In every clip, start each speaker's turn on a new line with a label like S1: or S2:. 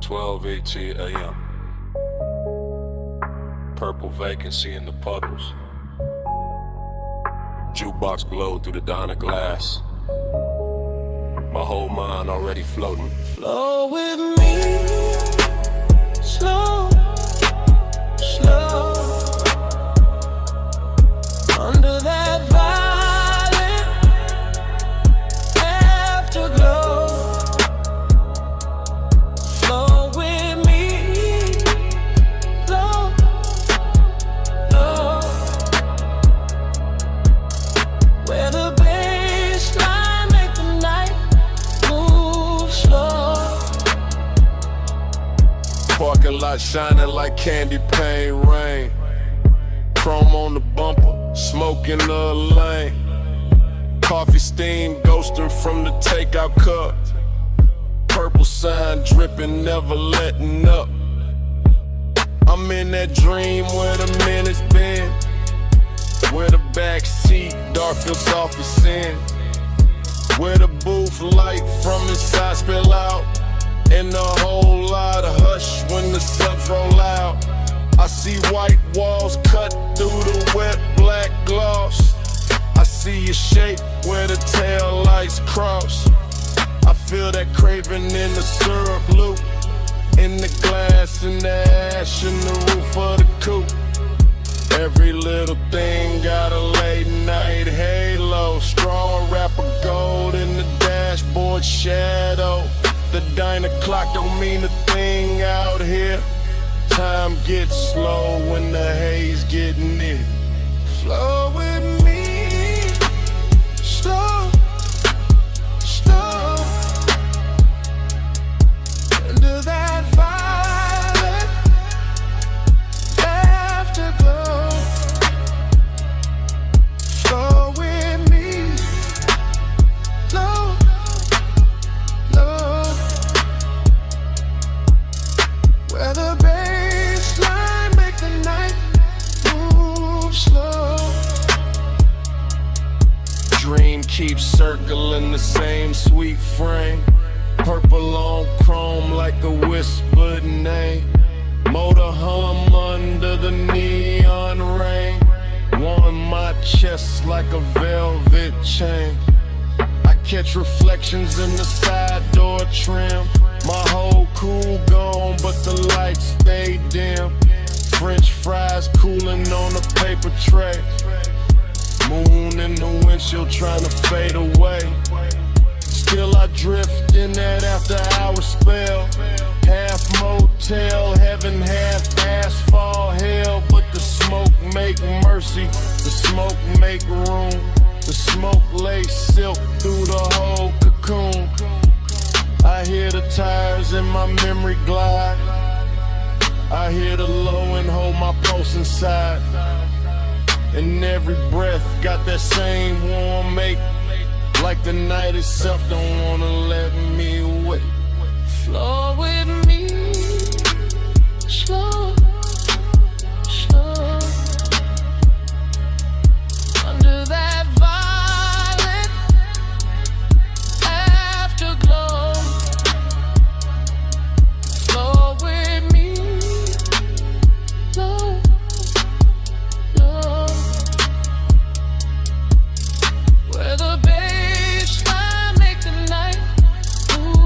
S1: 12:18 a.m. Purple vacancy in the puddles. Jukebox glowed through the diner glass. My whole mind already floating.
S2: Flow with me, slow, slow. Under that violet afterglow. Flow with me, slow, slow. Where the baseline make the night move slow.
S1: Parking lot shining like candy paint rain. Chrome on the bumper, smoke in the lane. Coffee steam ghosting from the takeout cup. Purple sign dripping, never letting up. I'm in that dream where the minutes been, where the back seat dark feels soft as sin, where the booth light from inside spill out, and a whole lot of hush when the subs roll out. I see white walls cut through the wet black gloss. I see a shape where the tail lights cross. I feel that craving in the syrup loop, in the glass, in the ash, in the roof of the coupe. Every little thing got a late night halo. Straw wrapper gold in the dashboard shadow. The diner clock don't mean a thing out here. Time gets slow when the haze get near.
S2: Flow with me, slow, slow. Under that violet afterglow. Flow with me, slow, slow. Where the baseline make the night move slow.
S1: Dream keeps circling the same sweet frame. Purple on chrome like a whispered name. Motor hum under the neon rain. Warm my chest like a velvet chain. I catch reflections in the side door trim. My whole cool gone, but the lights stay dim. French fries cooling on a paper tray. Moon in the windshield trying to fade away. Still I drift in that after hour spell. Half motel heaven, half asphalt hell. But the smoke make mercy, the smoke make room. The smoke lays silk through the whole cocoon. I hear the tires in my memory glide. I hear the low and hold my pulse inside. And every breath got that same warm make. Like the night itself don't wanna let me wait.
S2: Flow with me, slow, slow. Under that violet afterglow. Flow with me, slow, slow. Where the baseline make the night move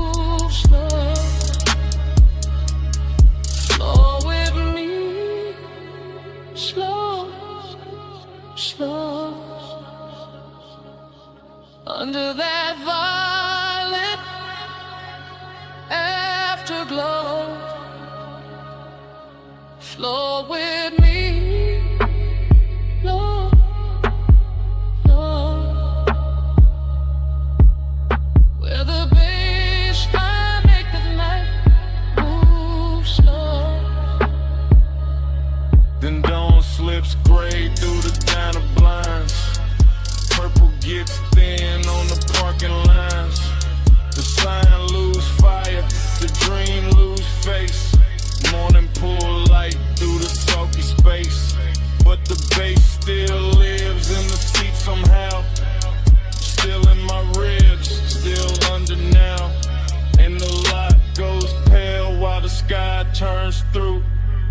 S1: turns through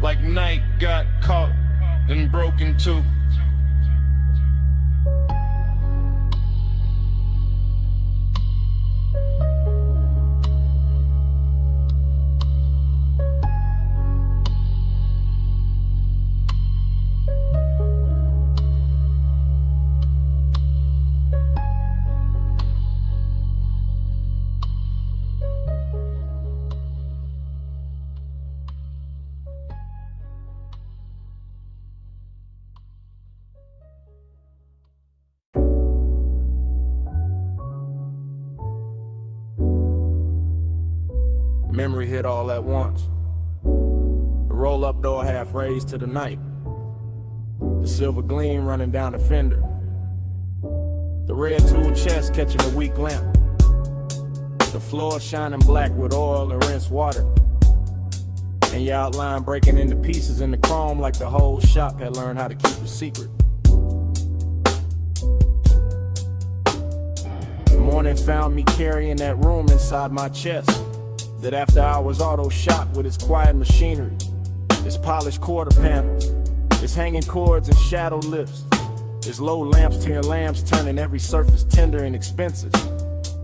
S1: like night got caught and broken too.
S3: Memory hit all at once. The roll-up door half raised to the night. The silver gleam running down the fender. The red tool chest catching a weak lamp. The floor shining black with oil and rinsed water. And your outline breaking into pieces in the chrome like the whole shop had learned how to keep a secret. The morning found me carrying that room inside my chest. That after hours auto shop with its quiet machinery, its polished quarter panels, its hanging cords and shadow lifts, its low lamps to your lamps turning every surface tender and expensive,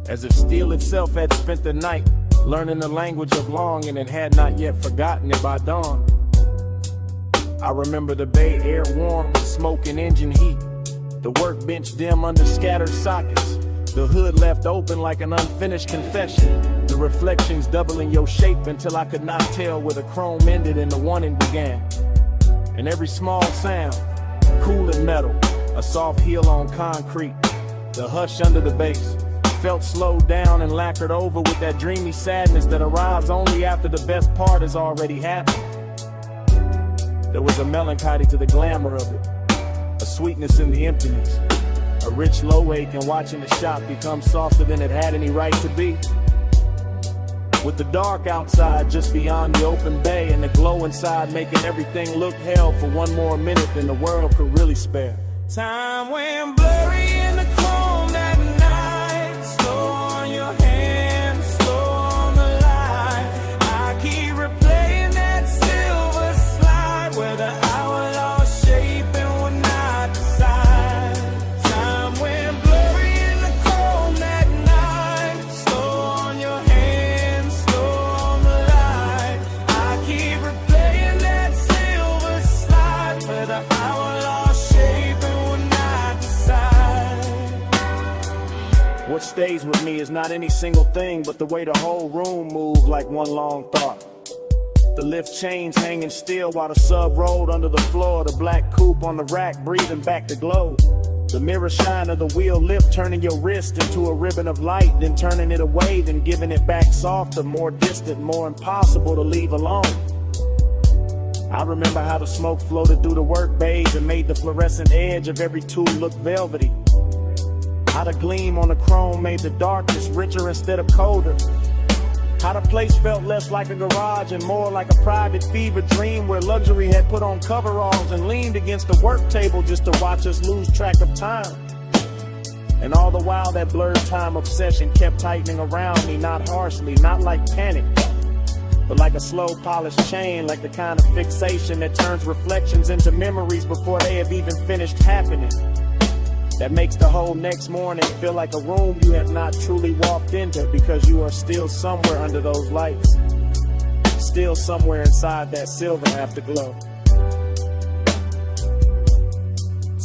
S3: as if steel itself had spent the night learning the language of longing and had not yet forgotten it by dawn. I remember the bay air warm with smoke and engine heat, the workbench dim under scattered sockets, the hood left open like an unfinished confession, the reflections doubling your shape until I could not tell where the chrome ended and the warning began. And every small sound, cool and metal, a soft heel on concrete, the hush under the bass, felt slowed down and lacquered over with that dreamy sadness that arrives only after the best part has already happened. There was a melancholy to the glamour of it, a sweetness in the emptiness, a rich low ache in watching the shop become softer than it had any right to be. With the dark outside just beyond the open bay and the glow inside making everything look hell for one more minute than the world could really spare. Time went blurry in the chrome that night, slow on your hand, slow on the light. I keep replaying that silver slide where the hour lost shape and would not decide. Time went blurry in the chrome that night, slow on your hand, slow on the light. I keep replaying that silver slide where the hour lost shape and would not decide. What stays with me is not any single thing, but the way the whole room moved like one long thought. The lift chains hanging still while the sub rolled under the floor, the black coupe on the rack breathing back the glow. The mirror shine of the wheel lip turning your wrist into a ribbon of light, then turning it away, then giving it back softer, more distant, more impossible to leave alone. I remember how the smoke floated through the work bays and made the fluorescent edge of every tool look velvety. How the gleam on the chrome made the darkness richer instead of colder. How the place felt less like a garage and more like a private fever dream where luxury had put on coveralls and leaned against the work table just to watch us lose track of time. And all the while that blurred time obsession kept tightening around me, not harshly, not like panic, but like a slow polished chain, like the kind of fixation that turns reflections into memories before they have even finished happening. That makes the whole next morning feel like a room you have not truly walked into because you are still somewhere under those lights, still somewhere inside that silver afterglow.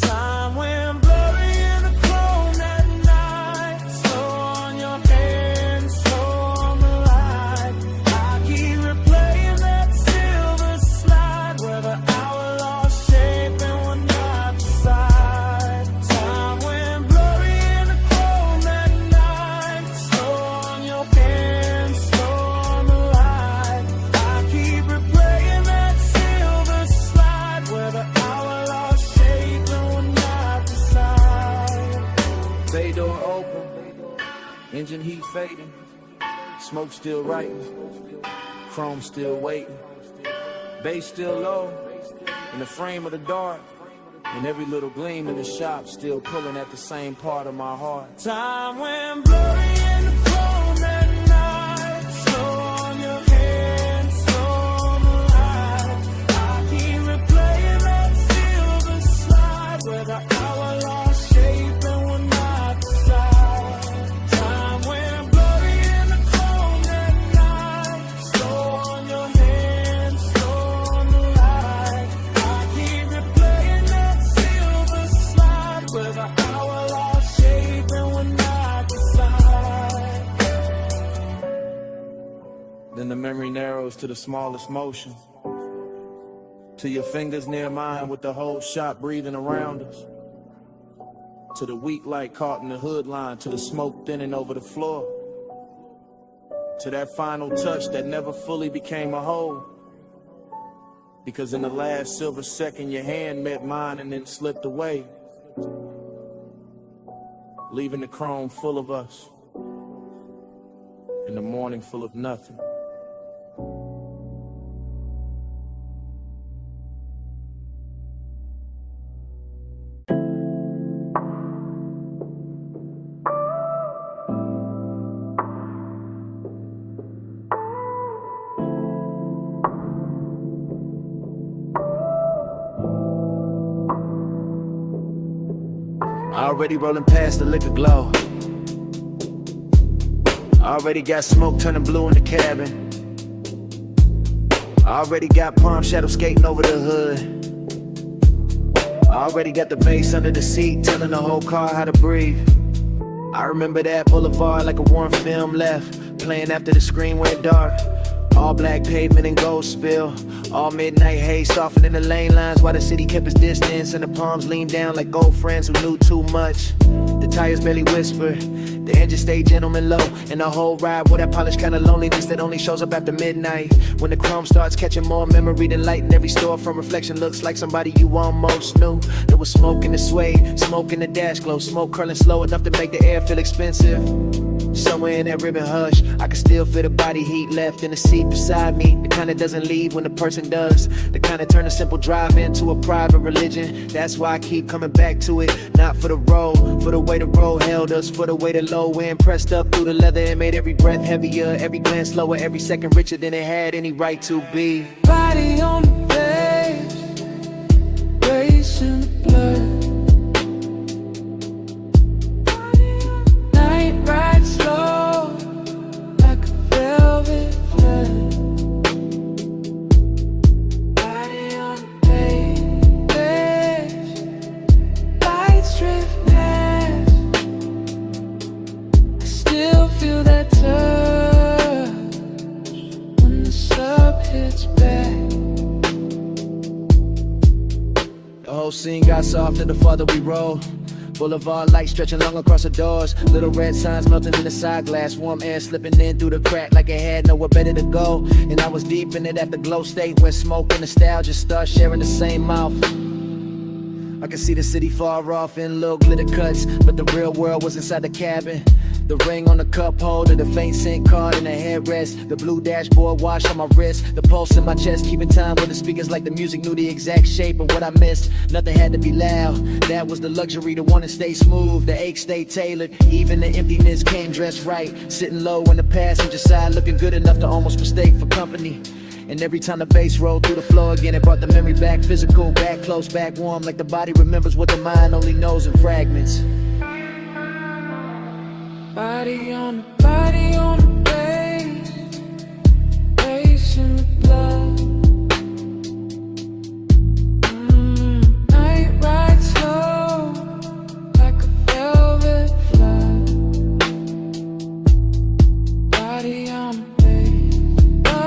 S3: Time went blurry in the chrome that night, slow on your hand, slow on the light. I keep replaying that silver slide where the hour lost shape and would not decide. Bay door open, engine heat fading, smoke still writing, chrome still waiting, bass still low, in the frame of the dark, and every little gleam in the shop still pulling at the same part of my heart. Time went blurry in the chrome that night, slow on your hand, slow on the Then the memory narrows to the smallest motion, to your fingers near mine with the whole shop breathing around us, to the weak light caught in the hood line, to the smoke thinning over the floor, to that final touch that never fully became a whole, because in the last silver second your hand met mine and then slipped away, leaving the chrome full of us and the morning full of nothing. Already rolling past the liquor glow. Already got smoke turning blue in the cabin. Already got palm shadow skating over the hood. Already got the bass under the seat telling the whole car how to breathe. I remember that boulevard like a warm film left, playing after the screen went dark. All black pavement and gold spill. All midnight haze softening the lane lines while the city kept its distance, and the palms leaned down like old friends who knew too much. The tires barely whispered, the engine stayed gentleman low, and the whole ride with that polished kind of loneliness that only shows up after midnight, when the chrome starts catching more memory than light, and every store from reflection looks like somebody you almost knew. There was smoke in the suede, smoke in the dash glow, smoke curling slow enough to make the air feel expensive. Somewhere in that ribbon hush, I can still feel the body heat left in the seat beside me. The kind that doesn't leave when the person does. The kind that turn a simple drive into a private religion. That's why I keep coming back to it. Not for the road, for the way the road held us, for the way the low end pressed up through the leather and made every breath heavier, every glance slower, every second richer than it had any right to be.
S2: Body on the page, racing the blood. Night ride slow, like a velvet flood. Body on the page, lights drift past. I still feel that touch when the sub hits back.
S3: The whole scene got softer the farther we rolled. Boulevard lights stretching long across the doors. Little red signs melting in the side glass. Warm air slipping in through the crack like it had nowhere better to go. And I was deep in it at the glow state where smoke and nostalgia start sharing the same mouth. I could see the city far off in little glitter cuts, but the real world was inside the cabin. The ring on the cup holder, the faint SIM card in the headrest, the blue dashboard wash on my wrist, the pulse in my chest keeping time with the speakers like the music knew the exact shape of what I missed. Nothing had to be loud, that was the luxury, the one that stayed smooth, the ache stayed tailored, even the emptiness came dressed right, sitting low on the passenger side, looking good enough to almost mistake for company. And every time the bass rolled through the floor again, it brought the memory back physical, back close, back warm, like the body remembers what the mind only knows in fragments.
S2: Body on the base, racing the blood. Night ride slow, like a velvet flood. Body on the base,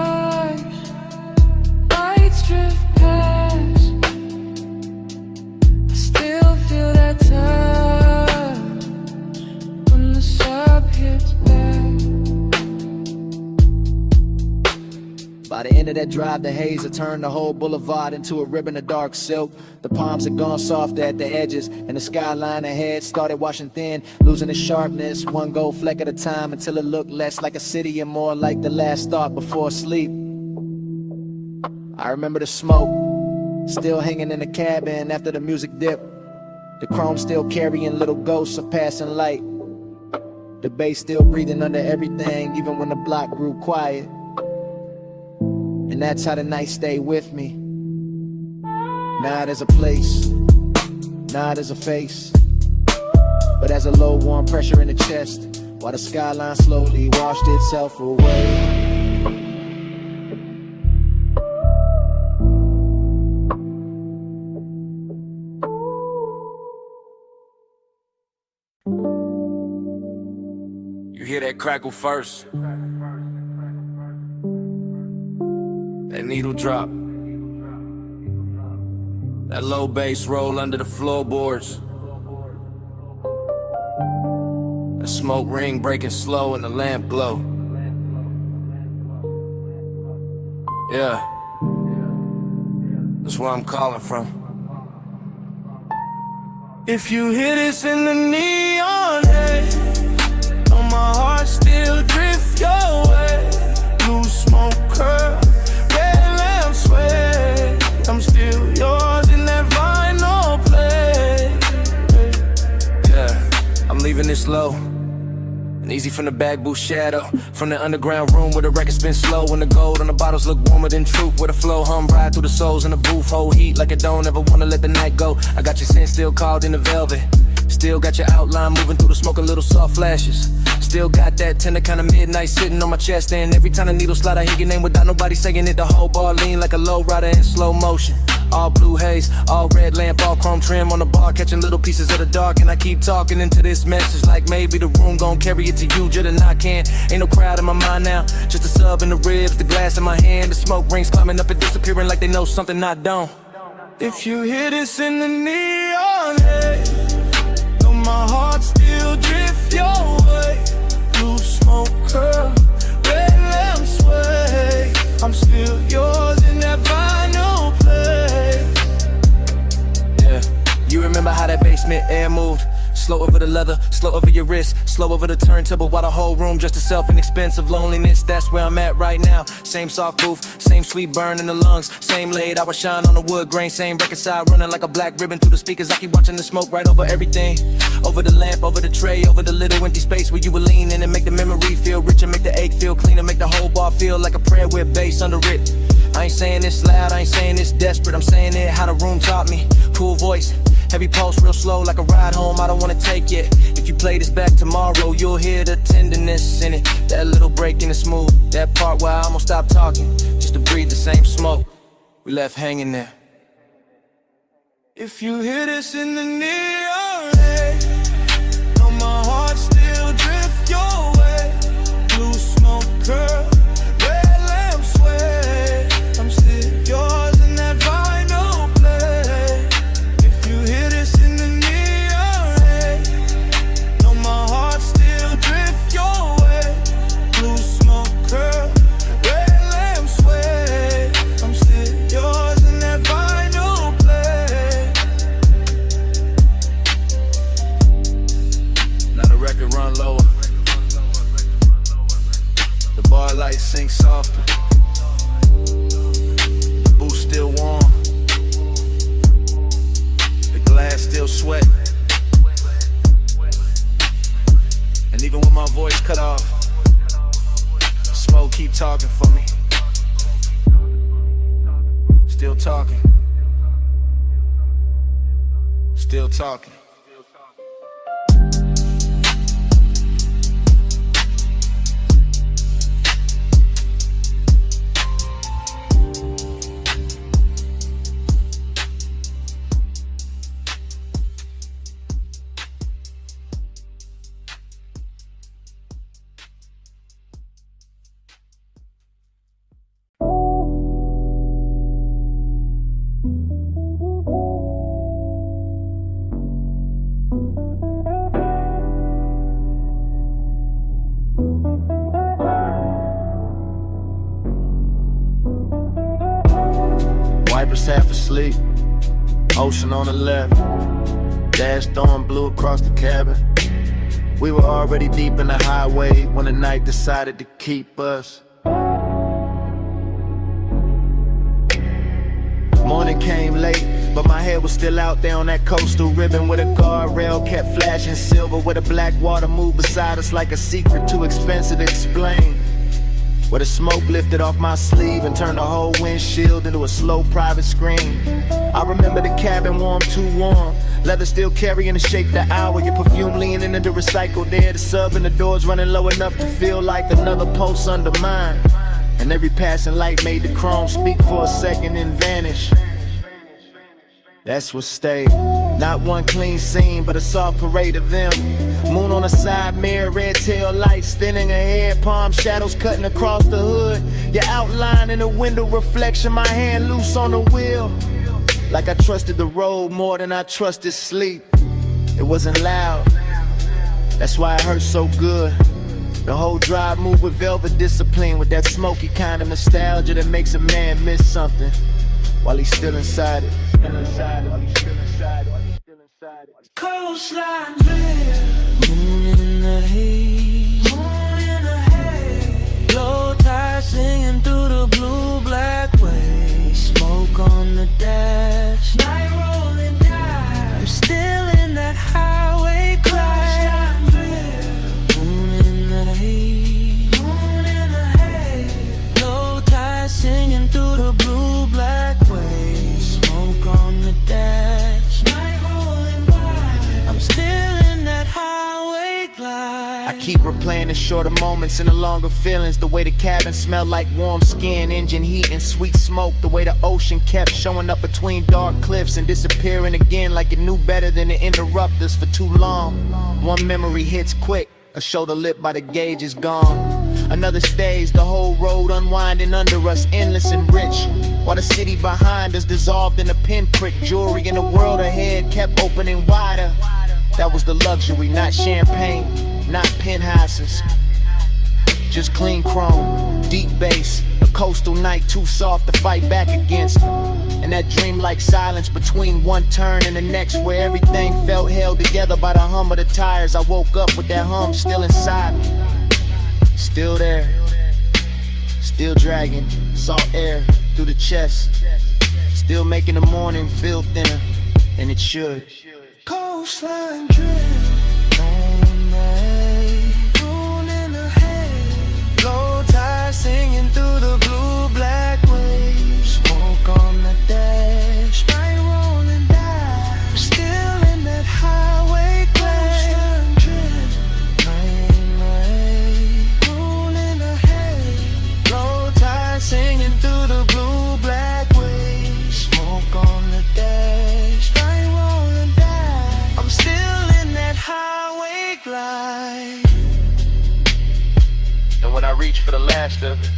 S2: lights drift past. I still feel that touch when the sub hits back.
S3: By the end of that drive, the haze had turned the whole boulevard into a ribbon of dark silk. The palms had gone soft at the edges, and the skyline ahead started washing thin, losing its sharpness, one gold fleck at a time, until it looked less like a city and more like the last thought before sleep. I remember the smoke, still hanging in the cabin after the music dipped. The chrome still carrying little ghosts of passing light. The bass still breathing under everything, even when the block grew quiet. And that's how the night stayed with me. Not as a place, not as a face, but as a low warm pressure in the chest, while the skyline slowly washed itself away. You hear that crackle first,
S1: That needle drop. That low bass roll under the floorboards. The smoke ring breaking slow and the lamp glow. Yeah, that's where I'm calling from. If you hear this in the neon haze, know my heart still drift your way. Blue smoke curl, red lamp sway. I'm still yours in that vinyl play. Yeah, I'm leaving this low and easy from the back booth shadow. From the underground room where the record spin slow, and the gold on the bottles look warmer than truth. Where the flow hum ride through the souls in the booth. Hold heat like I don't ever wanna let the night go. I got your scent still called in the velvet. Still got your outline moving through the smoke, a little soft flashes. Still got that tender kind of midnight sitting on my chest. And every time the needle slide I hear your name without nobody saying it. The whole bar lean like a low rider in slow motion. All blue haze, all red lamp, all chrome trim on the bar, catching little pieces of the dark. And I keep talking into this message like maybe the room gon' carry it to you just and I can. Ain't no crowd in my mind now, just a sub in the ribs, the glass in my hand. The smoke rings climbing up and disappearing like they know something I don't. If you hear this in the neon haze, know my heart still drift your way. Blue smoke curl, red lamp sway. I'm still yours in that vinyl play. Yeah, you remember how that basement air moved? Slow over the leather, slow over your wrist, slow over the turntable while the whole room just a self-inexpensive loneliness. That's where I'm at right now. Same soft booth, same sweet burn in the lungs, same laid hour shine on the wood grain, same record side running like a black ribbon through the speakers. I keep watching the smoke right over everything, over the lamp, over the tray, over the little empty space where you were leaning, and make the memory feel richer, make the ache feel cleaner, make the whole bar feel like a prayer with bass under it. I ain't saying this loud, I ain't saying this desperate, I'm saying it how the room taught me. Cool voice, heavy pulse, real slow like a ride home I don't wanna take yet. If you play this back tomorrow, you'll hear the tenderness in it. That little break in the smooth, that part where I almost stopped talking, just to breathe the same smoke we left hanging there. If you hear this in the neon haze, know my heart still drift your way. Blue smoke curl, red lamp sway. I'm still yours in that vinyl play. If you hear this in the neon haze, know my heart still drift your way. Blue smoke curl, red lamp sway. I'm still yours in that vinyl play. Now the record run lower, the bar lights sink softer, the booth still warm, the glass still sweat. And even with my voice cut off, smoke keep talking for me. Still talking, still talking. Wipers half asleep, ocean on the left, dash throwing blue across the cabin. We were already deep in the highway when the night decided to keep us. Morning came late, but my head was still out there on that coastal ribbon where the guardrail kept flashing silver, where the black water moved beside us like a secret too expensive to explain. Where the smoke lifted off my sleeve and turned the whole windshield into a slow private screen. I remember the cabin warm, too warm, leather still carrying the shape the hour, your perfume leaning into recycled air, the sub and the doors running low enough to feel like another pulse under mine. And every passing light made the chrome speak for a second and vanish. That's what stayed.
S3: Not one clean scene, but a soft parade of them. Moon on the side mirror, red tail lights thinning ahead, palm shadows cutting across the hood. Your outline in the window reflection, my hand loose on the wheel. Like I trusted the road more than I trusted sleep. It wasn't loud, that's why it hurt so good. The whole drive moved with velvet discipline, with that smoky kind of nostalgia that makes a man miss something while he's still inside it.
S2: Coastline drift, moon in the haze, low tide singing through the blue black waves, smoke on the dash, night rolling down. I'm still in that highway crash. Moon in the haze, low tide singing through the blue black waves, smoke on the dash, night rolling by. I'm still in that highway glide.
S3: I keep replaying the shorter moments and the longer feelings. The way the cabin smelled like warm skin, engine heat and sweet smoke. The way the ocean kept showing up between dark cliffs and disappearing again like it knew better than to interrupt us for too long. One memory hits quick, a shoulder lit by the gauge is gone. Another stage, the whole road unwinding under us, endless and rich, while the city behind us dissolved in a pinprick. Jewelry in the world ahead kept opening wider. That was the luxury, not champagne, not penthouses, just clean chrome, deep bass, a coastal night too soft to fight back against. And that dreamlike silence between one turn and the next, where everything felt held together by the hum of the tires. I woke up with that hum still inside me, still there, still dragging salt air through the chest, still making the morning feel thinner, and it should.
S2: Coastline drift, on the haze, moon in the haze, low tide singing through the blue black waves, smoke on the dash, night rolling down. I'm still in that highway glade. Coastline drift, night in the haze, moon in the haze, low tide singing through the blue black waves, smoke on the dash, night rolling down. I'm still in that highway glide.
S3: And when I reach for the last of it,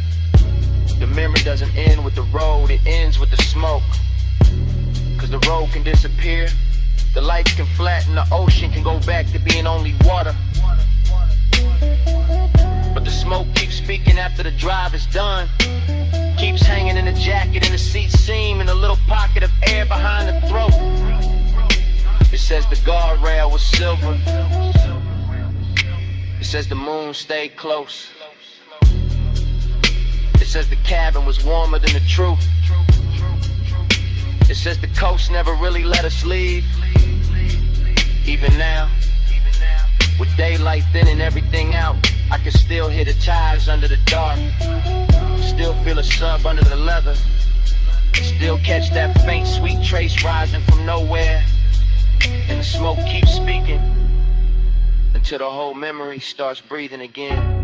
S3: the memory doesn't end with the road, it ends with the smoke. Cause the road can disappear, the lights can flatten, the ocean can go back to being only water. But the smoke keeps speaking after the drive is done, keeps hanging in the jacket, in the seat seam, in a little pocket of air behind the throat. It says the guardrail was silver, it says the moon stayed close, it says the cabin was warmer than the truth, it says the coast never really let us leave. Even now, with daylight thinning everything out, I can still hear the tires under the dark, still feel a sub under the leather, still catch that faint sweet trace rising from nowhere. And the smoke keeps speaking until the whole memory starts breathing again.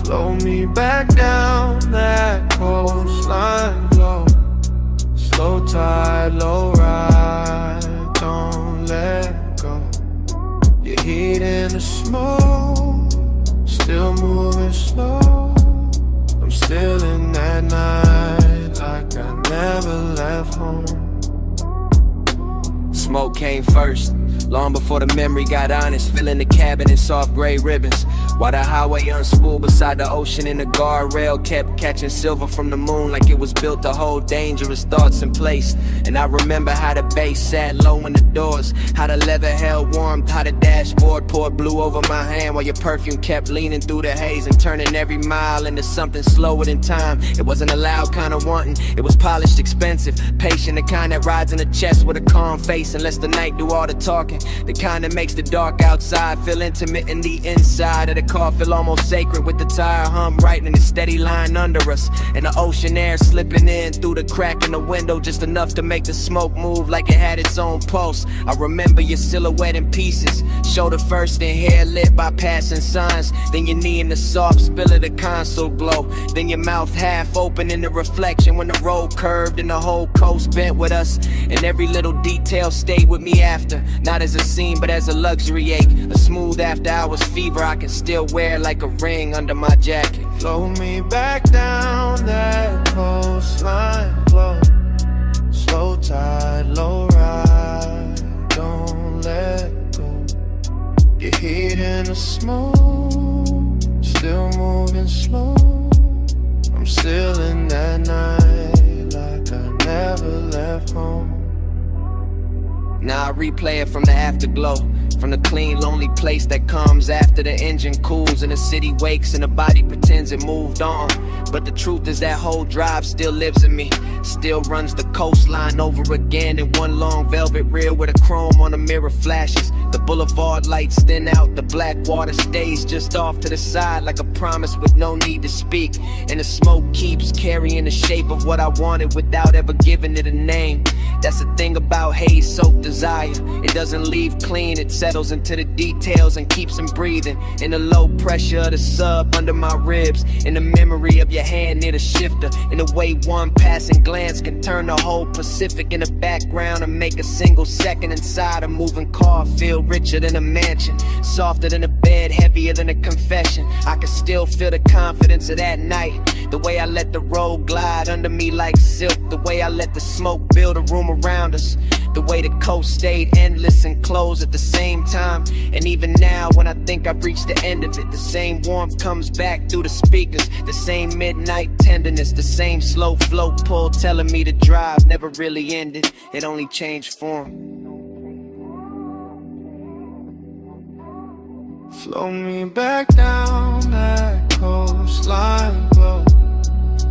S2: Flow me back down that coastline glow, slow tide, low ride, don't let go. Your heat in the smoke, still moving slow. I'm still in that night like I never left home.
S4: Smoke came first, long before the memory got honest, filling the cabin in soft gray ribbons, while the highway unspooled beside the ocean and the guardrail kept catching silver from the moon like it was built to hold dangerous thoughts in place. And I remember how the bass sat low in the doors, how the leather held warmth, how the dashboard poured blue over my hand, while your perfume kept leaning through the haze and turning every mile into something slower than time. It wasn't a loud kind of wanting, it was polished, expensive, patient, the kind that rides in the chest with a calm face and lets the night do all the talking. talking. The kind that makes the dark outside feel intimate in the inside of the car, feel almost sacred with the tire hum right in the steady line under us. And the ocean air slipping in through the crack in the window, just enough to make the smoke move like it had its own pulse. I remember your silhouette in pieces, shoulder first and hair lit by passing signs. Then your knee in the soft spill of the console glow. Then your mouth half open in the reflection when the road curved and the whole coast bent with us. And every little detail stayed with me after, not as a scene but as a luxury ache. A smooth after hours fever I can still wear like a ring under my jacket.
S2: Flow me back down that coastline, flow. Slow tide, low ride, don't let go. Your heat in the smoke, still moving slow. I'm still in that night like I never left home.
S4: Now I replay it from the afterglow, from the clean, lonely place that comes after the engine cools and the city wakes and the body pretends it moved on. But the truth is that whole drive still lives in me, still runs the coastline over again in one long velvet rear with a chrome on the mirror flashes. The boulevard lights thin out, the black water stays just off to the side like a promise with no need to speak. And the smoke keeps carrying the shape of what I wanted without ever giving it a name. That's the thing about haze-soaked desire. It doesn't leave clean, it settles into the details and keeps them breathing. In the low pressure of the sub under my ribs, in the memory of your hand near the shifter, in the way one passing glance can turn the whole Pacific in the background and make a single second inside a moving car feel richer than a mansion, softer than a bed, heavier than a confession. I can still feel the confidence of that night, the way I let the road glide under me like silk, the way I let the smoke build a room around us, the way the coast stayed endless and closed at the same time. And even now when I think I've reached the end of it, the same warmth comes back through the speakers, the same midnight tenderness, the same slow flow pull telling me the drive never really ended, it only changed form.
S2: Flow me back down that coastline, flow.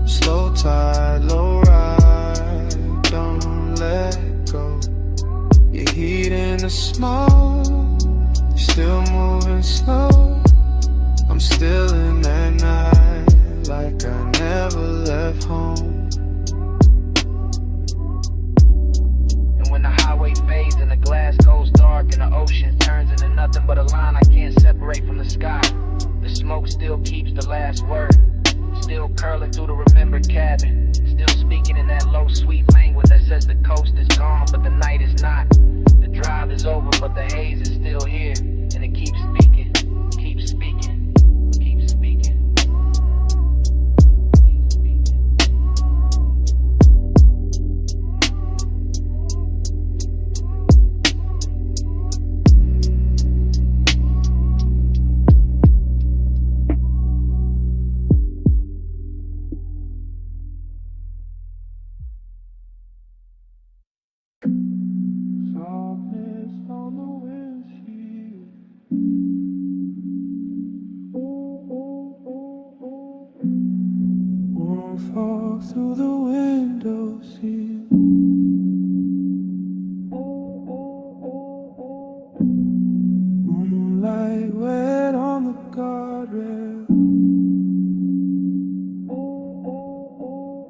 S2: Slow tide, low ride, don't let go. Your heat in the smoke, still moving slow. I'm still in that night like I never left home.
S4: And when the highway fades and the glass goes dark and the ocean turns into nothing but a line I can't separate from the sky, the smoke still keeps the last word, still curling through the remembered cabin, still speaking in that low sweet language that says the coast is gone but the night is not. The drive is over but the haze is still here, and it keeps speaking, keeps speaking, keeps speaking.
S2: Fall through the window sill. Moonlight wet on the guardrail,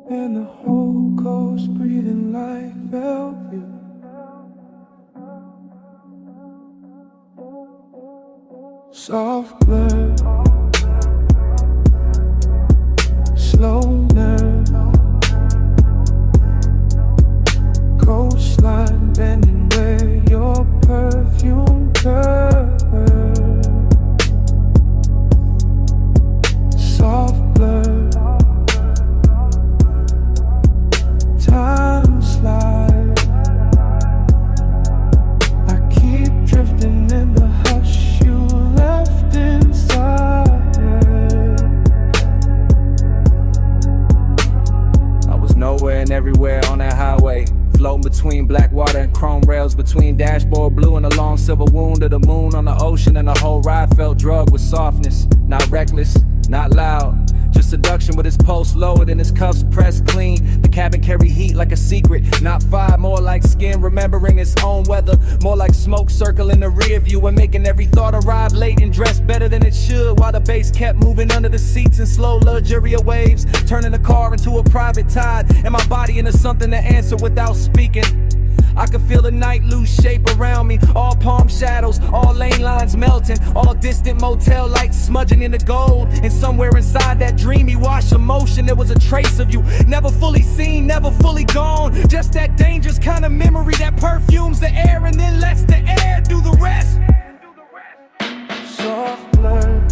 S2: and the whole coast breathing like velvet. Soft blur, slow nerve, coastline bending where your perfume curves. Soft blur, time slide. I keep drifting in the hush you left inside.
S3: Nowhere and everywhere on that highway, floating between black water and chrome rails, between dashboard blue and a long silver wound of the moon on the ocean. And the whole ride felt drugged with softness, not reckless, not loud, just seduction with his pulse lowered and his cuffs pressed clean. The cabin carried heat like a secret, not fire, more like skin.
S4: skin, remembering its own weather. More like smoke circling the rear view and making every thought arrive late and dress better than it should, while the bass kept moving under the seats in slow luxurious waves, turning the car into a private tide and my body into something to answer without speaking. I could feel the night lose shape around me, all palm shadows, all lane lines melting, all distant motel lights smudging into gold. And somewhere inside that dreamy wash of motion, there was a trace of you, never fully seen, never fully gone. Just that dangerous kind of memory that perfumes the air and then lets the air do the rest.
S2: Soft blur,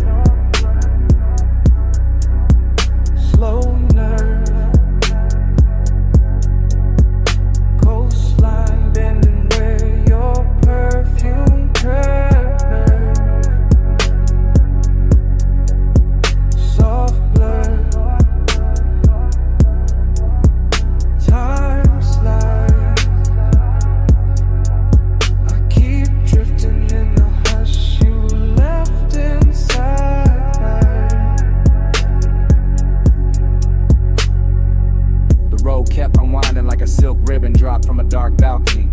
S2: slow nerve, coastline bending where your perfume curves. Soft blur, time slides. I keep drifting in the hush you left inside.
S4: The road kept unwinding like a silk ribbon dropped from a dark balcony.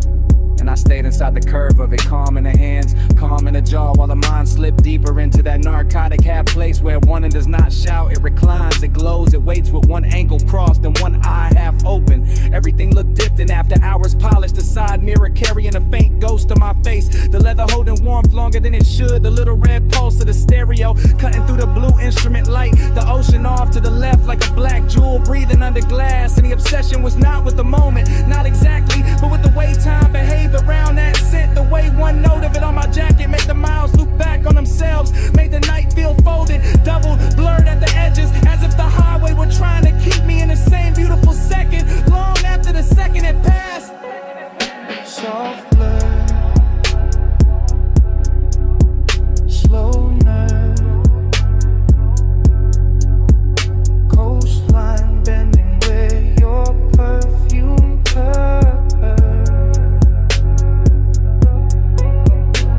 S4: And I stayed inside the curve of it, calm in the hands, calm in the jaw, while the mind slipped deeper into that narcotic half place where one does not shout, it reclines, it glows, it waits with one ankle crossed and one eye half open. Everything looked different after hours polished, the side mirror carrying a faint ghost of my face, the leather holding warmth longer than it should, the little red pulse of the stereo cutting through the blue instrument light, the ocean off to the left like a black jewel breathing under glass. And the obsession was not with the moment, not exactly, but with the way time behaved around that scent, the way one note of it on my jacket made the miles loop back on themselves, made the night feel folded, doubled, blurred at the edges, as if the highway were trying to keep me in the same beautiful second, long after the second had passed.
S2: Soft blur, slow nerve, coastline bending where your perfume curves.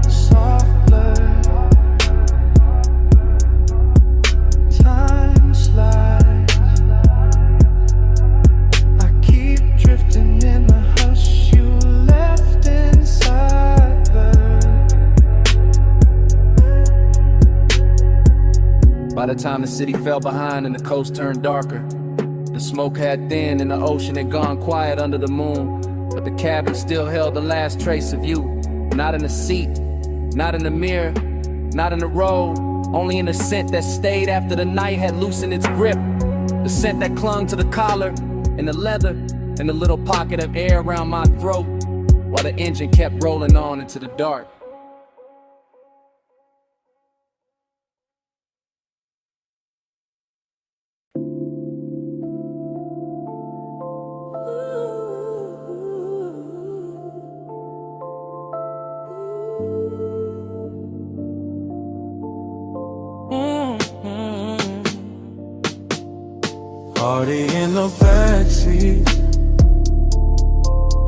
S2: Soft blur, time slides. I keep drifting in the hush you left inside her.
S4: By the time the city fell behind and the coast turned darker, the smoke had thinned and the ocean had gone quiet under the moon, but the cabin still held the last trace of you. Not in the seat, not in the mirror, not in the road, only in the scent that stayed after the night had loosened its grip. The scent that clung to the collar and the leather and the little pocket of air around my throat, while the engine kept rolling on into the dark.
S2: Party in the backseat,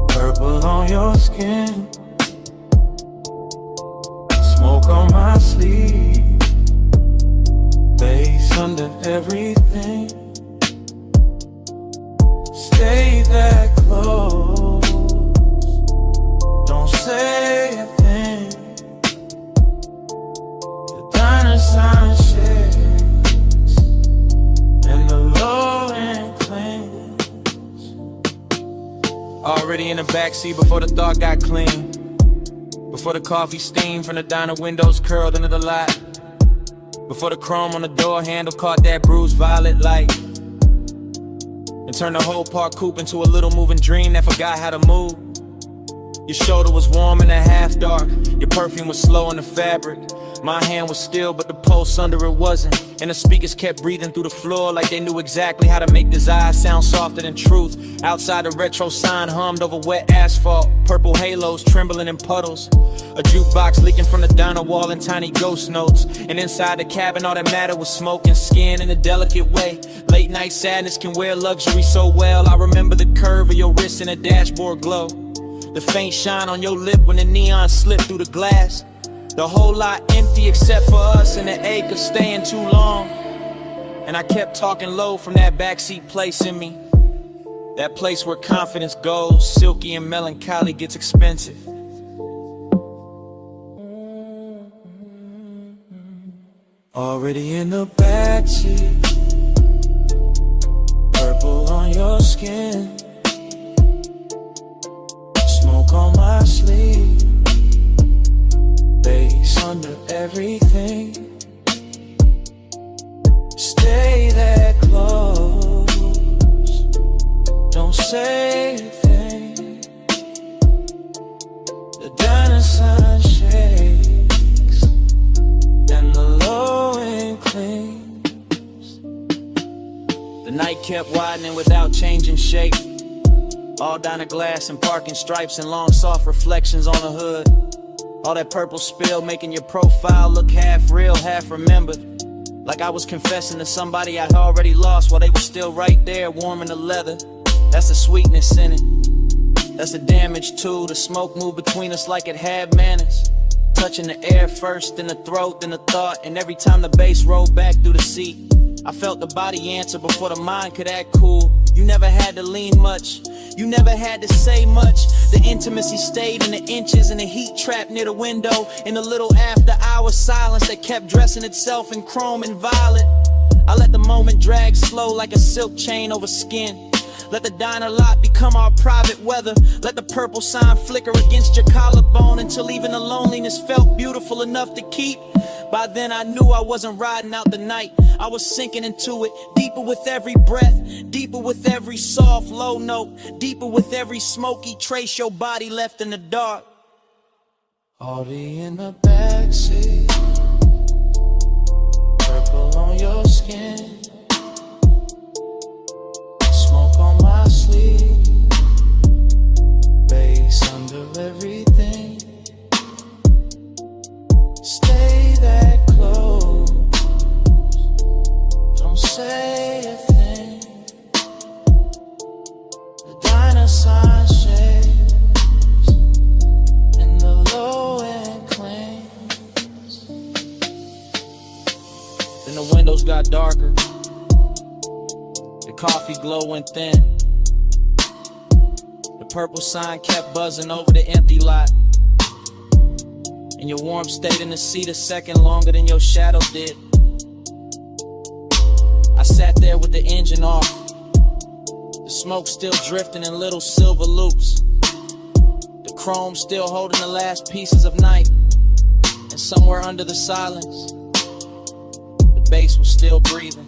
S2: purple on your skin, smoke on my sleeve, bass under everything. Stay that close, don't say a thing. The diner sign shakes and the low end clings.
S5: Already in the backseat before the thought got clean, before the coffee steam from the diner windows curled into the lot, before the chrome on the door handle caught that bruised violet light, and turned the whole park coupe into a little moving dream that forgot how to move. Your shoulder was warm in the half dark, your perfume was slow in the fabric. My hand was still, but the pulse under it wasn't. And the speakers kept breathing through the floor like they knew exactly how to make desire sound softer than truth. Outside, the retro sign hummed over wet asphalt, purple halos trembling in puddles. A jukebox leaking from the diner wall in tiny ghost notes. And inside the cabin, all that mattered was smoke and skin in a delicate way. Late night sadness can wear luxury so well. I remember the curve of your wrist and a dashboard glow, the faint shine on your lip when the neon slipped through the glass. The whole lot empty except for us and the ache of staying too long. And I kept talking low from that backseat place in me. That place where confidence goes, silky and melancholy gets expensive. Already in the backseat, purple on your skin, smoke on my sleeve, bass under everything. Stay that close, don't say a thing. The diner sign shakes and the low end clings. The night kept widening without changing shape. All diner glass and parking stripes and long soft reflections on the hood. All that purple spill making your profile look half real, half remembered. Like I was confessing to somebody I'd already lost while they were still right there warming the leather. That's the sweetness in it. That's the damage too. The smoke moved between us like it had manners. Touching the air first, then the throat, then the thought. And every time the bass rolled back through the seat, I felt the body answer before the mind could act cool. You never had to lean much, you never had to say much. The intimacy stayed in the inches and the heat trapped near the window. In the little after hour silence that kept dressing itself in chrome and violet. I let the moment drag slow like a silk chain over skin. Let the diner lot become our private weather. Let the purple sign flicker against your collarbone until even the loneliness felt beautiful enough to keep. By then I knew I wasn't riding out the night. I was sinking into it, deeper with every breath, deeper with every soft low note, deeper with every smoky trace your body left in the dark. Already in the backseat, purple on your skin, smoke on my sleeve, bass under everything. Stay that close, don't say a thing. The diner sign shakes and the low end clings. Then the windows got darker, the coffee glow went thin. The purple sign kept buzzing over the empty lot. And your warmth stayed in the seat a second longer than your shadow did. I sat there with the engine off, the smoke still drifting in little silver loops, the chrome still holding the last pieces of night. And somewhere under the silence, the bass was still breathing.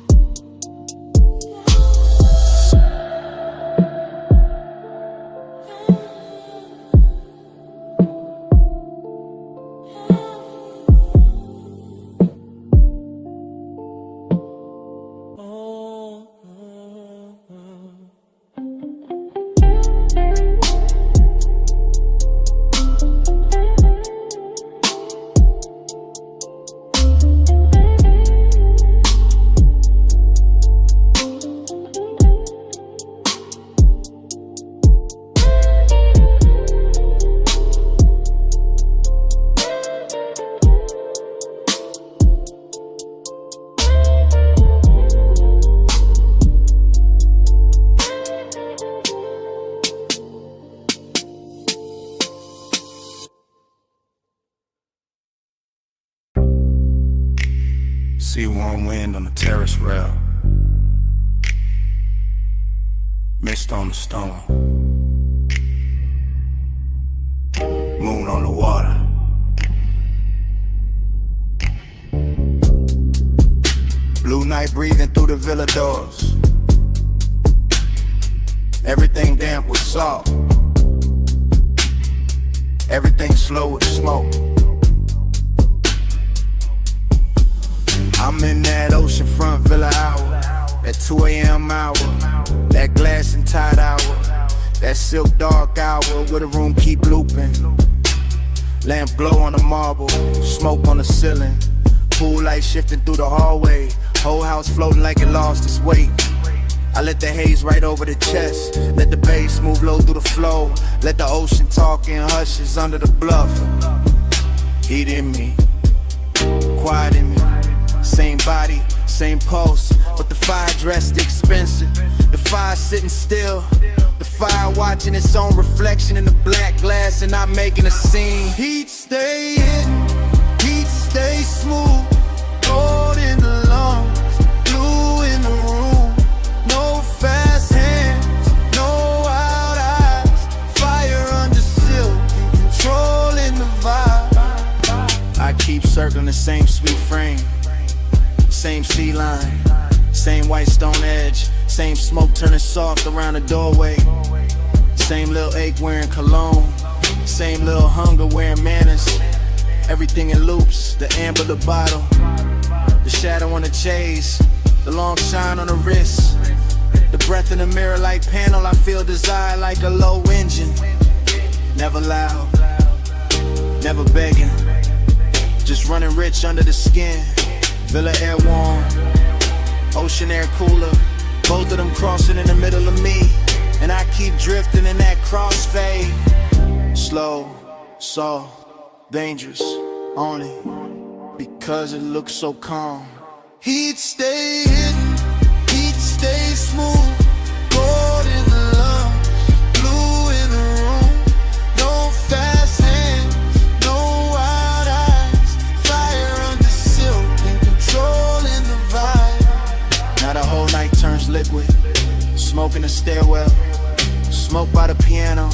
S6: See warm wind on the terrace rail, mist on the stone, moon on the water. Blue night breathing through the villa doors. Everything damp with salt, everything slow with smoke. I'm in that oceanfront villa hour, that 2 a.m. hour, that glass and tide hour, that silk dark hour where the room keep looping. Lamp glow on the marble, smoke on the ceiling, pool light shifting through the hallway, whole house floating like it lost its weight. I let the haze right over the chest, let the bass move low through the flow, let the ocean talk in hushes under the bluff. Heat in me, quiet in me, same body, Same pulse, but the fire dressed expensive. The fire sitting still. The fire watching its own reflection in the black glass and not making a scene.
S2: Heat stay hidden, heat stay smooth. Gold in the lungs, blue in the room. No fast hands, no wild eyes. Fire under silk, controlling the vibe.
S6: I keep circling the same sweet frame, same sea line, same white stone edge, same smoke turning soft around the doorway. Same little ache wearing cologne, same little hunger wearing manners. Everything in loops, the amber, the bottle, the shadow on the chase, the long shine on the wrist, the breath in the mirror like panel. I feel desire like a low engine. Never loud, never begging, just running rich under the skin. Villa air warm, ocean air cooler. Both of them crossing in the middle of me, and I keep drifting in that crossfade. Slow, soft, dangerous, on it, because it looks so calm.
S2: Heat stay hidden, heat stay smooth. Gold in the lungs, blue in the room. No fast hands, no wild eyes. Fire under silk and controlling the vibe.
S6: Now the whole night turns liquid. Smoke in the stairwell, smoke by the piano,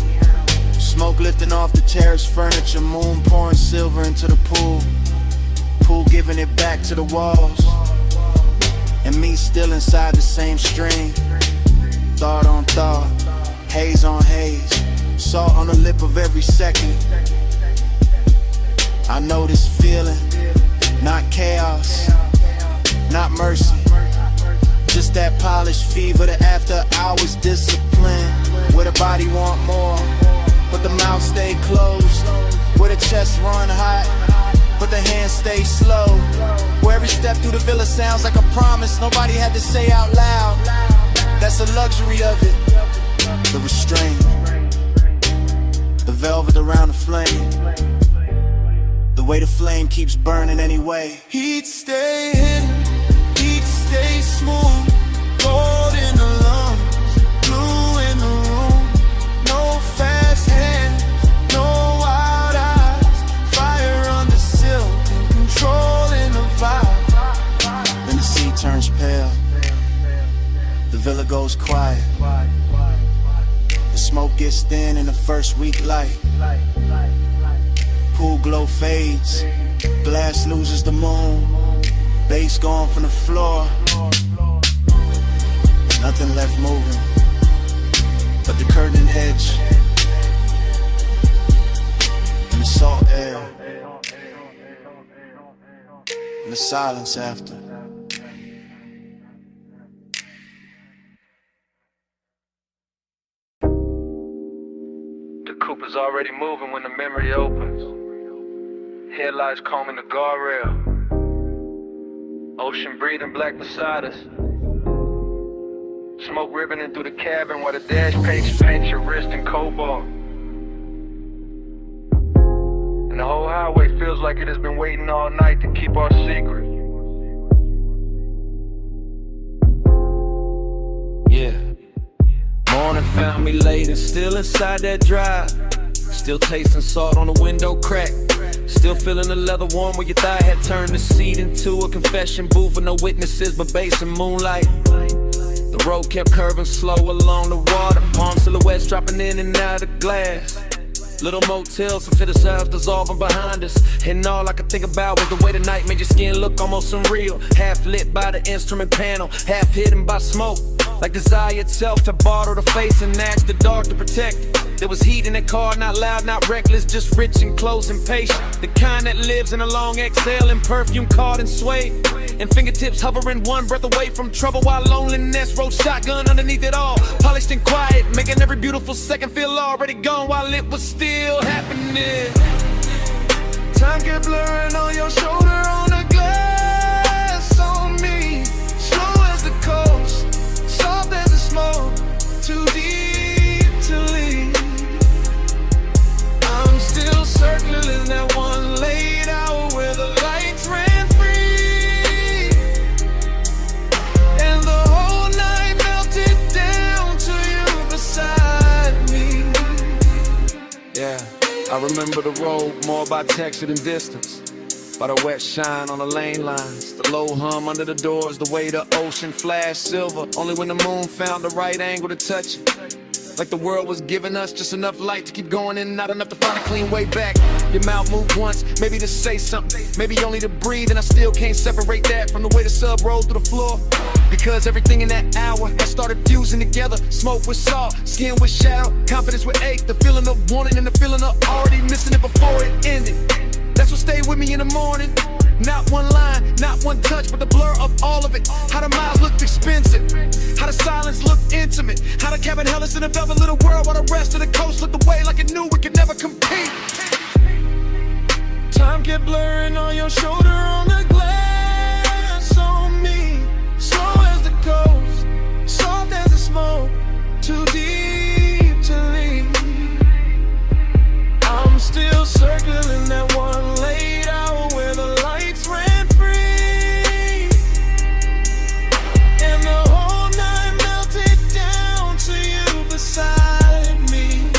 S6: smoke lifting off the terrace furniture. Moon pouring silver into the pool, pool giving it back to the walls, and me still inside the same stream. Thought on thought, haze on haze, salt on the lip of every second. I know this feeling, not chaos, not mercy, just that polished fever, the after hours discipline. Where the body want more, but the mouth stay closed. Where the chest run hot, but the hands stay slow. Where every step through the villa sounds like a promise nobody had to say out loud. That's the luxury of it, the restraint, the velvet around the flame, the way the flame keeps burning anyway.
S2: Heat stay hidden, heat stay smooth. Gold in the lungs, blue in the room. No fast hands, no wild eyes. Fire under silk and controlling the vibe.
S6: Then the sea turns pale, the villa goes quiet. The smoke gets thin in the first week light. Pool glow fades, glass loses the moon. Bass gone from the floor, nothing left moving but the curtain edge and the salt air and the silence after.
S5: The coupe is already moving when the memory opens. Headlights combing the guardrail. Ocean breathing black beside us. Smoke ribboning through the cabin while the dash paint your wrist in cobalt. And the whole highway feels like it has been waiting all night to keep our secret. Yeah. Morning found me late and still inside that drive. Still tasting salt on the window crack. Still feeling the leather warm where your thigh had turned the seat into a confession booth with no witnesses but bass and moonlight. The road kept curving slow along the water, palm silhouettes dropping in and out of glass. Little motels and fit ourselves dissolving behind us. And all I could think about was the way the night made your skin look almost unreal. Half lit by the instrument panel, half hidden by smoke. Like desire itself had bottled the face and asked the dark to protect it. There was heat in that car, not loud, not reckless, just rich and close and patient. The kind that lives in a long exhale and perfume caught and swayed. And fingertips hovering one breath away from trouble while loneliness rode shotgun underneath it all. Polished and quiet, making every beautiful second feel already gone while it was still happening. Time kept blurring on your shoulder, on the glass on me. Slow as the coast, soft as the smoke, too deep to leave. I'm still circling that one late hour where the lights ran free.
S4: Yeah, I remember the road more by texture than distance. By the wet shine on the lane lines, the low hum under the doors, the way the ocean flashed silver, only when the moon found the right angle to touch it. Like the world was giving us just enough light to keep going in and not enough to find a clean way back. Your mouth moved once, maybe to say something, maybe only to breathe, and I still can't separate that from the way the sub rolled through the floor. Because everything in that hour had started fusing together. Smoke with salt, skin with shadow, confidence with ache, the feeling of wanting and the feeling of already missing it before it ended. That's what stayed with me in the morning. Not one line, not one touch, but the blur of all of it. How the miles looked expensive, how the silence looked intimate, how the cabin held us in a velvet little world while the rest of the coast looked away like it knew we could never compete. Time kept blurring on your shoulder, on the glass on me. Slow as the coast, soft as the smoke, too deep to leave. I'm still circling that one late hour where the lights ran free, and the whole night melted down to you beside me.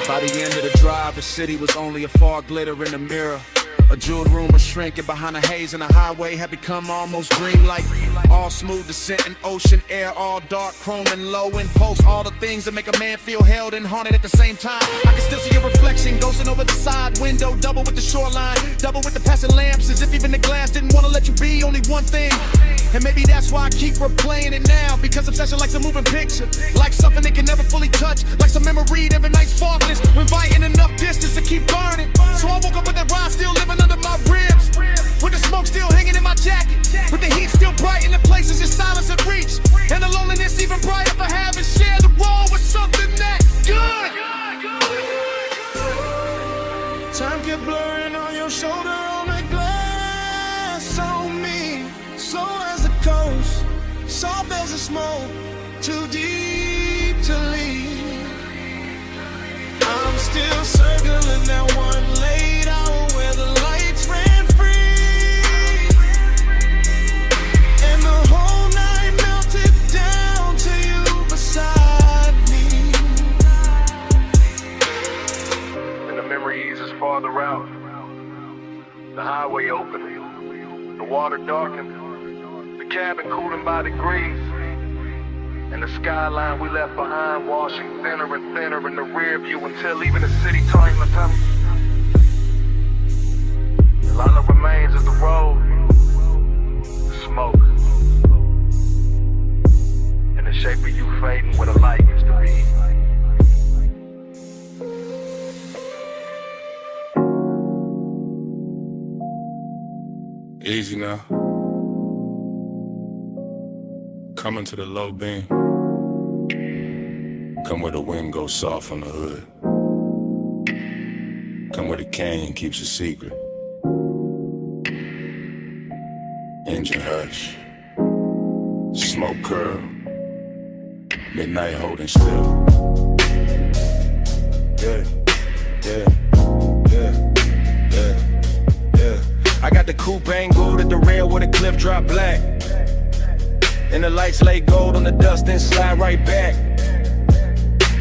S4: By the end of the drive, the city was only a fog glitter in the mirror. A jeweled room was shrinking behind the haze, and the highway had become almost dreamlike. All smooth descent and ocean air, all dark, chrome and low impulse. All the things that make a man feel held and haunted at the same time. I can still see your reflection ghosting over the side window, double with the shoreline, double with the passing lamps, as if even the glass didn't want to let you be only one thing. And maybe that's why I keep replaying it now, because obsession likes a moving picture, like something they can never fully touch, like some memory every night's faultless, inviting enough distance to keep burning. So I woke up with that ride still living under my ribs, with the smoke still hanging in my jacket, with the heat still bright in the places just silence and reach, and the loneliness even brighter for having shared the role with something that good. Time kept blurring on your shoulder, on the glass on me. Slow as the coast, soft as the smoke, too deep to leave. I'm still circling that one late hour where the lights ran free, and the whole night melted down to you beside me. And the memory eases farther out, the highway opened, the water darkened, the cabin cooling by degrees, and the skyline we left behind washing thinner and thinner in the rear view until even the city turned to tunnel. And all that remains is the road, the smoke, and the shape of you fading where the light used to be.
S1: Easy now. Coming to the low beam. Come where the wind goes soft on the hood. Come where the canyon keeps a secret. Engine hush. Smoke curl. Midnight holding still. Yeah, yeah, yeah, yeah, yeah.
S5: I got the coupe angled at the rail where the cliff drop black, and the lights lay gold on the dust, then slide right back.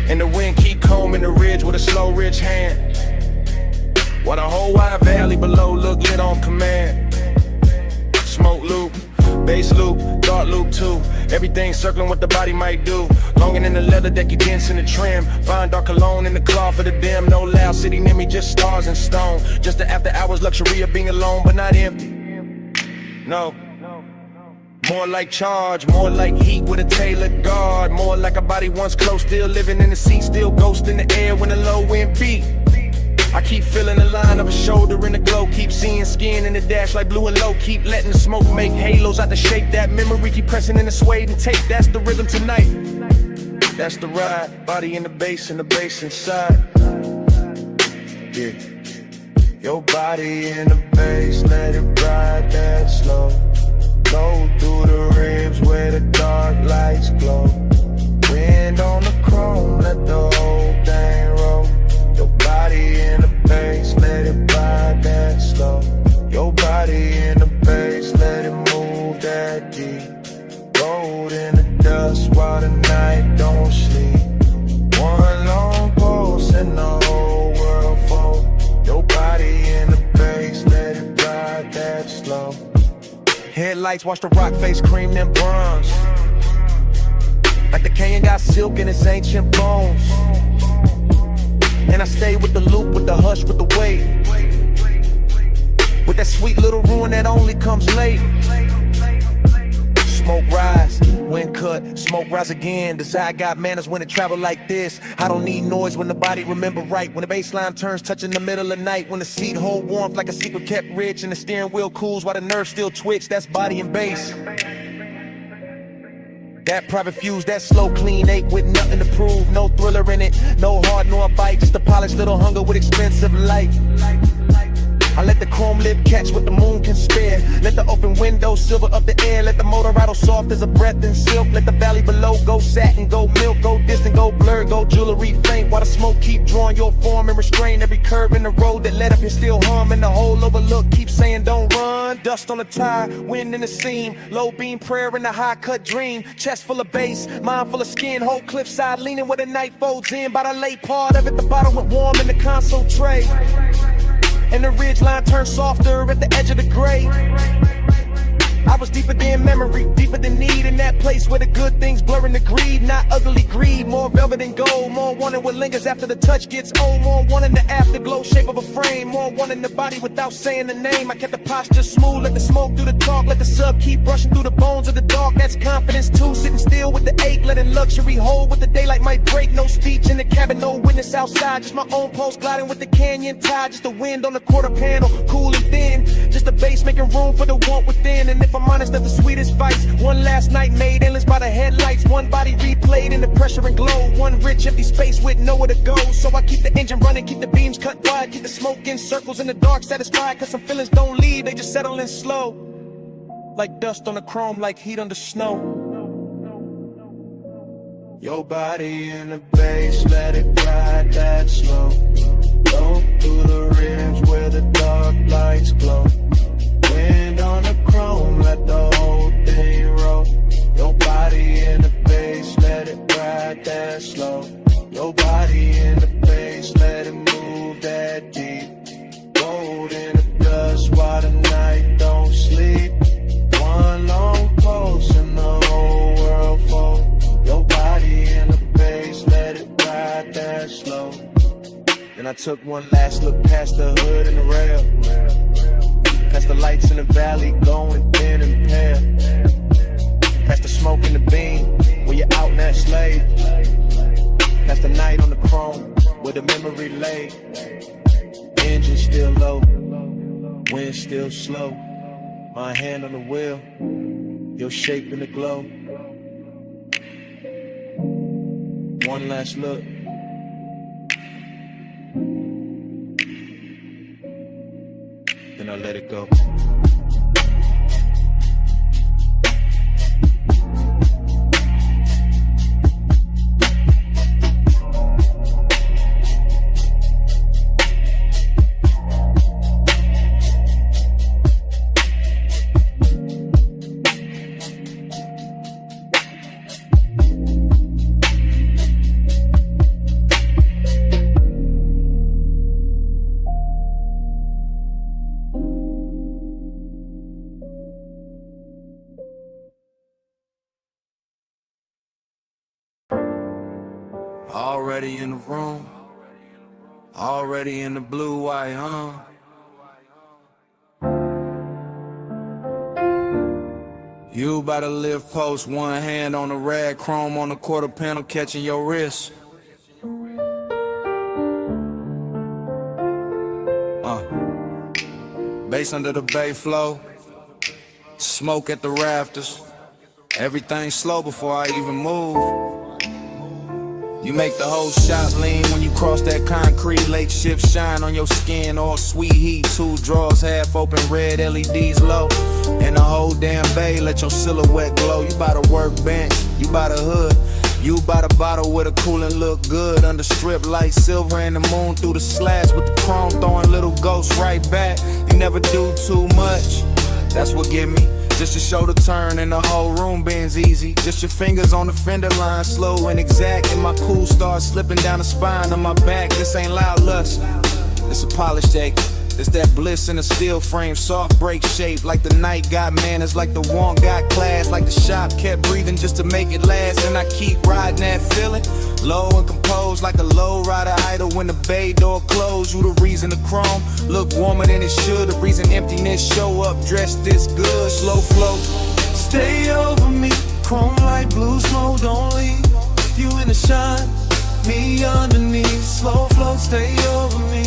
S5: And the wind keep combing the ridge with a slow rich hand, while the whole wide valley below look lit on command. Smoke loop, bass loop, thought loop too. Everything circling what the body might do. Longing in the leather that you dance in the trim. Fine dark cologne in the cloth for the dim. No loud city near me, just stars and stone. Just the after hours luxury of being alone but not empty. No. More like charge, more like heat with a tailored guard. More like a body once close, still living in the seat, still ghost in the air when the low wind beat. I keep feeling the line of a shoulder in the glow. Keep seeing skin in the dash like blue and low. Keep letting the smoke make halos out the shape. That memory keep pressing in the suede and tape. That's the rhythm tonight. That's the ride. Body in the bass and the bass inside. Yeah. Your body in the bass, let it ride that slow. Go through the ribs where the dark lights glow. Wind on the chrome, let the whole thing roll. Your body in the bass, let it ride that slow. Your body in the bass, let it move that deep. Rolled in the dust while the night don't sleep. One long pole
S7: headlights, watch the rock face cream them bronze. Like the canyon got silk in its ancient bones. And I stay with the loop, with the hush, with the weight, with that sweet little ruin that only comes late. Smoke rise, wind cut, smoke rise again. Desire got manners when it travel like this. I don't need noise when the body remember right. When the bass line turns, touching the middle of night. When the seat hold warmth like a secret kept rich, and the steering wheel cools while the nerves still twitch. That's body and bass. That private fuse, that slow clean ache with nothing to prove. No thriller in it, no hard nor bite. Just a polished little hunger with expensive light. I let the chrome lip catch what the moon can spare. Let the open window silver up the air. Let the motor rattle soft as a breath in silk. Let the valley below go satin, go milk, go distant, go blur, go jewelry faint. While the smoke keep drawing your form and restrain every curve in the road that led up here still hum. And the whole overlook keep saying don't run. Dust on the tire, wind in the seam. Low beam prayer in the high cut dream. Chest full of bass, mind full of skin. Whole cliffside leaning where the night folds in. By the late part of it, the bottle went warm in the console tray. And the ridge line turned softer at the edge of the gray. I was deeper than memory, deeper than need. In that place where the good things blurring the greed. Not ugly greed, more velvet and gold. More wanting what lingers after the touch gets old. More wanting the afterglow shape of a frame. More wanting the body without saying the name. I kept the posture smooth, let the smoke do the talk. Let the sub keep brushing through the bones of the dark. That's confidence too, sitting still with the ache. Letting luxury hold with the daylight might break. No speech in the cabin, no witness outside. Just my own pulse gliding with the canyon tide. Just the wind on the quarter panel, cool and thin. Just the bass making room for the want within. And if I'm honest, that's the sweetest vice. One last night made endless by the headlights. One body replayed in the pressure and glow. One rich empty space with nowhere to go. So I keep the engine running, keep the beams cut wide. Keep the smoke in circles in the dark satisfied. Cause some feelings don't leave, they just settle in slow. Like dust on the chrome, like heat under snow. Your body in the bass, let it ride that slow. Go through the rims where the dark lights glow. Wind on the chrome, let the whole thing roll. Your body in the bass, let it ride that slow. Your body in the bass, let it move that deep. Gold in the dust while the night don't sleep. One long pulse and the whole world fold. Your body in the bass, let it ride that slow. Then I took one last look past the hood and the rail. Past the lights in the valley going thin and pale. Past the smoke in the beam where you're out in that slave. Past the night on the chrome where the memory lay. Engine still low, wind still slow. My hand on the wheel, your shape in the glow. One last look. Then I let it go. Already in the room, already in the blue white, You about to live post, one hand on the rag, chrome on the quarter panel, catching your wrist. Bass under the bay flow, smoke at the rafters. Everything slow before I even move. You make the whole shot lean when you cross that concrete. Late shift shine on your skin, all sweet heat. Two drawers half open, red LEDs low. And the whole damn bay let your silhouette glow. You by the workbench, you by the hood. You by the bottle with a coolin' look good. Under strip light, silver and the moon through the slats. With the chrome throwing little ghosts right back. You never do too much, that's what get me. Just your shoulder turn and the whole room bends easy. Just your fingers on the fender line, slow and exact. And my pool starts slipping down the spine of my back. This ain't loud lust, it's a polished ache.
S6: It's that bliss in a steel frame, soft break shape. Like the night got manners, like the want got class. Like the shop kept breathing just to make it last. And I keep riding that feeling, low and composed, like a low rider idle when the bay door closed. You the reason the chrome look warmer than it should. The reason emptiness show up dressed this good. Slow flow,
S2: Stay over me, chrome like blue smoke, don't leave. You in the shine, me underneath. Slow flow, stay over me.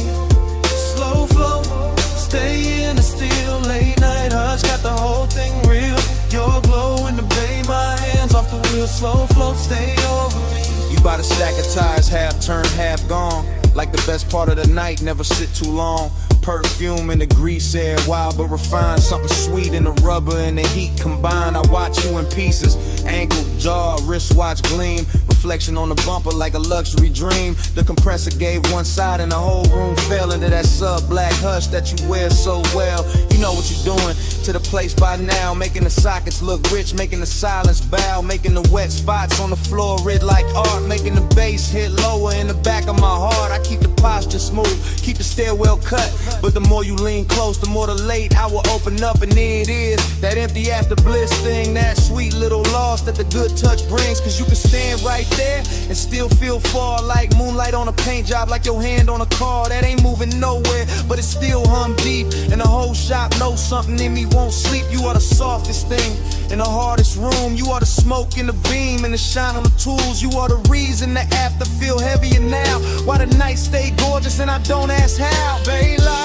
S2: Slow flow, stay in the steel. Late night hush, got the whole thing real. Your glow in the bay, my hands off the wheel. Slow flow, stay over me.
S6: you bout a stack of tires, half turned, half gone. Like the best part of the night, never sit too long. Perfume and the grease air, wild but refined. Something sweet in the rubber and the heat combined. I watch you in pieces, ankle, jaw, wristwatch gleam. Reflection on the bumper like a luxury dream. The compressor gave one side and the whole room fell into that sub-black hush that you wear so well. You know what you're doing to the place by now. Making the sockets look rich, making the silence bow. Making the wet spots on the floor red like art. Making the bass hit lower in the back of my heart. I keep the posture smooth, keep the stairwell cut. But the more you lean close, the more the late hour open up. And there it is, that empty after bliss thing. That sweet little loss that the good touch brings. Cause you can stand right there and still feel far. Like moonlight on a paint job, like your hand on a car that ain't moving nowhere, but it's still hum deep. And the whole shop knows something in me won't sleep. You are the softest thing in the hardest room. You are the smoke in the beam and the shine on the tools. You are the reason the after feel heavier now. Why the night stay gorgeous and I don't ask how. Baylight,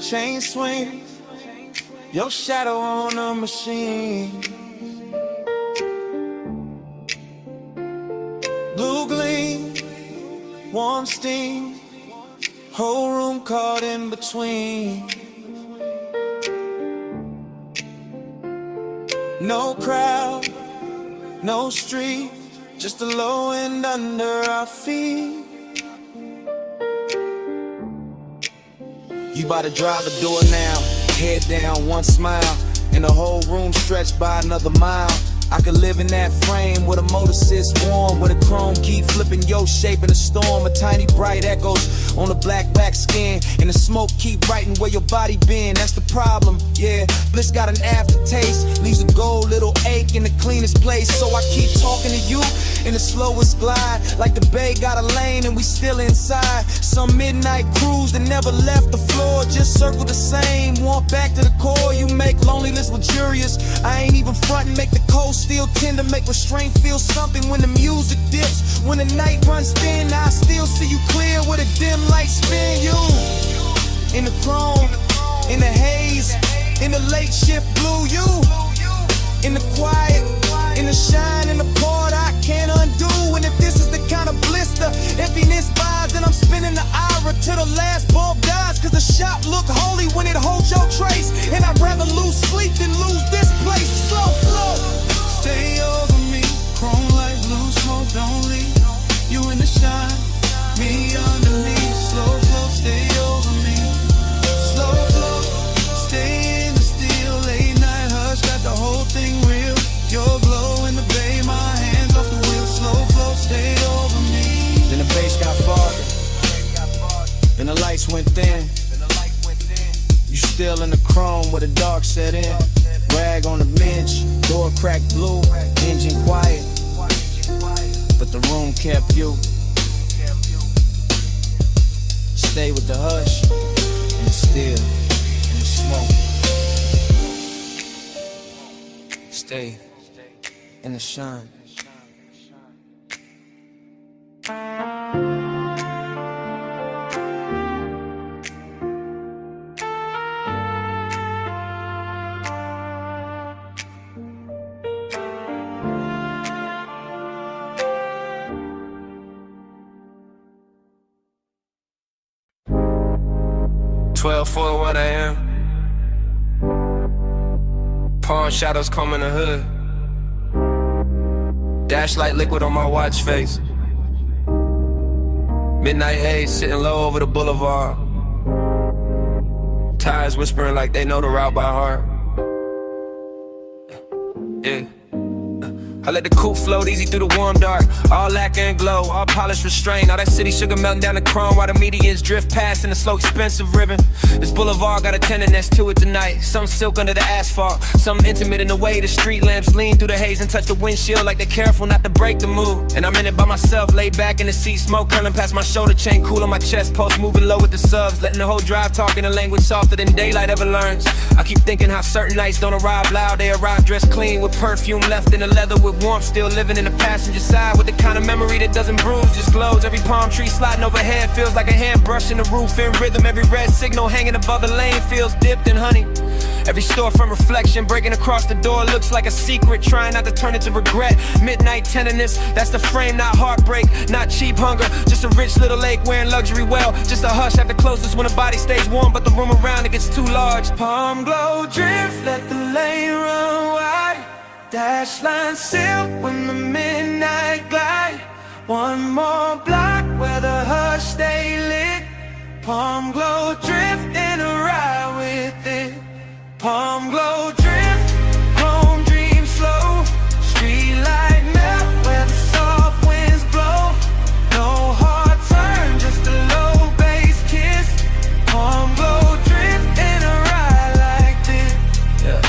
S6: chain swing, your shadow on a machine. Blue gleam, warm steam, whole room caught in between. No crowd, no street, just the low end under our feet. You bout to drive the door now, head down, one smile, and the whole room stretched by another mile. I could live in that frame where the motor sits warm, where the chrome keep flipping your shape in a storm. A tiny bright echoes on the black back skin, and the smoke keep writing where your body been. That's the problem, yeah. Bliss got an aftertaste, leaves a gold little ache in the cleanest place. So I keep talking to you in the slowest glide, like the bay got a lane and we still inside. Some midnight cruise that never left the floor, just circle the same. Want back to the core, you make loneliness luxurious. I ain't even frontin', make the cold still tender, make restraint feel something when the music dips. When the night runs thin, I still see you clear with a dim light spin. You in the chrome, in the haze, in the late shift blue. You in the quiet, in the shine, in the part I can't undo. And if this is the kind of blister emptiness buys, then I'm spinning the ira till the last bulb dies. Cause the shop look holy when it holds your trace, and I'd rather lose sleep than lose this place. Slow flow,
S2: Stay over me, chrome like blue smoke, don't leave. You in the shine, me underneath. Slow flow, stay over me. Slow flow, stay in the steel. Late night hush, got the whole thing real. Your glow in the bay, my hands off the wheel. Slow flow, stay over me.
S6: Then the bass got farther, then the lights went thin. You still in the chrome where the dark set in. Rag on the bench, door cracked blue, engine quiet, but the room kept you. Stay with the hush, and the still, and the smoke. Stay in the shine.
S4: For what I am. Pawn shadows comb in the hood. Dash like liquid on my watch face. Midnight haze sitting low over the boulevard. Tires whispering like they know the route by heart. Yeah. I let the coupe float easy through the warm dark. All lacquer and glow, all
S5: polished restraint. All that city sugar melting down the chrome while the medians drift past in a slow expensive ribbon. This boulevard got a tenderness to it tonight. Some silk under the asphalt, some intimate in the way the street lamps lean through the haze and touch the windshield like they're careful not to break the mood. And I'm in it by myself, laid back in the seat, smoke curling past my shoulder chain, cool on my chest, pulse moving low with the subs, letting the whole drive talk in a language softer than daylight ever learns. I keep thinking how certain nights don't arrive loud, they arrive dressed clean with perfume left in the leather, with warmth still living in the passenger side, with the kind of memory that doesn't bruise, just glows. Every palm tree sliding overhead feels like a hand brushing the roof in rhythm. Every red signal hanging above the lane feels dipped in honey. Every store from reflection breaking across the door looks like a secret, trying not to turn it to regret. Midnight tenderness, that's the frame, not heartbreak, not cheap hunger, just a rich little lake wearing luxury well, just a hush at the closest when the body stays warm but the room around it gets too large.
S2: Palm glow drift, let the lane run wide. Dash line silk when the midnight glide. One more block where the hush stay lit. Palm glow drift in a ride with it. Palm glow drift, home dream slow. Street light melt where the soft winds blow. No hard turn, just a low bass kiss. Palm glow drift in a ride like this.
S5: Yeah.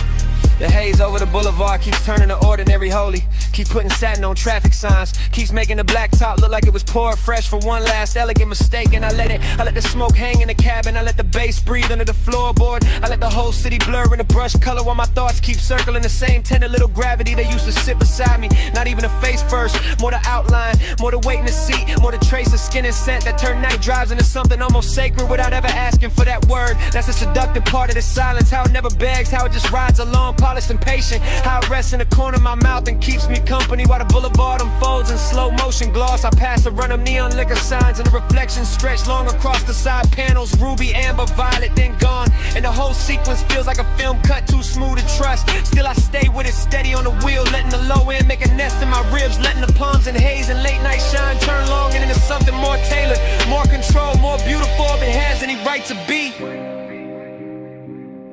S5: The haze over the boulevard keeps turning to ordinary holy. Keep putting satin on traffic signs, keeps making the black top look like it was poured fresh for one last elegant mistake. And I let the smoke hang in the cabin, I let the bass breathe under the floorboard, I let the whole city blur in the brush color while my thoughts keep circling the same tender little gravity that used to sit beside me. Not even a face first, more the outline, more the weight in the seat, more the trace of skin and scent that turn night drives into something almost sacred without ever asking for that word. That's the seductive part of the silence, how it never begs, how it just rides along, polished and patient, how it rests in the corner of my mouth and keeps me company while the boulevard unfolds in slow motion gloss. I pass a run of neon liquor signs and the reflections stretch long across the side panels, ruby, amber, violet, then gone, and the whole sequence feels like a film cut too smooth to trust. Still I stay with it steady on the wheel, letting the low end make a nest in my ribs, letting the palms and haze and late night shine turn long and into something more tailored, more control, more beautiful if it has any right to be.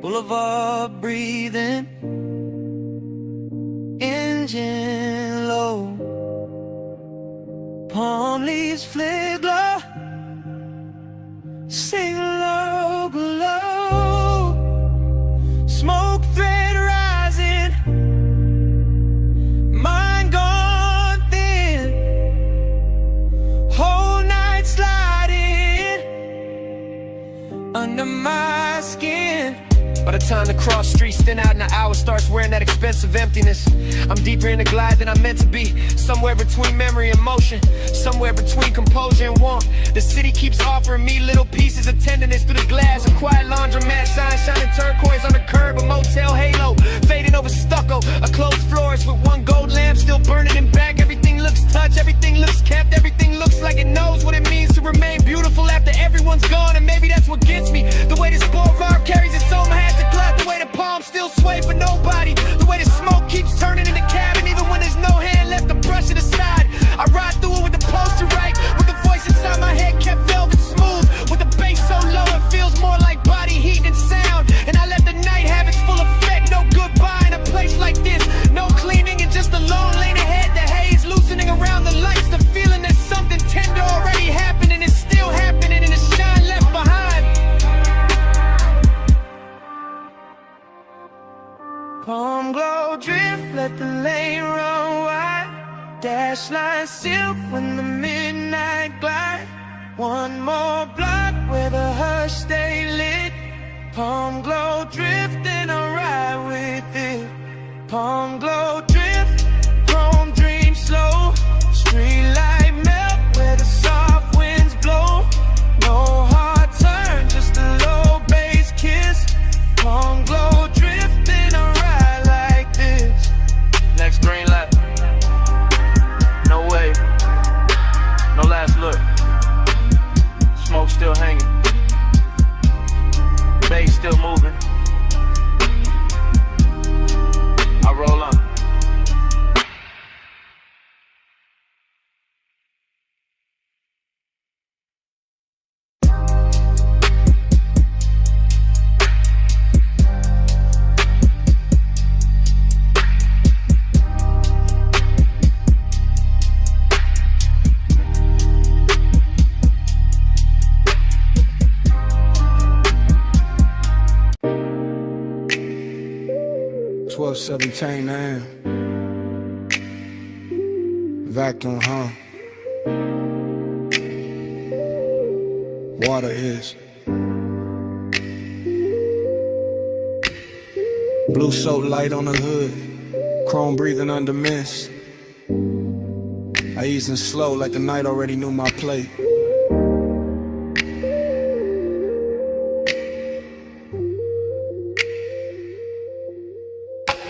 S2: Boulevard breathing, engine low, palm leaves flare glow, sing low glow, smoke thread rising, mind gone thin, whole night sliding under my skin.
S5: By the time the cross streets thin out and the hour starts wearing that expensive emptiness, I'm deeper in the glide than I'm meant to be. Somewhere between memory and motion, somewhere between composure and warmth. The city keeps offering me little pieces of tenderness through the glass. A quiet laundromat sign shining turquoise on the curb, a motel halo fading over stucco, a closed florist with one gold lamp still burning in back. Everything looks touched, everything looks kept, everything looks like it knows what it means to remain beautiful after everyone's gone. And maybe that's what gets me, the way this boulevard carries its own hat to cloud, the way the palms still sway for nobody, the way the smoke keeps turning in the cabin even when there's no hand left to brush it aside. I ride through it with the poster right, with the voice inside my head kept velvet smooth, with the bass so low it feels more like body heat than sound. And I let the night have its full effect, no goodbye in a place like this, no cleaning and just a lone lane ahead. The haze loosening around the lights, the feeling that something tender already happened and it's still happening and it's shine left behind. Palm glow drift, let the lane run wide. Dash line silk when the midnight glide. One more block where the hush stay lit. Palm glow drift and I ride with it. Palm glow drift, chrome dream slow. Street light melt where the soft winds blow. No hard turn, just a low bass kiss. Palm glow drift and I ride like this. Next green light, no way, no last look, smoke still hanging, bass still moving, I roll on.
S6: 12:17 a.m. Vacuum, huh? Water is. Blue soap light on the hood, chrome breathing under mist. I easing slow like the night already knew my plate.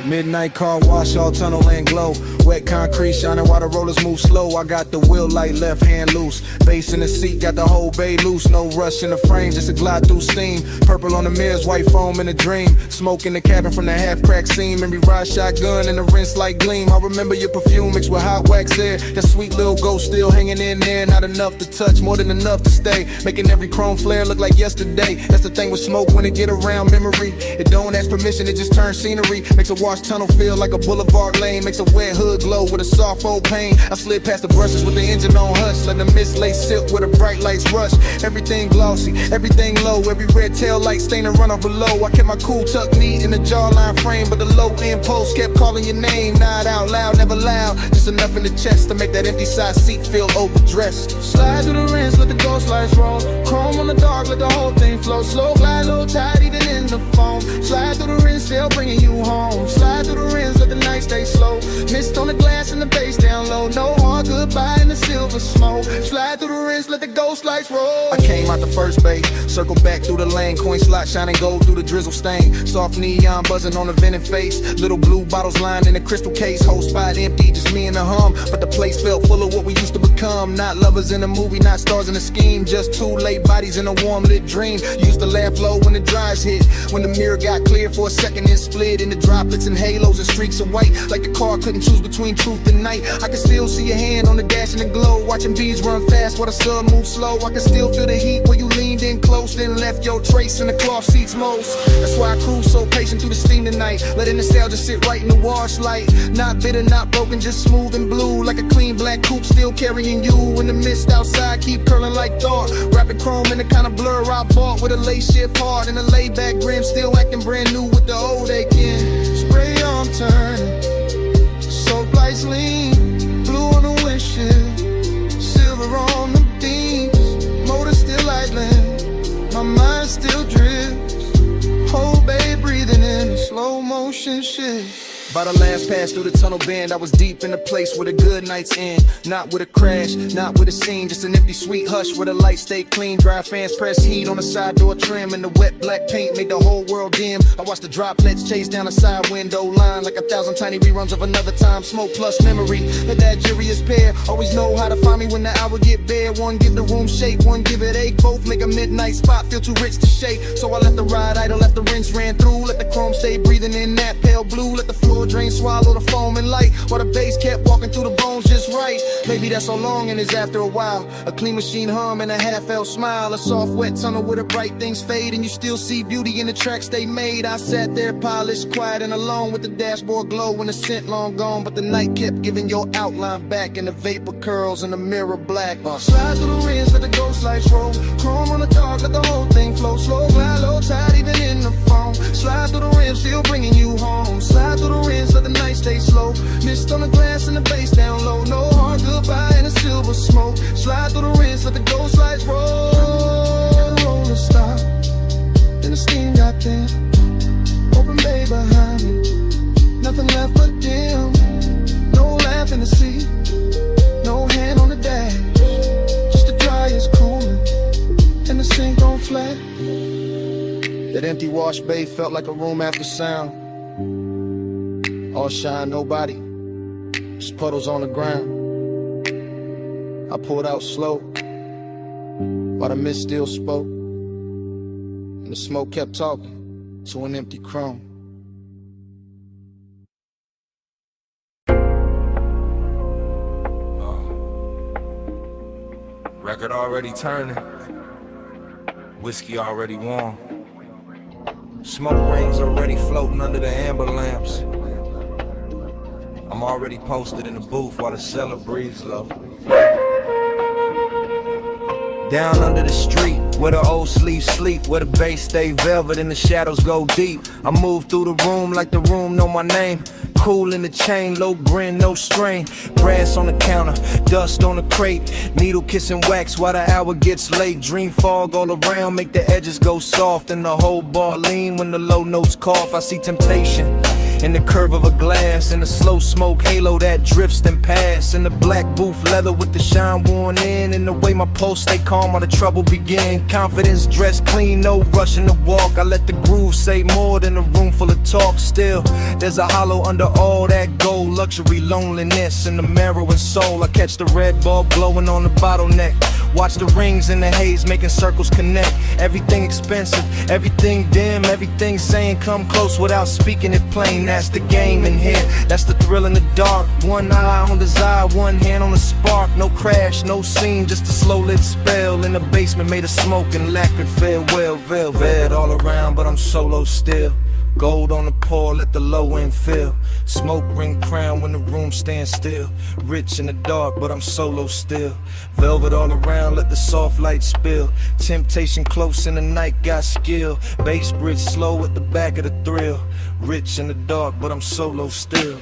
S6: Midnight car wash, all tunnel and glow. Wet concrete shining while the rollers move slow. I got the wheel light, left hand loose. Bass in the seat, got the whole bay loose. No rush in the frame, just a glide through steam. Purple on the mirrors, white foam in a dream. Smoke in the cabin from the half-cracked seam. Memory ride shotgun and the rinse light gleam. I remember your perfume mixed with hot wax air. That sweet little ghost still hanging in there. Not enough to touch, more than enough to stay. Making every chrome flare look like yesterday. That's the thing with smoke when it get around memory. It don't ask permission, it just turns scenery. Makes a wash tunnel feel like a boulevard lane. Makes a wet hood glow with a soft old pain. I slid past the brushes with the engine on hush. Let the mist lay silk where the bright lights rush. Everything glossy, everything low. Every red tail light stain and run on below. I kept my cool tucked neat in the jawline frame, but the low impulse kept calling your name. Not out loud, never loud. Just enough in the chest to make that empty side seat feel overdressed. Slide through the rinse, let the ghost lights roll. Chrome on the dark, let the whole thing flow. Slow glide, low tide, even in the foam. Slide through the rinse, still bringing you home. Slide through the rinse, let the night stay slow. Mist on the glass and the bass down low. No hard goodbye in the silver smoke. Slide through the rinse, let the ghost lights roll. I came out the first bay, circle back through the lane. Coin slot shining gold through the drizzle stain. Soft neon buzzing on the vented face. Little blue bottles lined in a crystal case. Whole spot empty, just me and the hum. But the place felt full of what we used to become. Not lovers in a movie, not stars in a scheme. Just two late bodies in a warm lit dream. Used to laugh low when the dries hit. When the mirror got clear for a second and split into droplets and halos and streaks of white. Like the car couldn't choose between truth and night. I can still see your hand on the dash in the glow. Watching bees run fast while the sun moves slow. I can still feel the heat where you leaned in close. Then left your trace in the cloth seats most. That's why I cruise so patient through the steam tonight. Letting nostalgia sit right in the wash light. Not bitter, not broken, just smooth and blue. Like a clean black coupe still carrying you. When the mist outside keep curling like thought. Rapid chrome in the kind of blur I bought. With a lace shift hard and a laid back grin. Still acting brand new with the old aching. Spray arm turning, soap lights lean. Blue on the windshield, silver on the beams. Motor still idling, my mind still drifts. Whole bay breathing in a slow motion shift. By the last pass through the tunnel bend, I was deep in a place where the good nights end. Not with a crash, not with a scene, just an empty sweet hush where the lights stay clean. Dry fans press heat on the side door trim, and the wet black paint made the whole world dim. I watched the droplets chase down the side window line like 1,000 tiny reruns of another time. Smoke plus memory, that jury's pair. Always know how to find me when the hour get bare. One give the room shake, one give it ache. Both make a midnight spot feel too rich to shake. So I let the ride idle, let the rinse ran through. Let the chrome stay breathing in that pale blue. Let the floor drain, swallow the foam and light, while the bass kept walking through the bones just right. Maybe that's so long and it's after a while. A clean machine hum and a half-felt smile. A soft wet tunnel where the bright things fade, and you still see beauty in the tracks they made. I sat there polished, quiet and alone, with the dashboard glow and the scent long gone. But the night kept giving your outline back, and the vapor curls in the mirror black. Slide through the rinse, let the ghost lights roll. Chrome on the dark, let the whole thing flow. Slow glide, low tide, even in the foam. Slide through the rim, still bringing you home. Slide through the rinse, let the night stay slow. Mist on the glass and the bass down low. No hard goodbye in the silver smoke. Slide through the rinse, let the ghost lights roll. Roll and stop, then the steam got thin. Open bay behind me, nothing left but dim. No laugh in the seat, no hand on the dash. Just the dryer's cooling and the sink on flat. That empty wash bay felt like a room after sound. All shine, nobody, just puddles on the ground. I pulled out slow, while the mist still spoke, and the smoke kept talking to an empty chrome.
S5: Record already turning, whiskey already warm.
S4: Smoke rings already floating under the amber lamps. I'm already posted in the booth while the cellar breathes low. Down under the street, where the old sleeves sleep, where the bass stay velvet and the shadows go deep. I move through the room like the room know my name. Cool in the chain, low grin, no strain. Brass on the counter, dust on the crate. Needle kissing wax while the hour gets late. Dream fog all around, make the edges go soft. And the whole bar lean when the low notes cough. I see temptation in the curve of a glass, in the slow smoke halo that drifts and pass, in the black booth leather with the shine worn in, and the way my pulse stay calm while the trouble begin. Confidence dressed clean, no rushing to walk. I let the groove say more than a room full of talk. Still, there's a hollow under all that gold. Luxury, loneliness, and the marrow and soul. I catch the red bulb glowing on the bottleneck. Watch the rings in the haze making circles connect. Everything expensive, everything dim, everything saying come close without speaking it plain. That's the game in here, that's the thrill in the dark. One eye on desire, one hand on the spark. No crash, no scene, just a slow lit spell. In the basement made of smoke and lacquered farewell. Velvet all around, but I'm solo still. Gold on the pour, let the low end fill. Smoke ring crown when the room stands still. Rich in the dark, but I'm solo still. Velvet all around, let the soft light spill. Temptation close in the night, got skill. Bass bridge slow at the back of the thrill. Rich in the dark, but I'm solo still.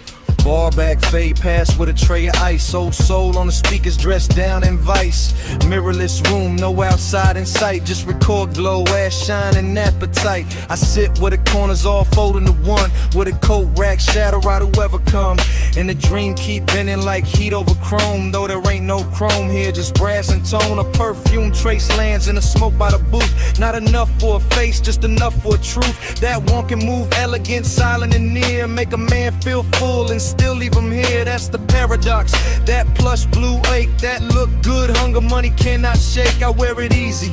S4: Bar back, fade past with a tray of ice. Old soul on the speakers, dressed down in vice. Mirrorless room, no outside in sight. Just record glow, ass shine and appetite. I sit where the corners all fold into one. With a coat rack, shadow out whoever come. And the dream keep bending like heat over chrome. Though there ain't no chrome here, just brass and tone. A perfume trace lands in the smoke by the booth. Not enough for a face, just enough for a truth. That one can move elegant, silent and near. Make a man feel full and still leave him here, that's the paradox. That plush blue ache, that look good, hunger money cannot shake. I wear it easy,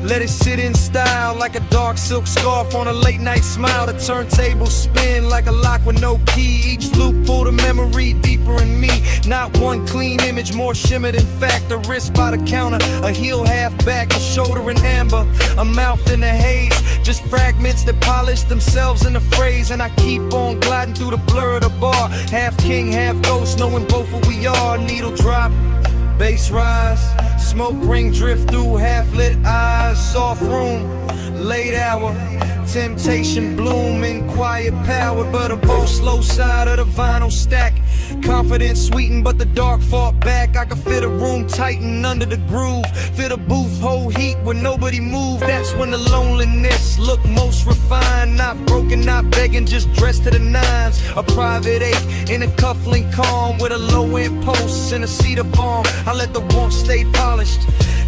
S4: let it sit in style. Like a dark silk scarf on a late night smile. The turntable spin like a lock with no key. Each loop pull the memory deeper in me. Not one clean image, more shimmered in fact. A wrist by the counter, a heel half back, a shoulder in amber, a mouth in the haze. Just fragments that polish themselves in the phrase. And I keep on gliding through the blur of the bar. Half king, half ghost, knowing both who we are. Needle drop, bass rise, smoke ring drift through half-lit eyes. Soft room, late hour, temptation bloom in quiet power. But a bow slow side of the vinyl stack. Confidence sweetened, but the dark fought back. I could fit a room tighten under the groove. Fit a booth, hold heat when nobody moved. That's when the loneliness look most refined. Not broken, not begging, just dressed to the nines. A private eight in a cufflink calm with a low-end post and a cedar bomb. I let the warmth stay polished.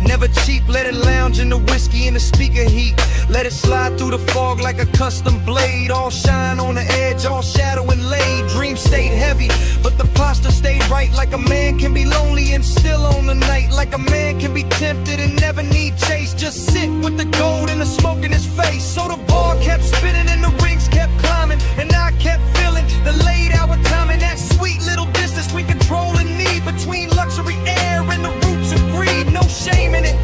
S4: Never cheap, let it lounge in the whiskey and the speaker heat. Let it slide through the fog like a custom blade. All shine on the edge, all shadow and laid. Dream stayed heavy, but the posture stayed right. Like a man can be lonely and still on the night. Like a man can be tempted and never need chase. Just sit with the gold and the smoke in his face. So the bar kept spinning and the rings kept climbing. And I kept feeling the late hour timing. That sweet little distance between control and need. Between luxury air and the roots of greed. No shame in it,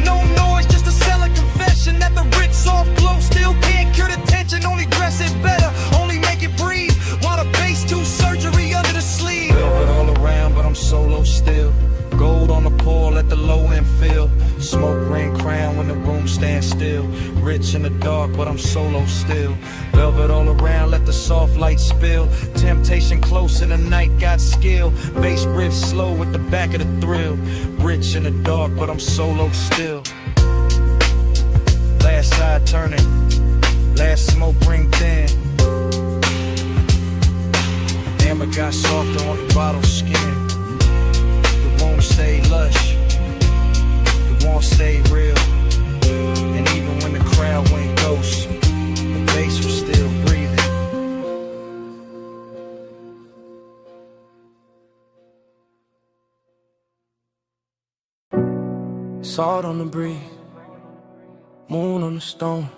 S4: no noise, just a selling confession. That the rich soft glow still can't cure the tension. Only dress it better, only make it breathe. While the bass do surgery under the sleeve. Velvet all around, but I'm solo still. Gold on the pour, let the low end fill. Smoke ring crown when the room stands still. Rich in the dark, but I'm solo still. Velvet all around, let the soft light spill. Temptation close in the night, got skill. Bass riff slow with the back of the thrill. Rich in the dark, but I'm solo still. Last side turning, last smoke ring thin. Amber got softer on the bottle skin. Stay lush, the warmth stay real. And even when the crowd went ghost, the bass was still breathing. Salt on the breeze, moon on the stone.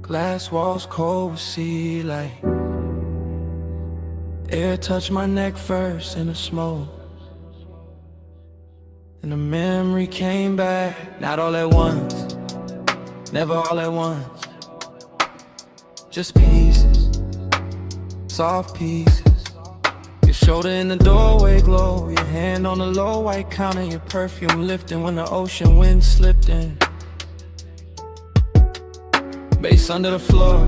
S4: Glass walls cold with sea light. Air touched my neck first in the smoke. And the memory came back, not all at once, never all at once. Just pieces, soft pieces.
S5: Your shoulder in the doorway glow, your hand on the low white counter, your perfume lifting when the ocean wind slipped in. Bass under the floor,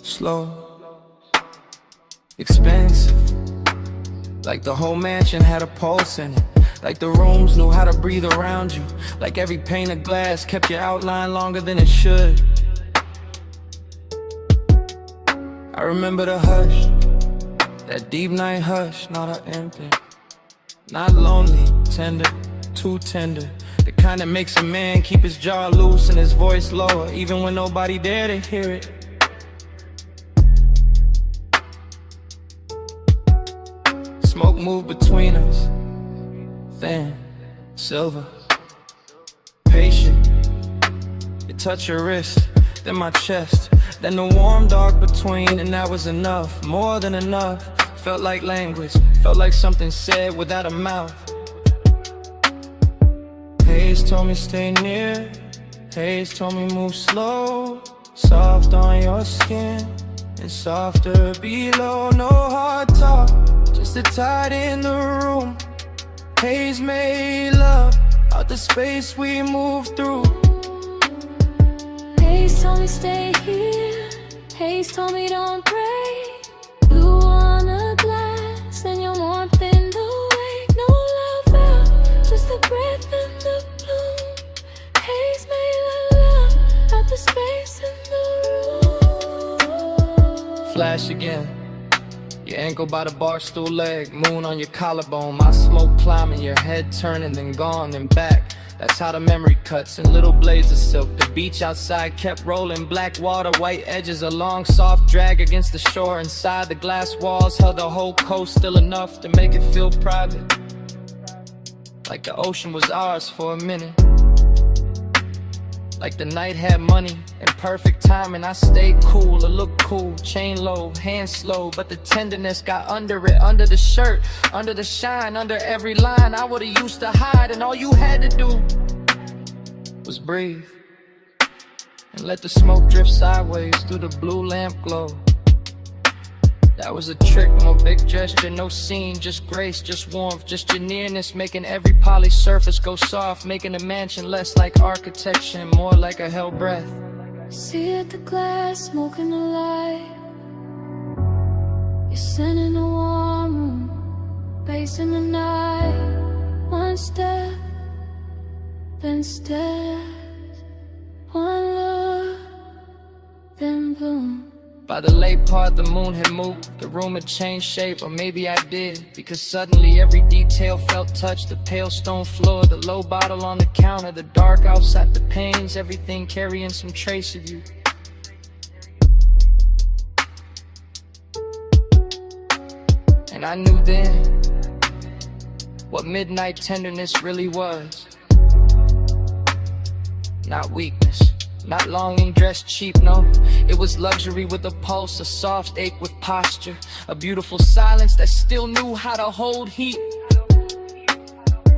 S5: slow, expensive. Like the whole mansion had a pulse in it. Like the rooms knew how to breathe around you. Like every pane of glass kept your outline longer than it should. I remember the hush, that deep night hush, not an empty. Not lonely, tender, too tender. The kind that makes a man keep his jaw loose and his voice lower, even when nobody there to hear it. Smoke moved between us, thin, silver, patient. It touched your wrist, then my chest, then the warm dark between, and that was enough, more than enough. Felt like language, felt like something said without a mouth. Haze told me stay near, Haze told me move slow, soft on your skin and softer below. No hard talk, just a tide in the room. Haze made love out the space we moved through.
S8: Haze told me stay here, Haze told me don't break. Blue on a glass and your warmth in the wake. No love out, just the breath and the bloom. Haze made love out the space in the room.
S5: Flash again, your ankle by the bar stool leg, moon on your collarbone, my smoke climbing, your head turning, then gone, then back. That's how the memory cuts in little blades of silk. The beach outside kept rolling, black water, white edges, a long soft drag against the shore. Inside the glass walls held the whole coast, still enough to make it feel private, like the ocean was ours for a minute. Like the night had money and perfect timing. I stayed cool, I looked cool, chain low, hand slow, but the tenderness got under it, under the shirt, under the shine, under every line. I would've used to hide, and all you had to do was breathe and let the smoke drift sideways through the blue lamp glow. That was a trick, no big gesture, no scene, just grace, just warmth, just your nearness, making every polished surface go soft, making a mansion less like architecture and more like a held breath.
S8: See at the glass, smoking the light. You're sitting in a warm room, bass in the night. One step, then steps. One look, then bloom.
S5: By the late part, the moon had moved, the room had changed shape, or maybe I did, because suddenly every detail felt touched. The pale stone floor, the low bottle on the counter, the dark outside the panes, everything carrying some trace of you. And I knew then what midnight tenderness really was. Not weakness, not longing dressed cheap, no. It was luxury with a pulse, a soft ache with posture, a beautiful silence that still knew how to hold heat.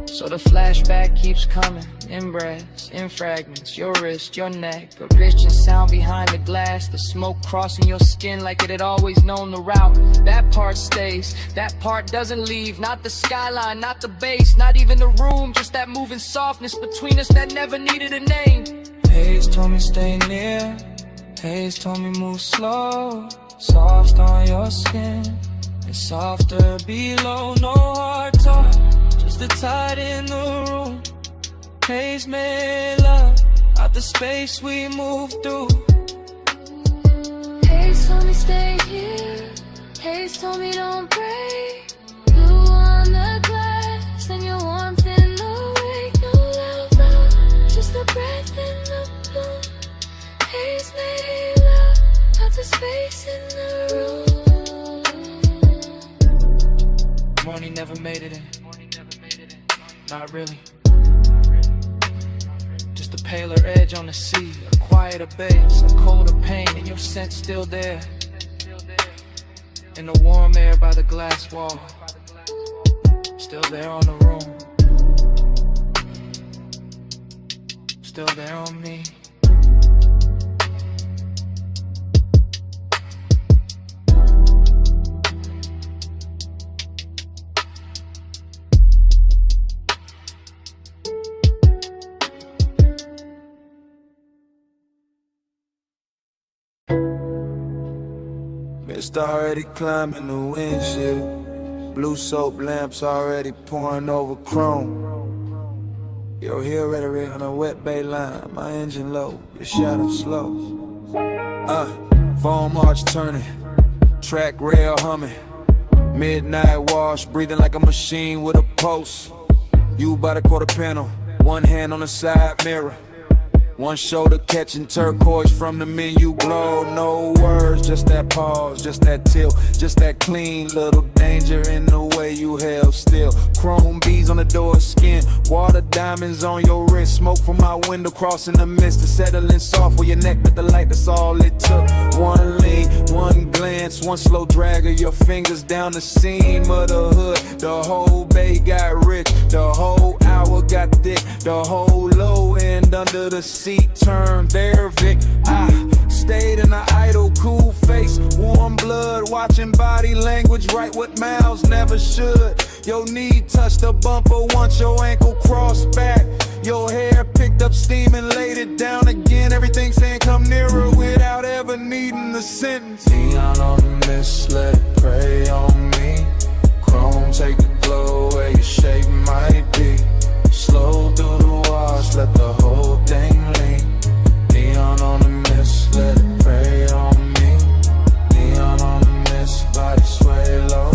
S5: So the flashback keeps coming, in breaths, in fragments, your wrist, your neck, a rich and sound behind the glass, the smoke crossing your skin like it had always known the route. That part stays, that part doesn't leave, not the skyline, not the bass, not even the room, just that moving softness between us that never needed a name. Haze told me stay near, Haze told me move slow, soft on your skin and softer below. No hard talk, just the tide in the room. Haze made love out the space we moved through.
S8: Haze told me stay here, Haze told me don't break. Blue on the glass and your warmth in the wake. No love out, just the breath in the bloom. Haze made love out the space in the room.
S5: Morning never made it in, not really. Just a paler edge on the sea, a quieter bass, a colder pain, and your scent still there. In the warm air by the glass wall, still there on the room, still there on me.
S6: Mist already climbing the windshield. Blue soap lamps already pouring over chrome. Your heel ready on a wet bay line. My engine low, your shadow slow. Foam arch turning, track rail humming. Midnight wash, breathing like a machine with a pulse. You by the quarter panel, one hand on the side mirror. One shoulder catching turquoise from the menu glow. No words, just that pause, just that tilt, just that clean little danger in the way you held still. Chrome beads on the door skin, water diamonds on your wrist. Smoke from my window crossing the mist and settling soft where your neck with the light, that's all it took. One lean, one glance, one slow drag of your fingers down the seam of the hood. The whole bay got rich, the whole hour got thick, the whole low end under the seat turned there, Vic. I stayed in an idle, cool face, warm blood, watching body language, write what mouths never should. Your knee touched the bumper once, your ankle crossed back. Your hair picked up steam and laid it down again. Everything saying come nearer without ever needing the sentence. Neon on the mist, let it prey on me. Chrome, take the glow where your shape might be. Slow through the wash, let the whole thing lean. Neon on the mist, let it prey on me. Neon on the mist, body sway low.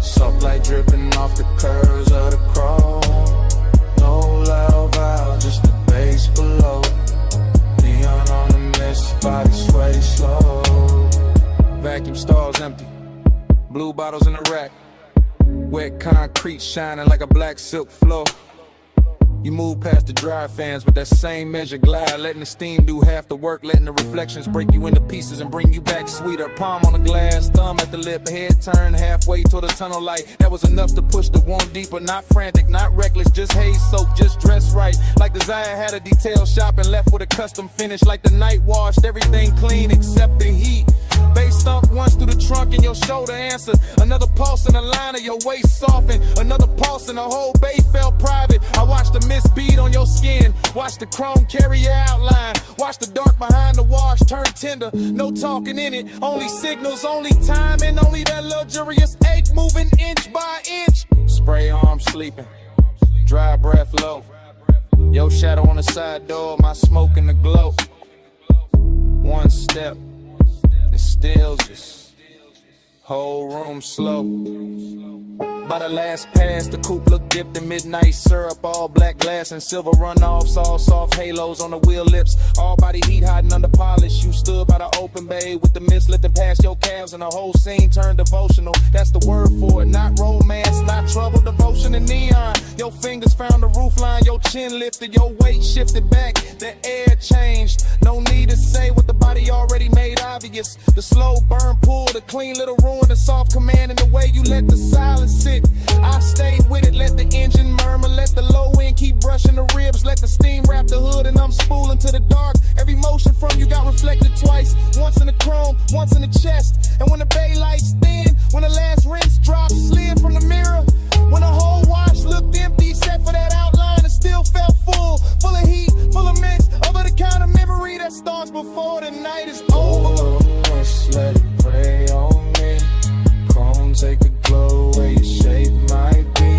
S6: Soft light dripping off the curves of the chrome. No loud vowel, just the bass below. Neon on the mist, body sway slow. Vacuum stalls empty, blue bottles in the rack. Wet concrete shining like a black silk floor. You move past the dry fans with that same measure glide, letting the steam do half the work, letting the reflections break you into pieces and bring you back sweeter. Palm on the glass, thumb at the lip, head turned halfway toward the tunnel light. That was enough to push the wound deeper, not frantic, not reckless, just haze soaked, just dressed right. Like Desire had a detail shop and left with a custom finish. Like the night washed everything clean except the heat. Bass thump once through the trunk and your shoulder answered. Another pulse in the line of your waist softened. Another pulse and the whole bay felt private. I watched the mist bead on your skin. Watch the chrome carry your outline. Watch the dark behind the wash turn tender. No talking in it. Only signals, only time, and only that luxurious ache moving inch by inch. Spray arm sleeping. Dry breath low. Your shadow on the side door. My smoke in the glow. One step. It stills us, whole room slow. By the last pass, the coupe looked dipped in midnight syrup. All black glass and silver runoffs, all soft halos on the wheel lips. All body heat hiding under polish. You stood by the open bay with the mist lifting past your calves, and the whole scene turned devotional. That's the word for it, not romance, not trouble, devotion and neon. Your fingers found the roof line, your chin lifted, your weight shifted back, the air changed. No need to say what the body already made obvious. The slow burn pull, the clean little ruin, the soft command, and the way you let the silence sit. I stayed with it, let the engine murmur, let the low end keep brushing the ribs, let the steam wrap the hood, and I'm spooling to the dark. Every motion from you got reflected twice, once in the chrome, once in the chest. And when the bay lights thin, when the last rinse drops, slid from the mirror, when the whole wash looked empty, except for that outline, it still felt full of heat, full of mix, over the kind of memory that starts before the night is over. Let it pray on me. Chrome, take a glow where your shape might be.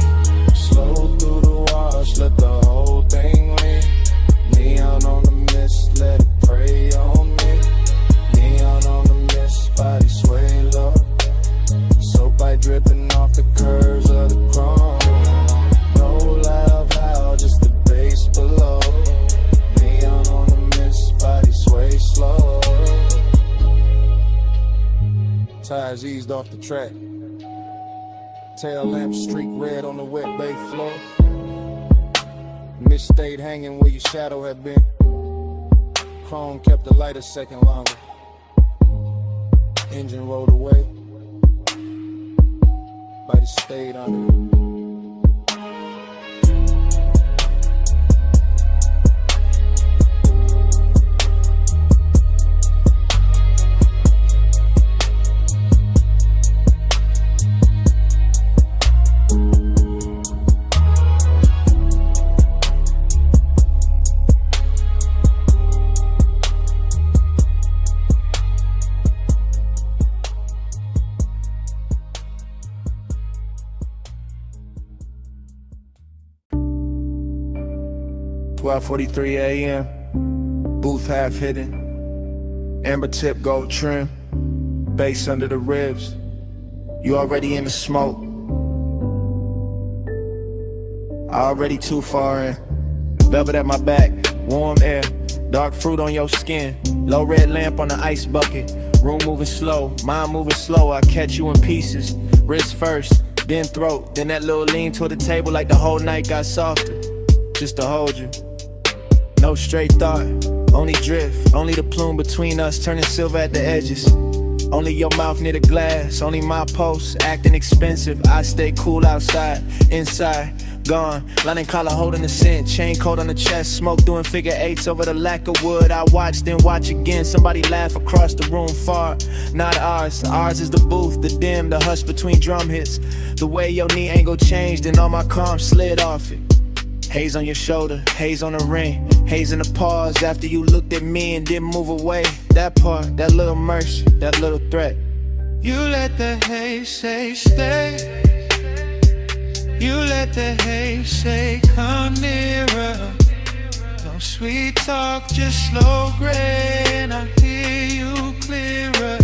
S6: Slow through the wash, let the whole thing lean. Neon on the mist, let it pray on me. Neon on the mist, body sway low. Soap light dripping off the curves of the chrome. No loud vowel, just the bass below. Neon on the mist, body sway slow. Tires eased off the track. Tail lamp streak red on the wet bay floor. Mist stayed hanging where your shadow had been. Chrome kept the light a second longer. Engine rolled away. Body stayed under.
S3: 12:43 a.m. Booth half hidden. Amber tip gold trim. Bass under the ribs. You already in the smoke. Already too far in. Velvet at my back. Warm air. Dark fruit on your skin. Low red lamp on the ice bucket. Room moving slow. Mind moving slow. I catch you in pieces. Wrist first. Then throat. Then that little lean toward the table like the whole night got softer. Just to hold you. No straight thought, only drift. Only the plume between us turning silver at the edges. Only your mouth near the glass. Only my pulse acting expensive. I stay cool outside, inside, gone. Lining collar holding the scent. Chain coat on the chest. Smoke doing figure eights over the lack of wood. I watch, then watch again. Somebody laugh across the room far. Not ours. Ours is the booth, the dim, the hush between drum hits. The way your knee angle changed and all my calm slid off it. Haze on your shoulder, haze on the ring. Haze in the pause after you looked at me and didn't move away. That part, that little mercy, that little threat.
S2: You let the haze say stay. You let the haze say come nearer. No sweet talk, just slow gray, and I hear you clearer.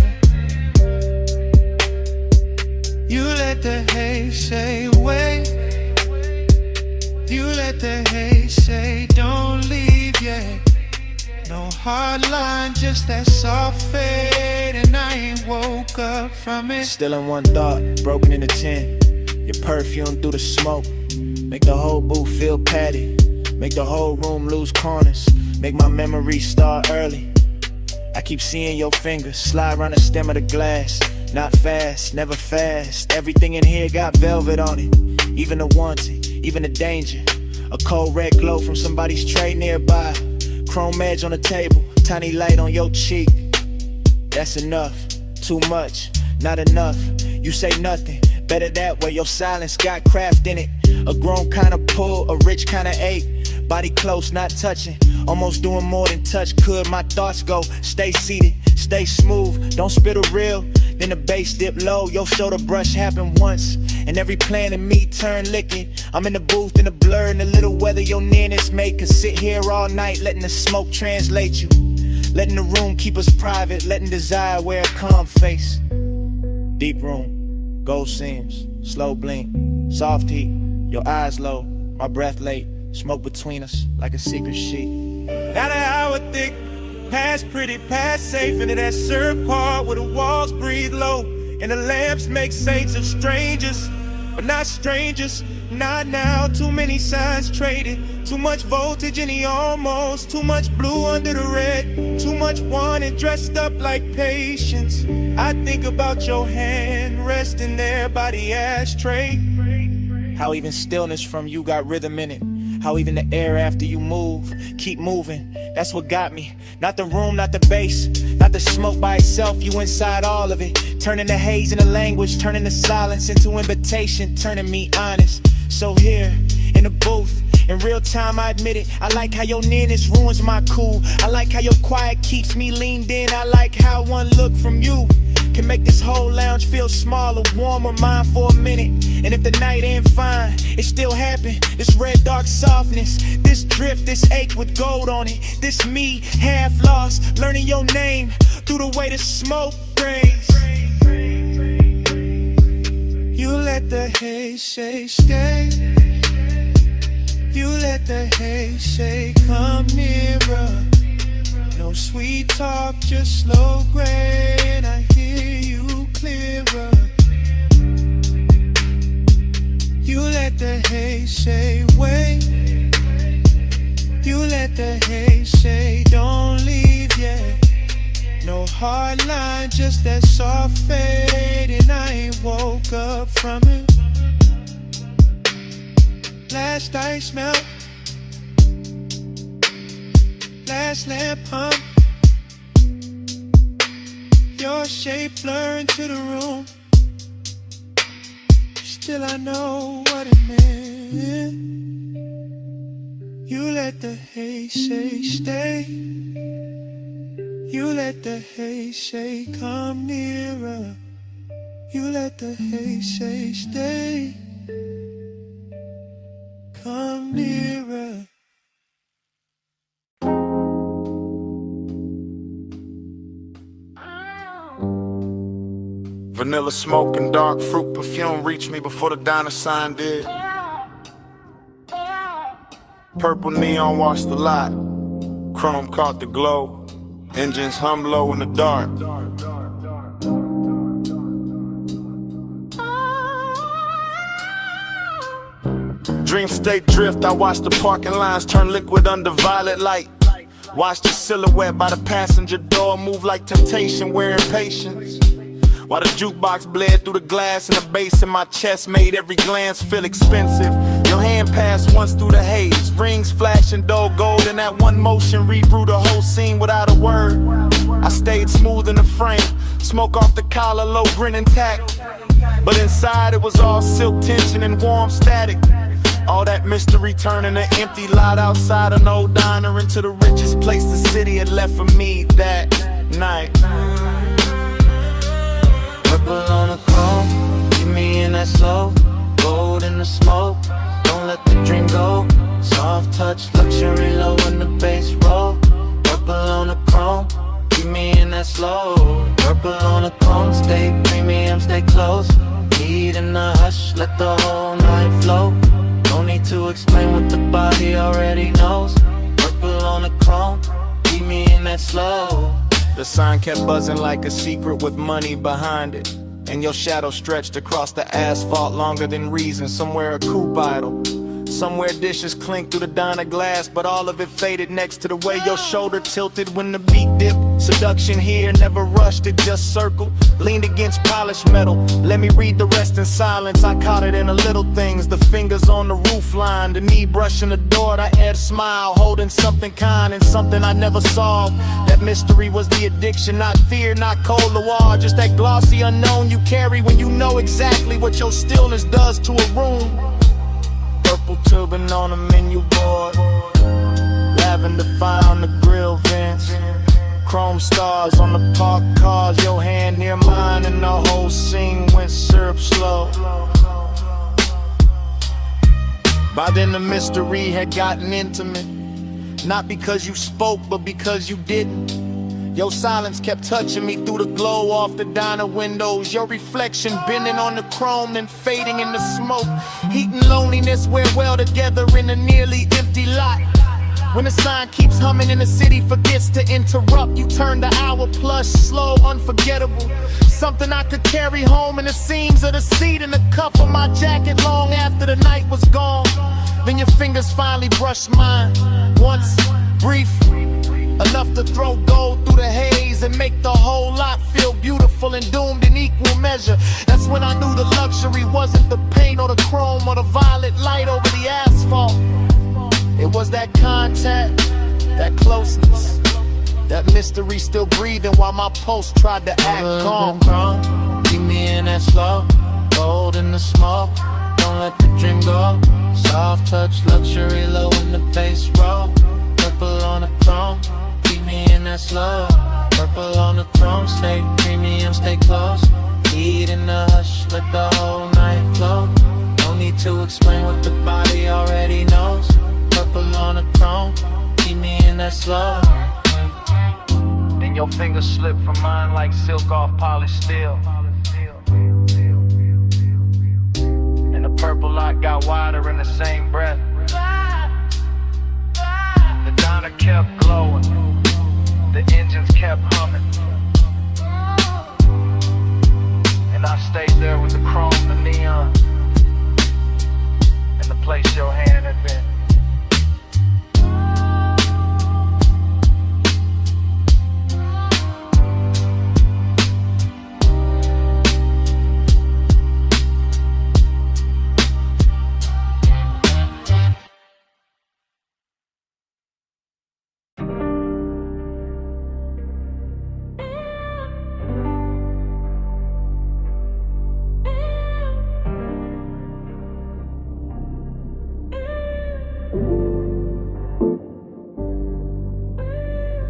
S2: You let the haze say wait. You let the haze say don't leave yet. No hard line, just that soft fade, and I ain't woke up from it.
S3: Still in one thought, broken into 10. Your perfume through the smoke. Make the whole booth feel padded. Make the whole room lose corners. Make my memories start early. I keep seeing your fingers slide around the stem of the glass. Not fast, never fast. Everything in here got velvet on it. Even the wanted, even the danger. A cold red glow from somebody's tray nearby. Chrome edge on the table, tiny light on your cheek. That's enough, too much, not enough. You say nothing, better that way. Your silence got craft in it. A grown kind of pull, a rich kind of ache. Body close, not touching. Almost doing more than touch could. My thoughts go, stay seated, stay smooth. Don't spit a reel, then the bass dip low. Your shoulder brush happened once, and every plan in me turned liquid. I'm in the booth in the blur, and the little weather your nearness made. Could sit here all night, letting the smoke translate you. Letting the room keep us private, letting desire wear a calm face. Deep room, gold seams, slow blink, soft heat. Your eyes low, my breath late. Smoke between us like a secret sheet.
S2: Not an hour thick, past pretty, past safe. Into that syrup part where the walls breathe low, and the lamps make saints of strangers, but not strangers. Not now, too many signs traded. Too much voltage in the almost. Too much blue under the red. Too much wanted, dressed up like patience. I think about your hand resting there by the ashtray.
S3: How even stillness from you got rhythm in it. How even the air after you move, keep moving. That's what got me. Not the room, not the bass, not the smoke by itself. You inside all of it. Turning the haze into language, turning the silence into invitation, turning me honest. So here, in the booth, in real time I admit it. I like how your nearness ruins my cool. I like how your quiet keeps me leaned in. I like how one look from you can make this whole lounge feel smaller, warmer, mine for a minute. And if the night ain't fine, it still happened. This red dark softness, this drift, this ache with gold on it. This me, half lost, learning your name through the way the smoke rains.
S2: You let the haze say stay. You let the haze say come nearer. No sweet talk, just slow gray, and I hear you clearer. You let the haze say wait. You let the haze say don't leave yet. No hard line, just that soft fade, and I ain't woke up from it. Last ice melt, last lamp hum. Your shape blur into the room. Still I know what it meant. You let the haze say stay. You let the haze say come nearer. You let the haze say stay. Come nearer.
S6: Vanilla smoke and dark fruit perfume reached me before the diner sign did. Purple neon washed the lot. Chrome caught the glow. Engines hum low in the dark. Dream state drift, I watched the parking lines turn liquid under violet light. Watched the silhouette by the passenger door move like temptation, wearing patience. While the jukebox bled through the glass and the bass in my chest made every glance feel expensive. Your hand passed once through the haze, rings flashing dull gold, and that one motion rebrew the whole scene without a word. I stayed smooth in the frame, smoke off the collar, low grin intact. But inside it was all silk tension and warm static. All that mystery turning an empty lot outside an old diner into the richest place the city had left for me that night.
S2: Purple on the chrome, keep me in that slow. Gold in the smoke, don't let the dream go. Soft touch, luxury low when the bass roll. Purple on the chrome, keep me in that slow. Purple on the chrome, stay premium, stay close. Heat in the hush, let the whole night flow. No need to explain what the body already knows. Purple on the chrome, keep me in that slow.
S3: The sign kept buzzing like a secret with money behind it. And your shadow stretched across the asphalt longer than reason. Somewhere a coupe idle, somewhere dishes clink through the diner glass, but all of it faded next to the way your shoulder tilted when the beat dipped. Seduction here, never rushed, it just circled. Leaned against polished metal, let me read the rest in silence. I caught it in the little things, the fingers on the roof line, the knee brushing the door, the head smile, holding something kind and something I never solved. That mystery was the addiction, not fear, not cold war, just that glossy unknown you carry when you know exactly what your stillness does to a room. Purple turban on the menu board, lavender fire on the grill vents, chrome stars on the parked cars, your hand near mine and the whole scene went syrup slow. By then the mystery had gotten intimate, not because you spoke but because you didn't. Your silence kept touching me through the glow off the diner windows. Your reflection bending on the chrome then fading in the smoke. Heat and loneliness wear well together in a nearly empty lot. When the sign keeps humming and the city forgets to interrupt, you turn the hour plus slow, unforgettable. Something I could carry home in the seams of the seat and the cuff of my jacket long after the night was gone. Then your fingers finally brushed mine, once, brief, enough to throw gold through the haze and make the whole lot feel beautiful and doomed in equal measure. That's when I knew the luxury wasn't the paint or the chrome or the violet light over the asphalt. It was that contact, that closeness, that mystery still breathing while my pulse tried to act calm.
S2: Keep me in that slow, gold in the smoke, don't let the dream go. Soft touch, luxury low in the bass roll. Purple on the chrome, keep me in that slow. Purple on the chrome, stay premium, stay close. Heat in the hush, let the whole night flow. No need to explain what the body already knows. Purple on the chrome, keep me in that slow.
S3: Then your fingers slip from mine like silk off polished steel. And the purple light got wider in the same breath. The diner kept glowing, the engines kept humming, and I stayed there with the chrome, the neon, and the place your hand had been.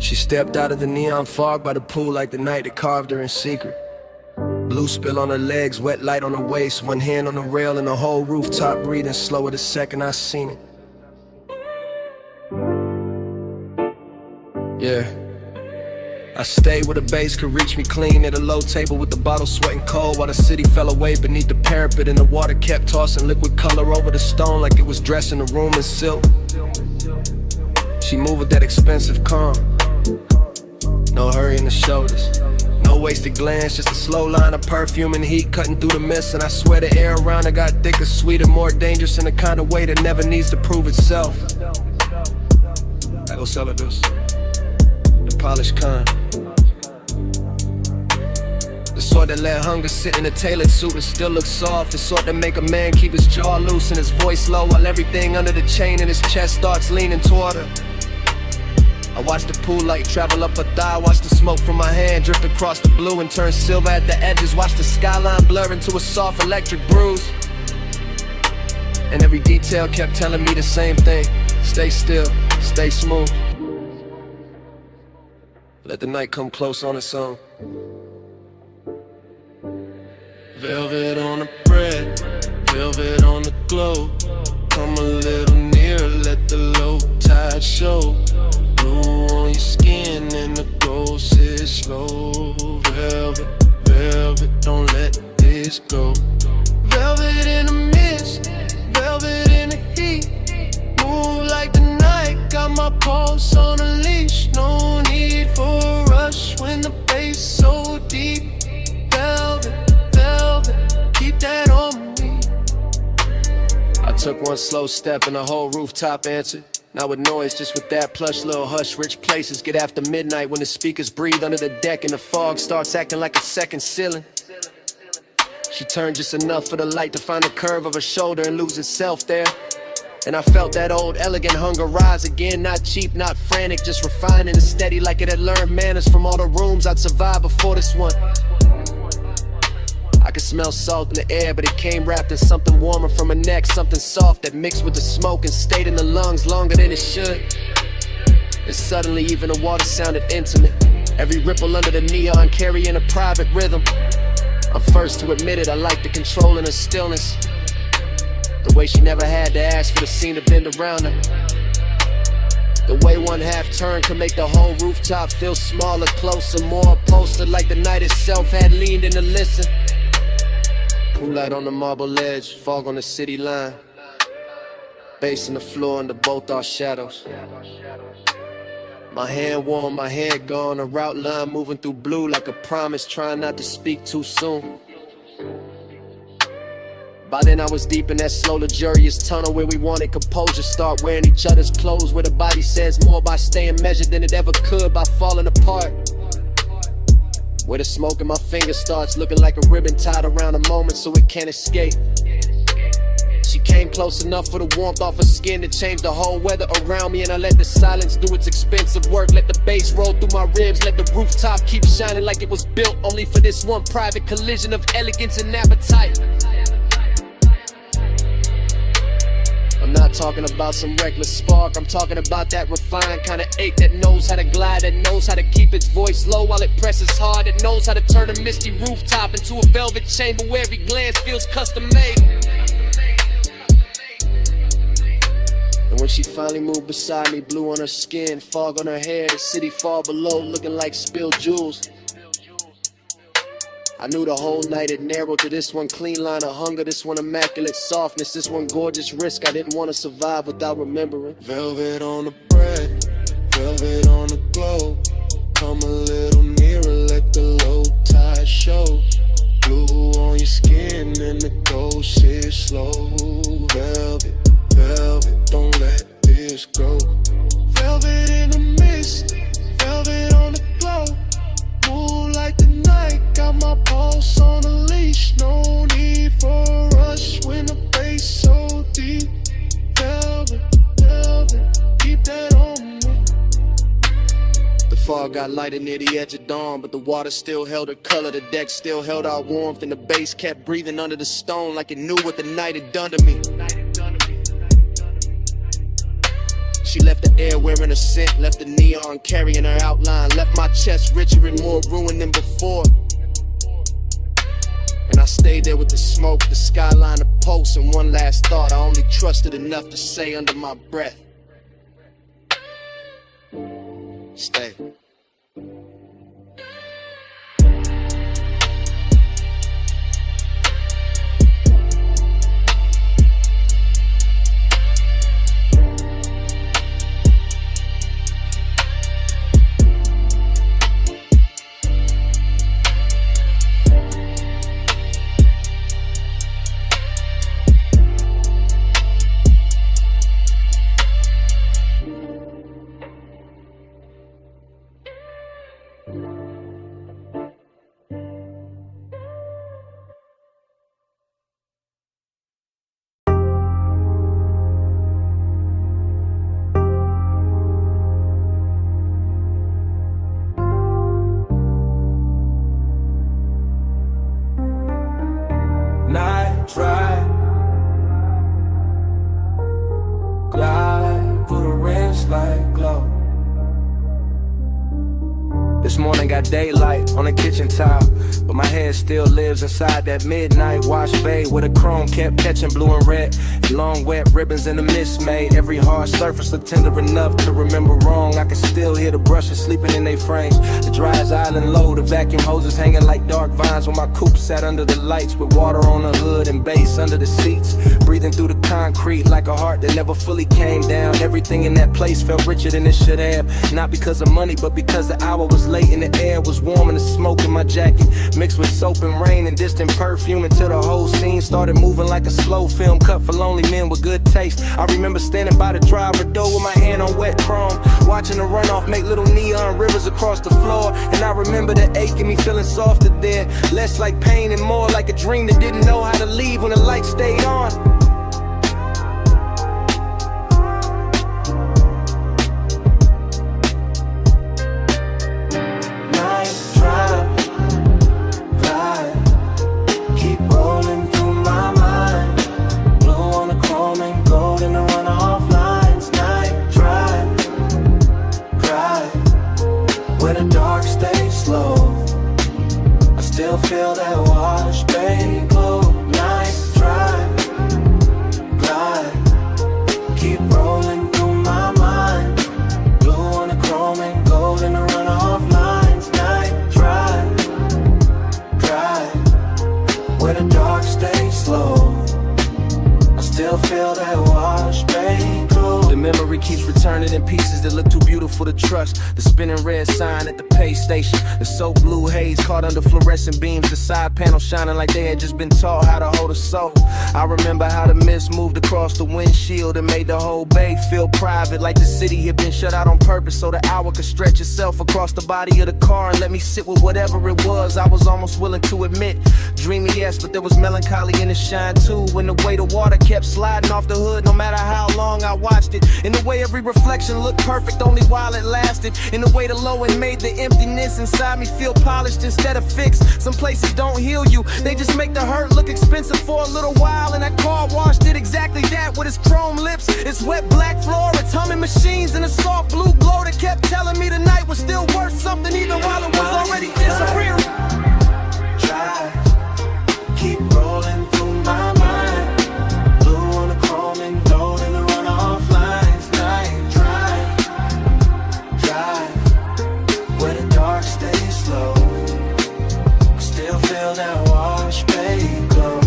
S4: She stepped out of the neon fog by the pool like the night that carved her in secret. Blue spill on her legs, wet light on her waist, one hand on the rail and the whole rooftop breathing slower the second I seen it. Yeah. I stayed where the bass could reach me clean at a low table with the bottle sweating cold while the city fell away beneath the parapet and the water kept tossing liquid color over the stone like it was dressing the room in silk. She moved with that expensive calm, no hurry in the shoulders, no wasted glance, just a slow line of perfume and heat cutting through the mist. And I swear the air around her got thicker, sweeter, more dangerous in the kind of way that never needs to prove itself. I go sell her this, the polished kind, the sort that let hunger sit in a tailored suit and still look soft. The sort that make a man keep his jaw loose and his voice low while everything under the chain in his chest starts leaning toward her. I watch the pool light travel up her thigh, watch the smoke from my hand drift across the blue and turn silver at the edges, watch the skyline blur into a soft electric bruise. And every detail kept telling me the same thing: stay still, stay smooth, let the night come close on its own.
S1: Velvet on the bread, velvet on the glow. Come a little nearer, let the low tide show. Blue on your skin and the gold sits slow. Velvet, velvet, don't let this go. Velvet in the mist, velvet in the heat. Move like the night, got my pulse on a leash. No need for a rush when the bass so deep. Velvet, velvet, keep that on me.
S4: I took one slow step and the whole rooftop answered. Not with noise, just with that plush little hush. Rich places get after midnight when the speakers breathe under the deck and the fog starts acting like a second ceiling. She turned just enough for the light to find the curve of her shoulder and lose itself there. And I felt that old elegant hunger rise again. Not cheap, not frantic, just refining and steady like it had learned manners from all the rooms I'd survived before this one. I could smell salt in the air, but it came wrapped in something warmer from her neck, something soft that mixed with the smoke and stayed in the lungs longer than it should. And suddenly even the water sounded intimate, every ripple under the neon carrying a private rhythm. I'm first to admit it, I like the control in her stillness, the way she never had to ask for the scene to bend around her, the way one half turn could make the whole rooftop feel smaller, closer, more upholstered, like the night itself had leaned in to listen. Moonlight on the marble ledge, fog on the city line, bass on the floor under both our shadows. My hand warm, my head gone, a route line moving through blue like a promise, trying not to speak too soon. By then I was deep in that slow luxurious tunnel where we wanted composure, start wearing each other's clothes, where the body says more by staying measured than it ever could by falling apart, where the smoke in my fingers starts looking like a ribbon tied around a moment so it can't escape. She came close enough for the warmth off her skin to change the whole weather around me, and I let the silence do its expensive work. Let the bass roll through my ribs, let the rooftop keep shining like it was built only for this one private collision of elegance and appetite. I'm not talking about some reckless spark, I'm talking about that refined kind of ache that knows how to glide, that knows how to keep its voice low while it presses hard, that knows how to turn a misty rooftop into a velvet chamber where every glance feels custom made. And when she finally moved beside me, blue on her skin, fog on her hair, the city far below looking like spilled jewels, I knew the whole night it narrowed to this one clean line of hunger, this one immaculate softness, this one gorgeous risk I didn't want to survive without remembering.
S1: Velvet on the bread, velvet on the glow. Come a little nearer, let the low tide show. Blue on your skin and the gold sits slow. Velvet, velvet, don't let this go. Velvet in the mist, velvet on the glow. Move like the night, got my pulse on a leash. No need for a rush when the bass so deep. Velvet, velvet, keep that on me.
S4: The fog got lighter near the edge of dawn, but the water still held her color, the deck still held our warmth, and the bass kept breathing under the stone like it knew what the night had done to me. She left the air wearing a scent, left the neon carrying her outline, left my chest richer and more ruined than before. And I stayed there with the smoke, the skyline, the pulse, and one last thought I only trusted enough to say under my breath: stay. This morning got daylight on the kitchen tile, but my head still lives inside that midnight wash bay where the chrome kept catching blue and red. Long wet ribbons in the mist made every hard surface look tender enough to remember wrong. I can still hear the brushes sleeping in their frames, the dryer's island low, the vacuum hoses hanging like dark vines when my coupe sat under the lights with water on the hood and bass under the seats. Breathing through the concrete like a heart that never fully came down. Everything in that place felt richer than it should have. Not because of money, but because the hour was late and the air was warm and the smoke in my jacket mixed with soap and rain and distant perfume until the whole scene started moving like a slow film cut for lonely men with good taste. I remember standing by the driver door with my hand on wet chrome, watching the runoff make little neon rivers across the floor. And I remember the ache in me feeling softer there, less like pain and more like a dream that didn't know how to leave when the light stayed on.
S2: Feel that wash, baby, glow. Night drive, glide, keep rolling through my mind. Blue on the chrome and gold in the runoff lines. Night drive, where the dark stays slow. I still feel that wash, baby, glow.
S4: The memory keeps returning in pieces that look too beautiful to trust. The spinning red sign at the pay station, the soap blue haze caught under fluorescent beams, the side panel shining like they had just been taught how to hold a soul. I remember how the mist moved across the windshield and made the whole bay feel private, like the city had been shut out on purpose so the hour could stretch itself across the body of the car and let me sit with whatever it was I was almost willing to admit. Dreamy, yes, but there was melancholy in the shine too, when the way the water kept sliding off the hood no matter how long I watched it. In the way every reflection looked perfect only while it lasted. In the way the low end made the emptiness inside me feel polished instead of fixed. Some places don't heal you, they just make the hurt look expensive for a little while. And that car wash did exactly that with its chrome lips, its wet black floor, its humming machines, and a soft blue glow that kept telling me the night was still worth something even while it was already disappearing.
S2: Try, keep rolling through my mind. Blue on the chrome and gold in the runoff lines. Night drive, where the dark stays slow. Still feel that wash, baby, glow.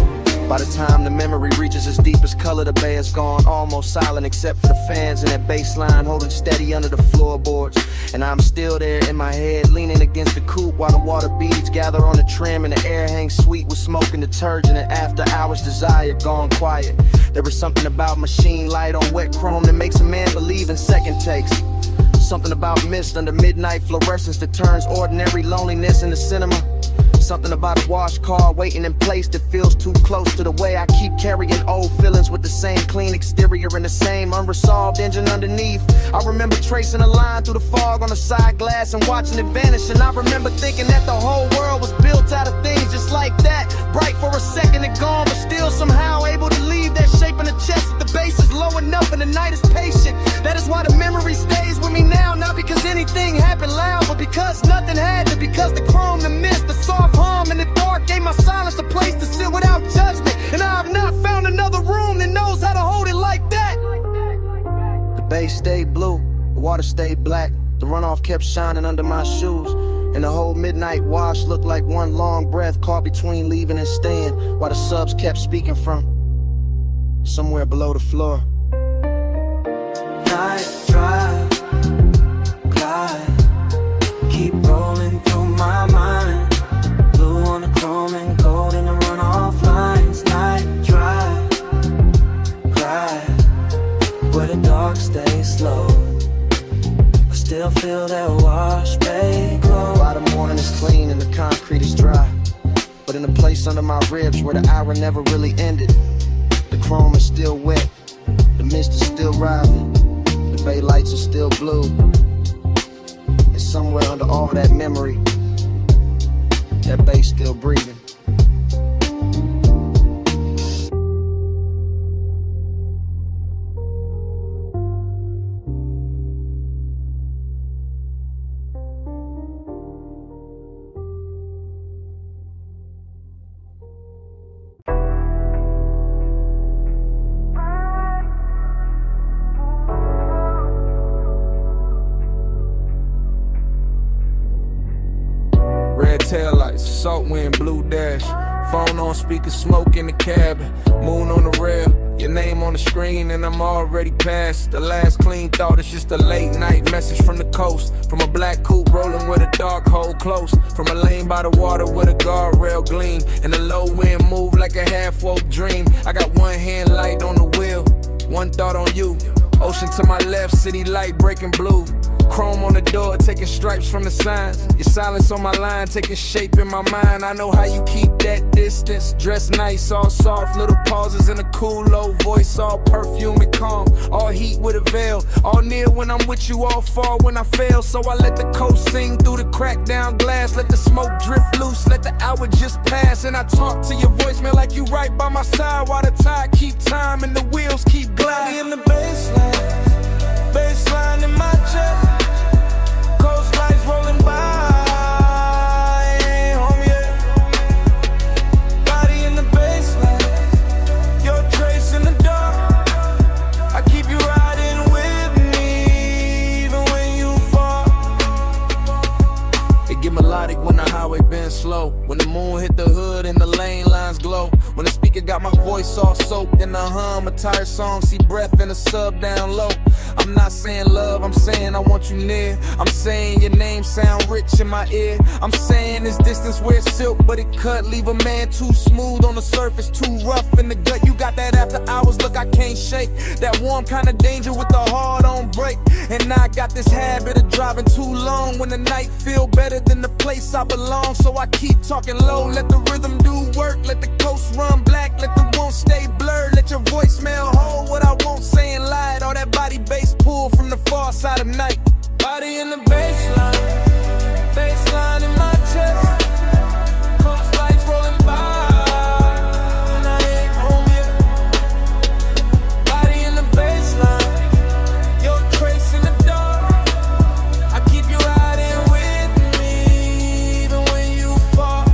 S4: By the time the memory reaches its deepest color, the bay is gone, almost silent except for the fans and that bass line holding steady under the floorboards. And I'm still there in my head, leaning against the coupe while the water beads gather on the trim and the air hangs sweet with smoke and detergent and after hours desire gone quiet. There is something about machine light on wet chrome that makes a man believe in second takes. Something about mist under midnight fluorescence that turns ordinary loneliness into cinema. Something about a wash car waiting in place that feels too close to the way I keep carrying old feelings with the same clean exterior and the same unresolved engine underneath. I remember tracing a line through the fog on the side glass and watching it vanish. And I remember thinking that the whole world was built out of things just like that. Bright for a second and gone, but still somehow able to leave that shape in the chest. The base is low enough and the night is patient. That is why the memory stays with me now. Not because anything happened loud, but because nothing had to. Because the chrome, the mist, the soft hum in the dark gave my silence a place to sit without judgment. And I have not found another room that knows how to hold it like that. The bay stayed blue, the water stayed black, the runoff kept shining under my shoes, and the whole midnight wash looked like one long breath caught between leaving and staying, while the subs kept speaking from somewhere below the floor.
S2: Night drive, glide, keep rolling through my mind. Blue on the chrome and gold in the runoff lines. Night drive, glide, where the dark stays slow. I still feel that wash, baby, glow.
S4: By the morning is clean and the concrete is dry, but in the place under my ribs where the hour never really ended, the chrome is still wet, the mist is still rising, the bay lights are still blue. And somewhere under all that memory, that bass still breathing.
S5: It's a salt wind, blue dash. Phone on speaker, smoke in the cabin. Moon on the rail, your name on the screen, and I'm already past the last clean thought. It's just a late night message from the coast. From a black coupe rolling with a dark hole close. From a lane by the water with a guardrail gleam. And the low wind move like a half-woke dream. I got one hand light on the wheel, one thought on you. Ocean to my left, city light breaking blue. Chrome on the door, taking stripes from the signs. Your silence on my line, taking shape in my mind. I know how you keep that distance. Dress nice, all soft, little pauses in a cool low voice. All perfume and calm, all heat with a veil. All near when I'm with you, all far when I fail. So I let the coast sing through the cracked down glass. Let the smoke drift loose, let the hour just pass. And I talk to your voicemail like you right by my side. While the tide keep time and the wheels keep gliding.
S2: In the baseline, baseline in my chest. Coast lights rolling by, I ain't home yet. Body in the baseline, your trace in the dark. I keep you riding with me, even when you fall.
S5: It get melodic when the highway been slow. When the moon hit the hood and the lane lines glow. When the speaker got my voice all soaked in the hum, a tired song, see breath in the sub down low. I'm not saying love, I'm saying I want you near. I'm saying your name sound rich in my ear. I'm saying this distance where it's silk, but it cut. Leave a man too smooth on the surface, too rough in the gut. You got that after hours look I can't shake. That warm kind of danger with the heart on break. And now I got this habit of driving too long when the night feel better than the place I belong. So I keep talking low, let the rhythm do work. Let the coast run black, let the won't stay blurred. Let your voicemail hold what I won't say and lie. All that body bass pull from the far side of night.
S2: Body in the baseline, baseline in my chest. Coast lights rolling by, and I ain't home yet. Body in the baseline, your trace in the dark. I keep you riding with me, even when you fall.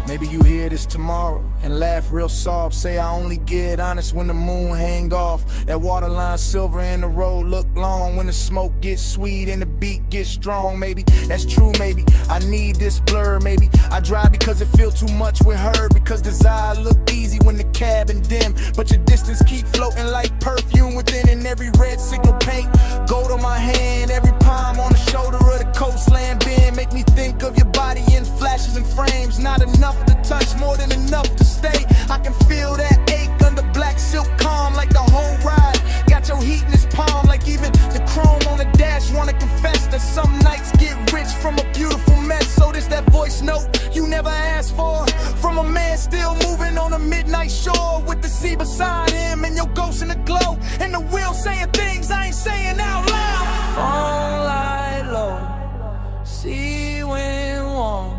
S5: Maybe you hear this tomorrow and laugh real soft. Say I only get honest when the moon hang off. That waterline silver and the road look long. When the smoke gets sweet and the beat gets strong. Maybe that's true, maybe I need this blur. Maybe I drive because it feel too much with her. Because desire look easy when the cabin dim, but your distance keep floating like perfume within. And every red signal paint gold on my hand. Every palm on the shoulder of the coastland bend. Make me think of your body in flashes and frames. Not enough to touch, more than enough to stay. I can feel that ache under black silk calm, like the whole ride got your heat in his palm. Like even the chrome on the dash wanna confess that some nights get rich from a beautiful mess. So this that voice note you never asked for, from a man still moving on a midnight shore, with the sea beside him and your ghost in the glow, and the wheel saying things I ain't saying out loud.
S2: Phone light low, sea wind warm,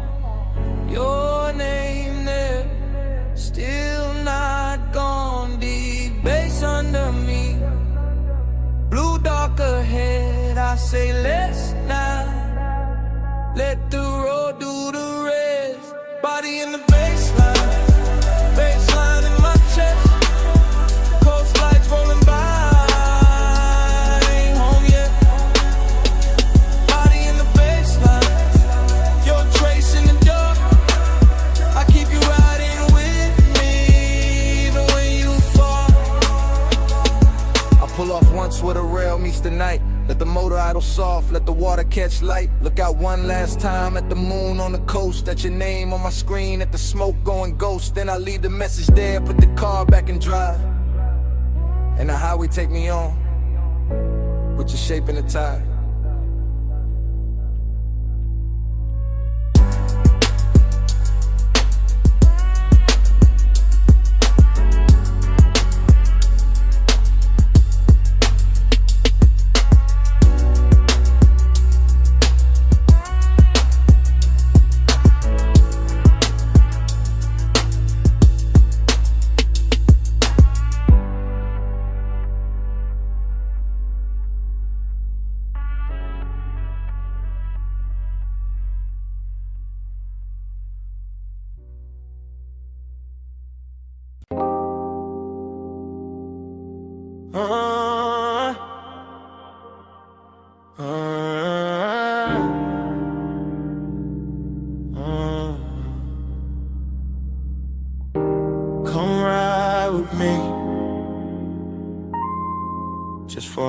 S2: your name there, still not gone. Deep bass under me, blue dark ahead. I say let's not let the road do the rest. Body in the baseline, baseline in my chest. Coast lights rolling by, I ain't home yet. Body in the baseline, your trace in the dark. I keep you riding with me, even when you fall.
S5: I pull off once where the rail meets the night. Let the motor idle soft, let the water catch light. Look out one last time at the moon on the coast. At your name on my screen, at the smoke going ghost. Then I leave the message there, put the car back and drive. And the highway take me on, with your shape in the tide.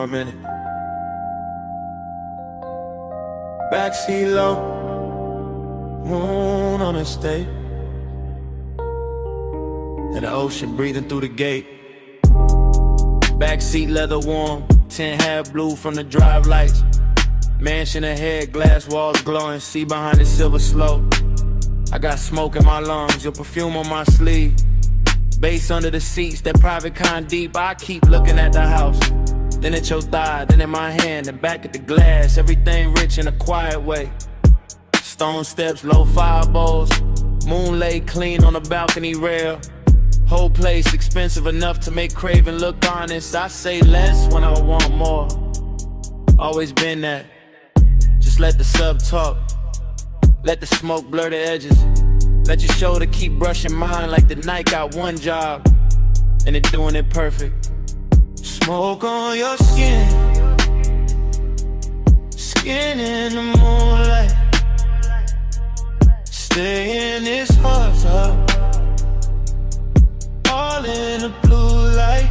S5: for a minute. Backseat low, moon on the state, and the ocean breathing through the gate. Backseat leather warm, tint half blue from the drive lights. Mansion ahead, glass walls glowing, see behind the silver slope. I got smoke in my lungs, your perfume on my sleeve. Bass under the seats, that private kind deep. I keep looking at the house, then at your thigh, then in my hand, and back at the glass. Everything rich in a quiet way. Stone steps, low fire bowls, moon laid clean on the balcony rail. Whole place expensive enough to make craving look honest. I say less when I want more. Always been that. Just let the sub talk. Let the smoke blur the edges. Let your shoulder keep brushing mine like the night got one job, and it doing it perfect. Smoke on your skin, skin in the moonlight. Stay in this hot tub, all in the blue light.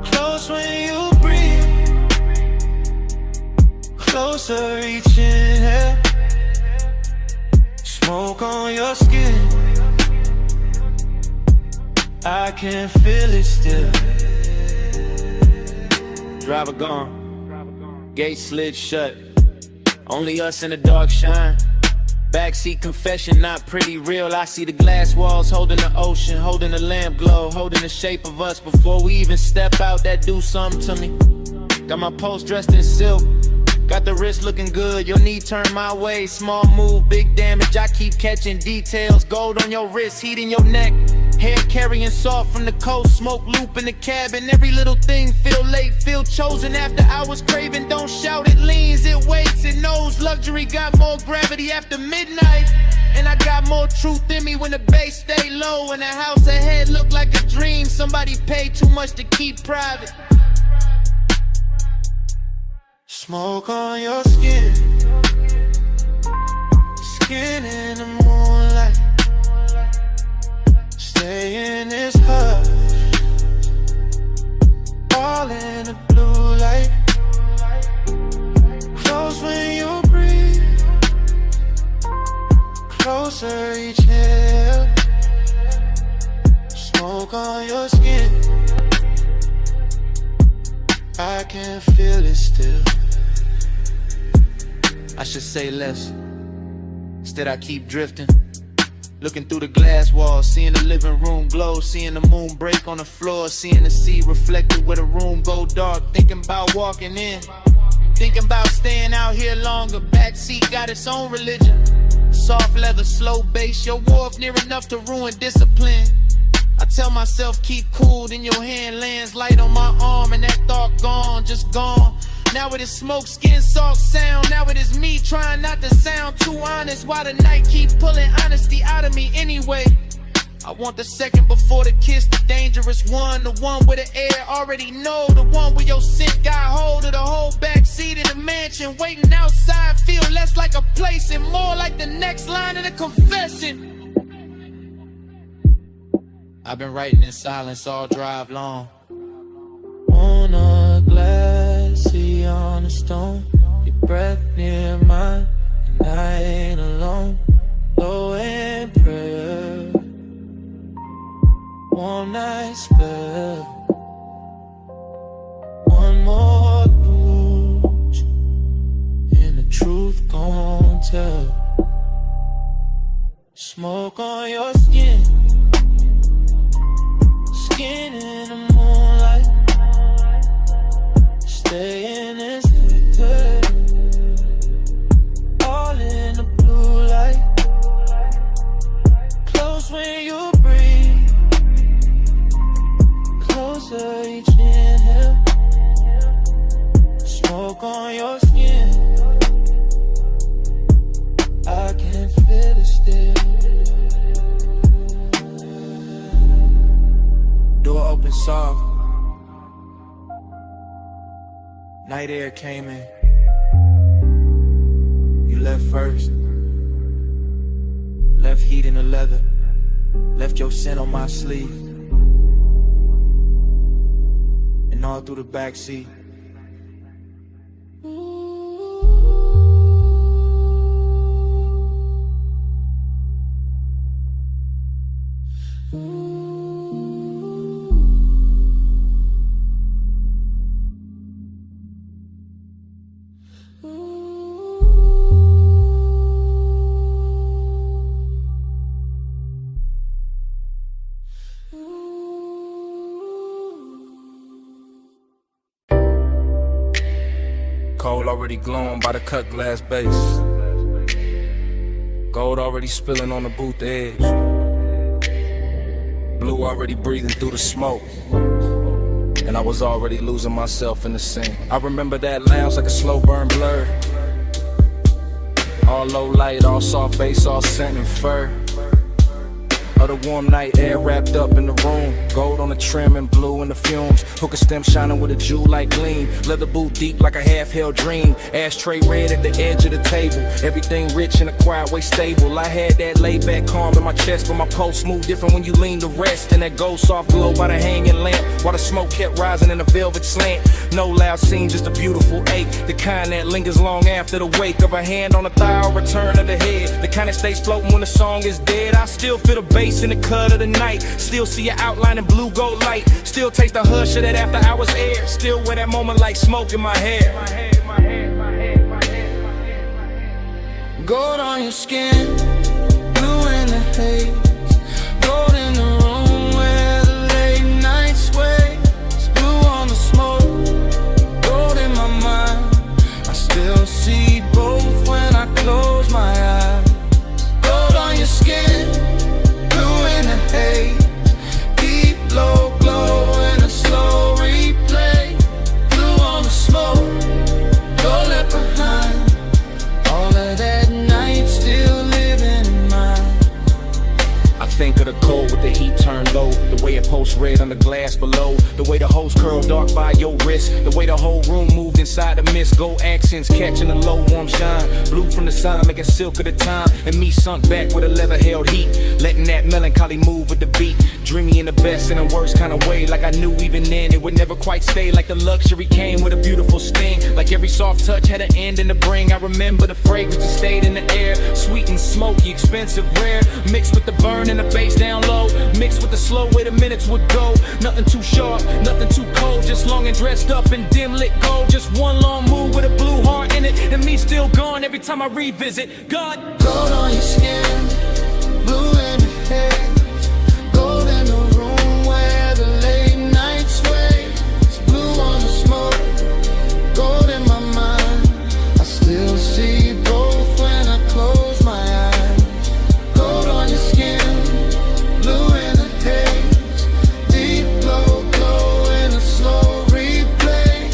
S5: Close when you breathe, closer reaching here. Smoke on your skin, I can feel it still. Driver gone, gate slid shut, only us in the dark shine. Backseat confession, not pretty real. I see the glass walls holding the ocean, holding the lamp glow, holding the shape of us before we even step out. That do something to me. Got my post dressed in silk, got the wrist looking good, your knee turned my way. Small move, big damage, I keep catching details. Gold on your wrist, heat in your neck. Hair carrying soft from the coast, smoke loop in the cabin. Every little thing feel late, feel chosen. After hours craving, don't shout, it leans, it waits, it knows. Luxury got more gravity after midnight. And I got more truth in me when the bass stay low. And the house ahead look like a dream somebody paid too much to keep private. Smoke on your skin, skin in the moonlight. Stay in this hush, all in the blue light. Close when you breathe, closer each here. Smoke on your skin, I can feel it still. I should say less, instead I keep drifting. Looking through the glass walls, seeing the living room glow, seeing the moon break on the floor, seeing the sea reflected where the room go dark. Thinking about walking in, thinking about staying out here longer. Backseat got its own religion. Soft leather, slow bass, your wharf near enough to ruin discipline. I tell myself keep cool, then your hand lands light on my arm, and that thought gone, just gone. Now it is smoke, skin, soft sound. Now it is me trying not to sound too honest. Why the night keep pulling honesty out of me anyway? I want the second before the kiss, the dangerous one. The one where the air already know. The one where your scent got hold of the whole backseat in the mansion. Waiting outside feel less like a place and more like the next line of the confession. I've been writing in silence all drive long. On a glassy on a stone, your breath near mine, and I ain't alone. Low in prayer, one night spell, one more bruise, and the truth gon' tell. Smoke on your skin, skin in the moonlight. Stay in this hood, all in the blue light. Close when you breathe, closer each inhale. Smoke on your skin, I can feel it still. Door open soft, night air came in. You left first, left heat in the leather, left your scent on my sleeve. And
S6: and all through the backseat.
S5: Coal already glowing by the cut glass base. Gold already spilling on the booth edge. Blue already breathing through the smoke. And I was already losing myself in the scene. I remember that lounge like a slow burn blur. All low light, all soft bass, all scent and fur. Of the warm night air wrapped up in the room. Gold on the trim and blue in the fumes. Hookah stem shining with a jewel-like gleam. Leather boot deep like a half-held dream. Ashtray red at the edge of the table. Everything rich and a quiet way stable. I had that laid-back calm in my chest, but my pulse moved different when you lean to rest. And that gold soft glow by the hanging lamp, while the smoke kept rising in a velvet slant. No loud scene, just a beautiful ache. The kind that lingers long after the wake of a hand on a thigh or return of the head. The kind that stays floating when the song is dead. I still feel the bass in the cut of the night. Still see your outline in blue gold light. Still taste the hush of that after hours air. Still wear that moment like smoke in my hair.
S2: Gold on your skin, blue in the haze. Gold in the room where the late night sways. Blue on the smoke, gold in my mind. I still see both when I close my eyes. Gold on your skin, blue in the haze. Deep low glow in a slow replay. Blue on the smoke, gold left behind. All of that night still living in mine.
S5: I think of the cold with the heat turned low. The way it pulsed red on the glass below. The way the hose curled dark by your wrist. The way the whole room moved inside the mist. Gold accents catching the low warm shine. Blue from the sun making silk of the time. And me sunk back with a leather held heat. Letting that melancholy move with the beat. Dreamy in the best and the worst kind of way. Like I knew even then it would never quite stay. Like the luxury came with a beautiful sting. Like every soft touch had an end in the bring. I remember the fragrance that stayed in the air. Sweet and smoky, expensive, rare. Mixed with the burn and the bass down low. Mixed with the slow way the minutes would go. Nothing too sharp, nothing too cold. Just long and dressed up in dim lit gold. Just one long move with a blue heart in it. And me still gone every time I revisit. God.
S2: Gold on your skin, blue in the haze. Gold in the room where the late night sways. Blue on the smoke, gold in my mind. I still see both when I close my eyes. Gold on your skin, blue in the haze. Deep low glow in a slow replay.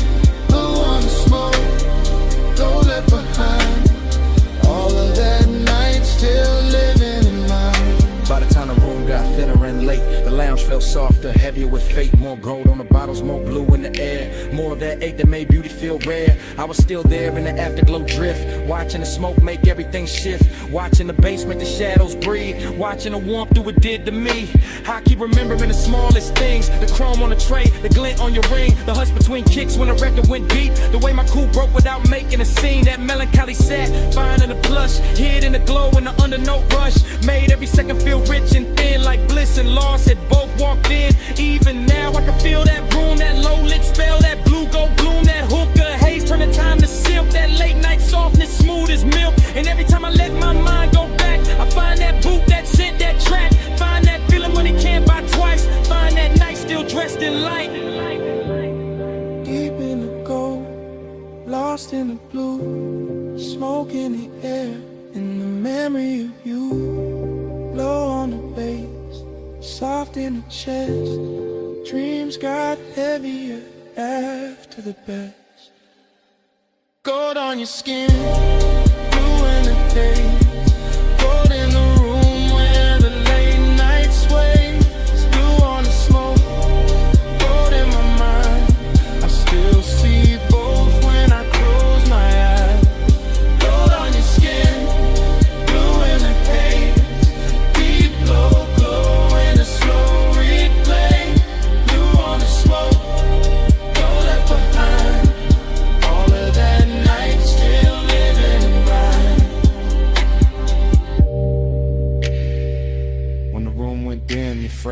S2: Blue on the smoke, gold left behind. All of that night still living in mine.
S5: By the time the room got thinner and late, the lounge felt softer, heavier with fate. More gold on the bottles, more blue in the air. More of that ache that made beauty feel rare. I was still there in the afterglow drift, watching the smoke make everything shift. Watching the bass make the shadows breathe. Watching the warmth do what did to me. I keep remembering the smallest things. The chrome on the tray, the glint on your ring. The hush between kicks when the record went deep. The way my cool broke without making a scene. That melancholy sat, fine in the plush. Hid in the glow in the undernote rush. Made every second feel rich and thin. Like bliss and loss had both walked in. Even now I can feel that room. That low lit spell, that blue gold bloom. That hookah haze turn the time to silk. That late night softness smooth as milk. And every time I let my mind go back, I find that boot, that scent, that track. Find that feeling when it can't buy twice. Find that night still dressed in light.
S2: Deep in the gold, lost in the blue. Smoke in the air, in the memory of you. Low on the bass, soft in the chest. Dreams got heavier after the best. Gold on your skin, blue in the haze. Gold in the room where the late night sways. Blue on the smoke, gold in my mind. I still see both when I close my eyes. Gold on your skin, blue in the haze. Deep low glow in a slow replay. Blue on the smoke, gold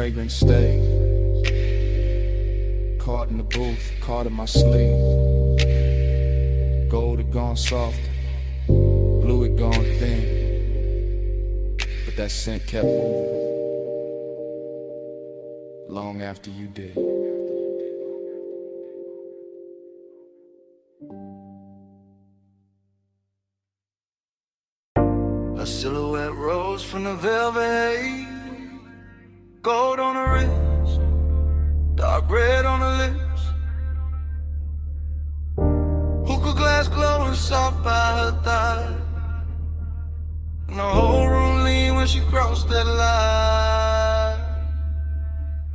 S3: fragrance stay. Caught in the booth, caught in my sleeve. Gold had gone soft, blue had gone thin, but that scent kept moving long after you did.
S2: A silhouette rose from the velvet haze, gold on her wrist, dark red on her lips. Hookah glass glowing soft by her thigh, and the whole room leaned when she crossed that line.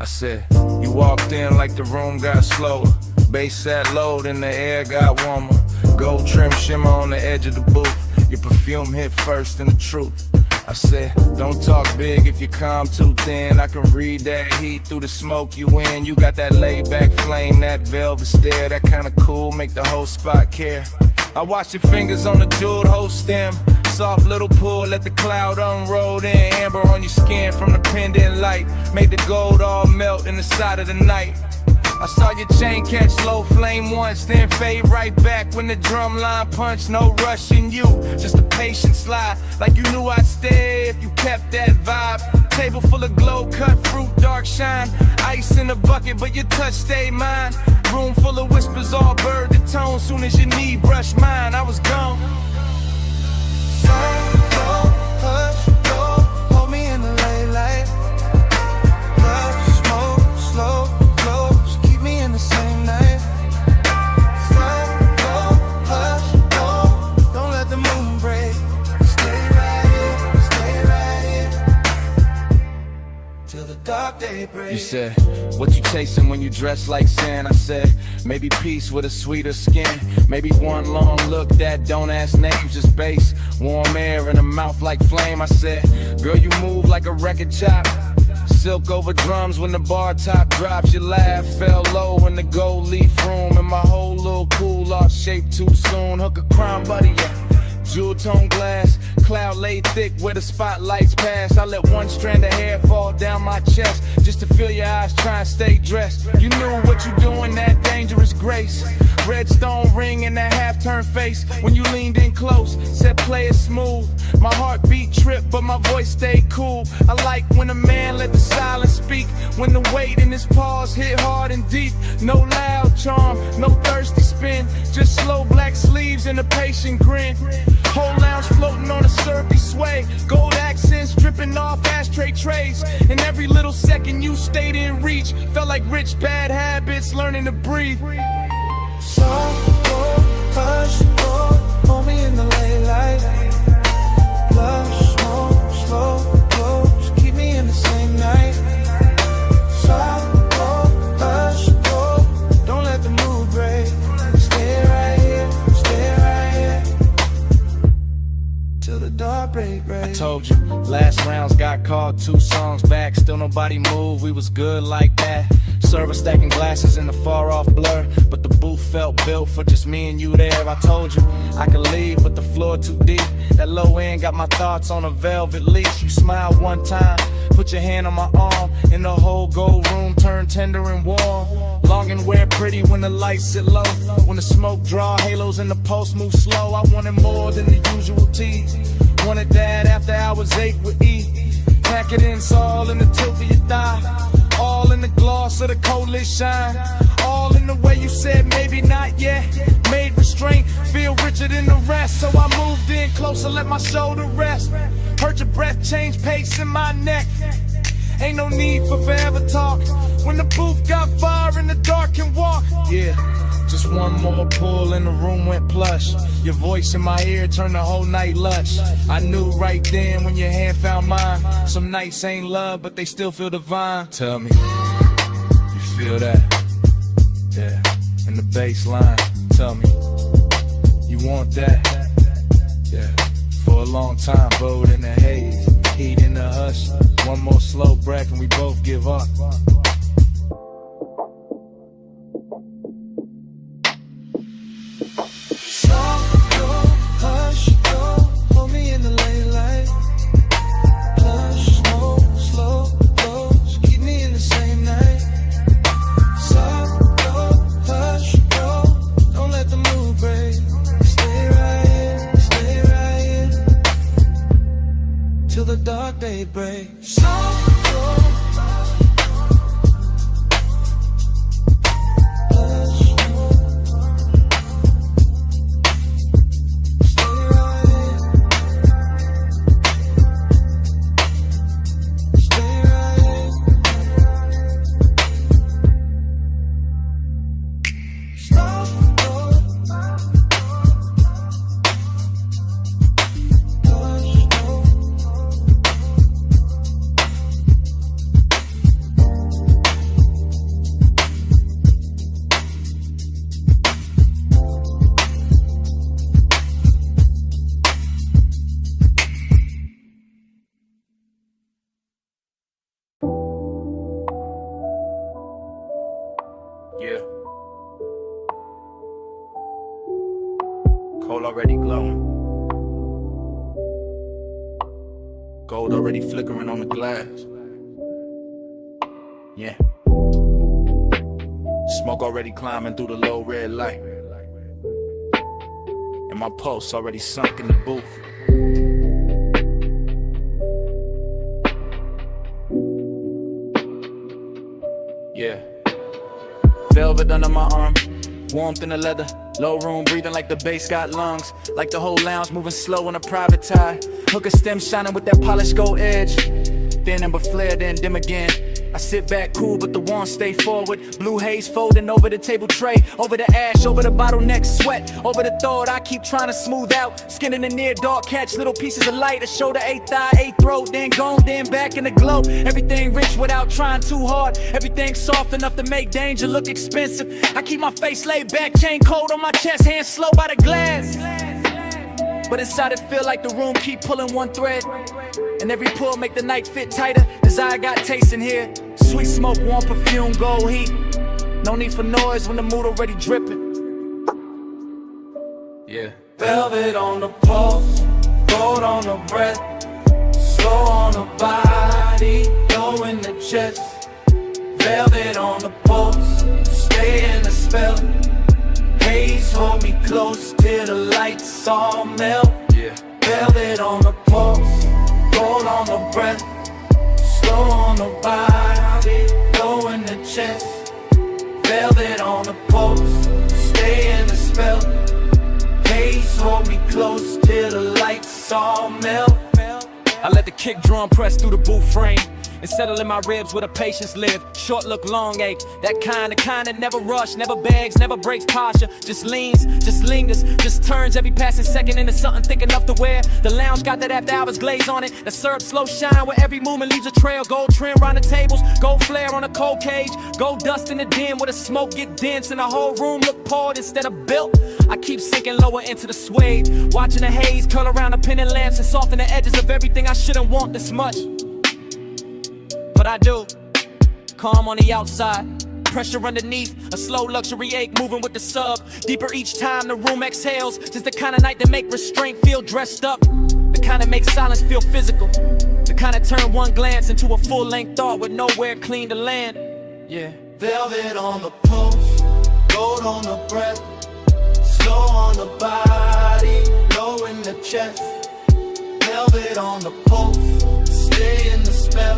S5: I said, you walked in like the room got slower. Bass sat low, then the air got warmer. Gold trim shimmer on the edge of the booth. Your perfume hit first in the truth. I said, don't talk big if you calm too thin. I can read that heat through the smoke you in. You got that laid back flame, that velvet stare, that kinda cool, make the whole spot care. I watch your fingers on the jeweled whole stem. Soft little pull, let the cloud unroll. Then amber on your skin from the pendant light. Made the gold all melt in the side of the night. I saw your chain catch low flame once, then fade right back when the drum line punched. No rush in you, just a patient slide. Like you knew I'd stay if you kept that vibe. Table full of glow, cut fruit, dark shine. Ice in the bucket, but your touch stayed mine. Room full of whispers, all bird to tone. Soon as your knee brushed mine, I was gone.
S2: Hush, go, hold me in the late light. Love, smoke, slow, close, keep me in the same night. Slow, hush, go, don't let the moon break. Stay right here, till the dark day breaks.
S5: You said, what you chasing when you dress like sin? I said, maybe peace with a sweeter skin. Maybe one long look that don't ask names, just bass. Warm air in a mouth like flame. I said, girl, you move like a record chop. Silk over drums when the bar top drops. Your laugh fell low in the gold leaf room. And my whole little cool off shaped too soon. Hook a crime buddy, yeah. Jewel tone glass, cloud laid thick where the spotlights pass. I let one strand of hair fall down my chest just to feel your eyes try and stay dressed. You knew what you doing, that dangerous grace. Red stone ring and that half-turned face when you leaned in close, said play it smooth. My heartbeat tripped, but my voice stayed cool. I like when a man let the silence speak, when the weight in his pause hit hard and deep. No loud charm, no thirsty spin, just slow black sleeves and a patient grin. Whole lounge floating on a syrupy sway, gold accents dripping off ashtray trays. And every little second you stayed in reach felt like rich bad habits learning to breathe.
S2: Soft, hush, go, hold me in the late light. Love, smoke, slow, close, keep me in the same night. Soft, hush, go, don't let the mood break. Stay right here, till the dark break.
S5: I told you, last rounds got called 2 songs back. Still nobody moved, we was good like that. Server stacking glasses in the far off blur, but the booth felt built for just me and you there. I told you I could leave, but the floor too deep. That low end got my thoughts on a velvet leash. You smiled one time, put your hand on my arm, and the whole gold room turned tender and warm. Long and wear pretty when the lights sit low, when the smoke draw halos and the pulse move slow. I wanted more than the usual tease. Wanted that after hours 8 with E. Pack it in, it's all in the tilt of your thigh. All in the gloss of the coldest shine. All in the way you said maybe not yet. Made restraint feel richer than the rest. So I moved in closer, let my shoulder rest. Heard your breath change pace in my neck. Ain't no need for forever talk. When the booth got fire in the dark can walk. Yeah, just one more pull and the room went plush. Your voice in my ear turned the whole night lush. I knew right then when your hand found mine. Some nights ain't love, but they still feel divine. Tell me, you feel that? Yeah, in the bass line. Tell me, you want that? Yeah, for a long time, bowed in the haze, heat in the hush. One more slow breath and we both give up.
S2: Keep me in daybreak. Soft
S3: Yeah. Coal already glowing. Gold already flickering on the glass. Yeah. Smoke already climbing through the low red light. And my pulse already sunk in the booth. Yeah. Velvet under my arm, warmth in the leather. Low room breathing like the bass got lungs. Like the whole lounge moving slow on a private tie. Hooker stem shining with that polished gold edge. Thin amber flare, then dim again. I sit back cool, but the warmth stay forward. Blue haze folding over the table tray. Over the ash, over the bottleneck sweat. Over the thought I keep trying to smooth out. Skin in the near dark, catch little pieces of light. A shoulder, eighth thigh, eighth throat. Then gone, then back in the glow. Everything rich without trying too hard. Everything soft enough to make danger look expensive. I keep my face laid back, chain cold on my chest. Hands slow by the glass. But inside it feel like the room keep pulling one thread. And every pull make the night fit tighter. Desire got taste in here. Sweet smoke, warm perfume, gold heat. No need for noise when the mood already dripping. Yeah.
S2: velvet on the pulse, gold on the breath, slow on the body, low in the chest. Velvet on the pulse, stay in the spell. Haze hold me close till the lights all melt.
S3: Yeah.
S2: Velvet on the pulse, gold on the breath, slow on the body, low in the chest. Velvet on the pulse, stay in the spell. Haze hold me close till the lights all melt.
S5: I let the kick drum press through the booth frame and settle in my ribs where the patience live. Short look, long ache, the kind that never rush, never begs, never breaks posture. Just leans, just lingers, just turns every passing second into something thick enough to wear. The lounge got that after hours glaze on it. The syrup slow shine where every movement leaves a trail. Gold trim round the tables, gold flare on a cold cage. Gold dust in the dim where the smoke get dense and the whole room look poured instead of built. I keep sinking lower into the suede, watching the haze curl around the pendant lamps and soften the edges of everything I shouldn't want this much. But I do. Calm on the outside, pressure underneath, a slow luxury ache moving with the sub. Deeper each time the room exhales, just the kind of night that make restraint feel dressed up. The kind that makes silence feel physical. The kind that turn one glance into a full-length thought with nowhere clean to land. Yeah.
S2: Velvet on the pulse, gold on the breath, slow on the body, low in the chest. Velvet on the pulse, stay in the spell.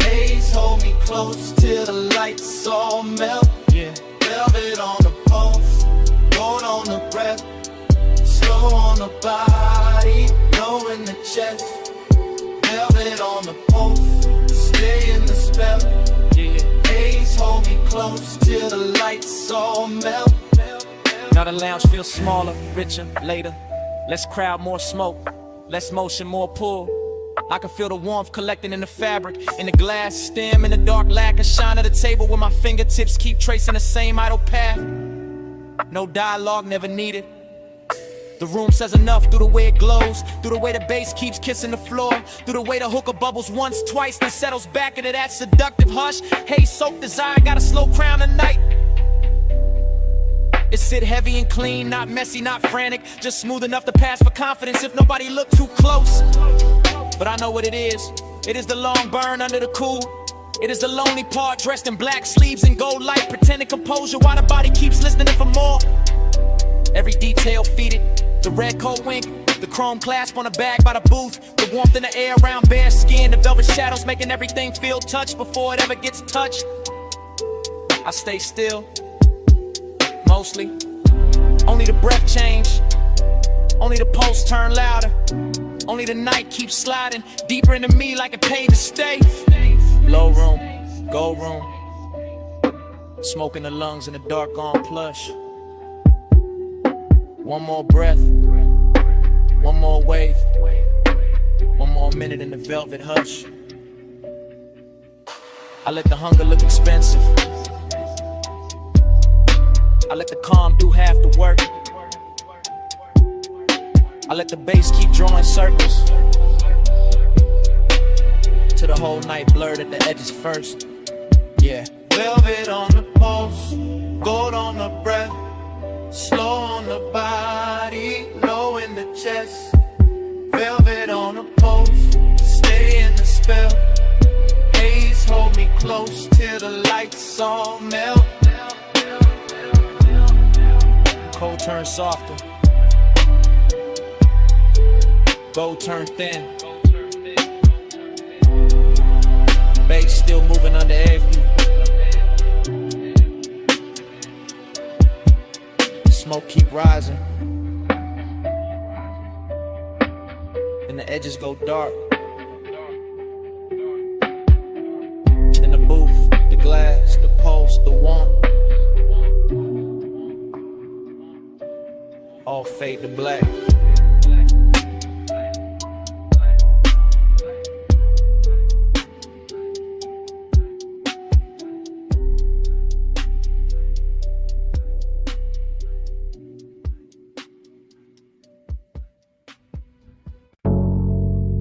S2: Haze hold me close till the lights all melt.
S5: Yeah.
S2: Velvet on the pulse, gold on the breath, slow on the body, low in the chest. Velvet on the pulse, stay in the spell.
S5: Yeah.
S2: Haze hold me close till the lights all melt.
S5: Now the lounge feels smaller, richer, later. Less crowd, more smoke. Less motion, more pull. I can feel the warmth collecting in the fabric, in the glass stem, in the dark lacquer shine at the table where my fingertips keep tracing the same idle path. No dialogue, never needed. The room says enough through the way it glows, through the way the bass keeps kissing the floor, through the way the hookah bubbles once, twice, then settles back into that seductive hush. Haze-soaked desire got a slow crown tonight. It sit heavy and clean, not messy, not frantic, just smooth enough to pass for confidence if nobody look too close. But I know what it is. It is the long burn under the cool. It is the lonely part dressed in black sleeves and gold light, pretending composure while the body keeps listening for more. Every detail feeded, the red coat wink, The chrome clasp on the bag by the booth, the warmth in the air around bare skin, the velvet shadows making everything feel touched before it ever gets touched. I stay still, mostly. Only the breath change, only the pulse turn louder, only the night keeps sliding deeper into me like it paid to stay. Low room, gold room, smoke in the lungs in the dark on plush. One more breath, one more wave, one more minute in the velvet hush. I let the hunger look expensive, I let the calm do half the work, I let the bass keep drawing circles till the whole night blurred at the edges first. Yeah.
S2: Velvet on the pulse, gold on the breath, slow on the body, low in the chest. Velvet on the pulse, stay in the spell. Haze hold me close till the lights all melt.
S5: Cold turn softer, gold turn thin, bass still moving under every. Smoke keep rising, and the edges go dark. In the booth, the glass, the pulse, the warmth, all fade to black.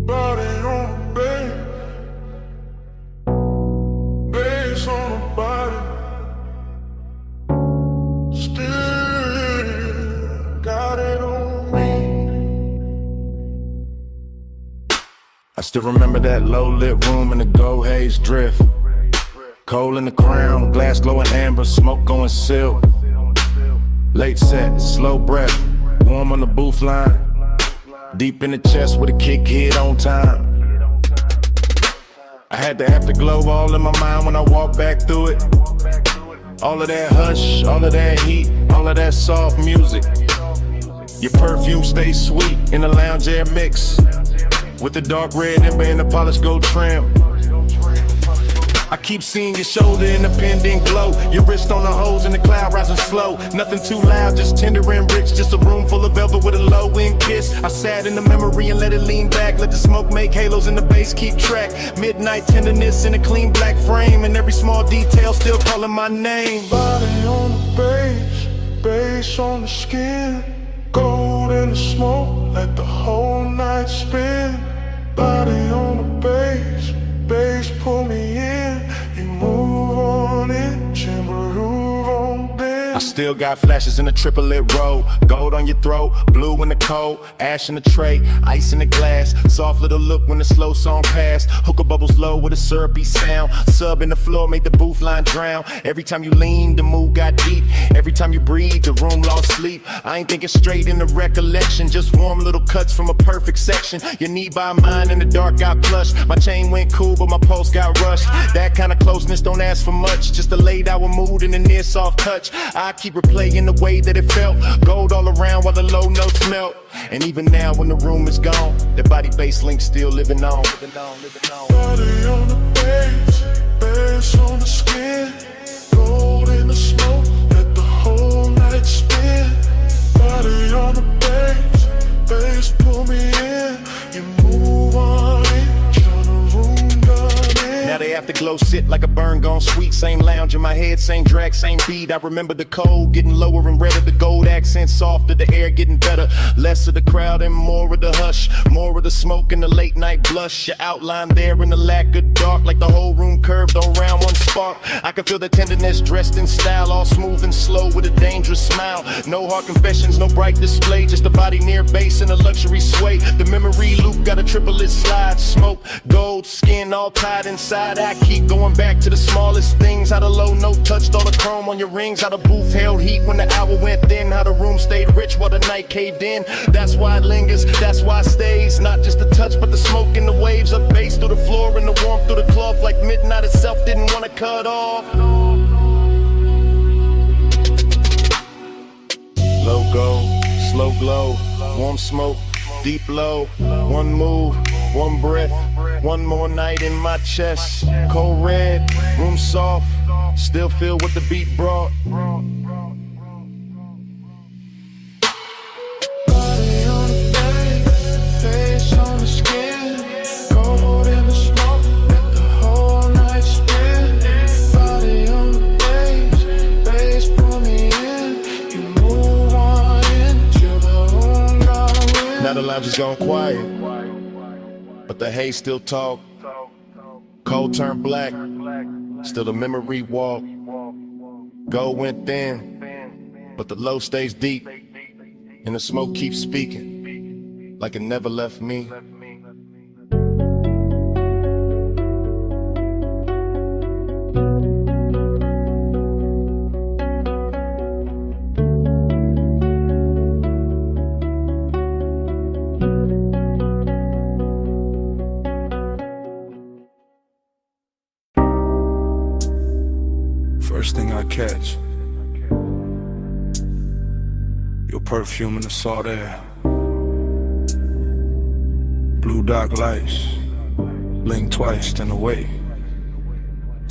S2: Body on the bass, bass on the body. Still got it on me.
S3: I still remember that low-lit room in the gold haze drift. Coal in the crown, glass glowing amber, smoke going silk. Late set, slow breath, warm on the booth line. Deep in the chest with a kick hit on time. I had the afterglow all in my mind when I walked back through it. All of that hush, all of that heat, all of that soft music. Your perfume stays sweet in the lounge air mix, with the dark red ember and the polished gold trim. I keep seeing your shoulder in the pendant glow, your wrist on the hose and the cloud rising slow. Nothing too loud, just tender and rich, just a room full of velvet with a low-end kiss. I sat in the memory and let it lean back, let the smoke make halos and the bass keep track. Midnight tenderness in a clean black frame, and every small detail still calling my name.
S2: Body on the bass, bass on the skin, gold in the smoke, let the whole night spin. Body on the bass, bass pull me in, you move on it, timber on bend.
S3: I still got flashes in the triplet row, gold on your throat, blue in the cold, ash in the tray, ice in the glass, soft little look when the slow song passed. Hookah bubbles low with a syrupy sound, sub in the floor made the booth line drown. Every time you leaned, the mood got deep. Every time you breathed, the room lost sleep. I ain't thinking straight in the recollection, just warm little cuts from a perfect section. Your knee by mine in the dark got plush. My chain went cool, but my pulse got rushed. That kind of closeness don't ask for much, just a laid hour mood and a near soft touch. I keep replaying the way that it felt, gold all around while the low notes melt. And even now when the room is gone, that body bass link still living on.
S2: Body on the bass, bass on the skin, gold in the smoke, let the whole night spin. Body on the bass, bass pull me in, you move on it, turn the room done in.
S3: Now the afterglow sit like a burn gone sweet. Same lounge in my head, same drag, same beat. I remember the cold getting lower and redder, the gold accent softer, the air getting better. Less of the crowd and more of the hush, more of the smoke and the late night blush. Your outline there in the lack of dark, like the whole room curved around one spark. I can feel the tenderness dressed in style, all smooth and slow with a dangerous smile. No hard confessions, no bright display, just a body near bass and a luxury sway. The memory loop got a triplet slide, smoke, gold, skin all tied inside. I keep going back to the smallest things. How the low note touched all the chrome on your rings. How the booth held heat when the hour went thin. How the room stayed rich while the night caved in. That's why it lingers, that's why it stays. Not just the touch, but the smoke and the waves. Up bass through the floor and the warmth through the cloth. Like midnight itself didn't want to cut off. Low go, slow glow, warm smoke, deep low. One move, one breath, one more night in my chest. Cold red, room soft, still feel what the beat brought.
S2: Body on the bed, face on the skin. Cold in the smoke, let the whole night spin. Body on the bass pull me in. You move on into the room, gonna win.
S3: Now the lounge is gone quiet, but the haze still talk. Cold turned black, still the memory walk. Gold went thin, but the low stays deep. And the smoke keeps speaking, like it never left me.
S9: First thing I catch, your perfume in the salt air. Blue dark lights, blink twice, then away.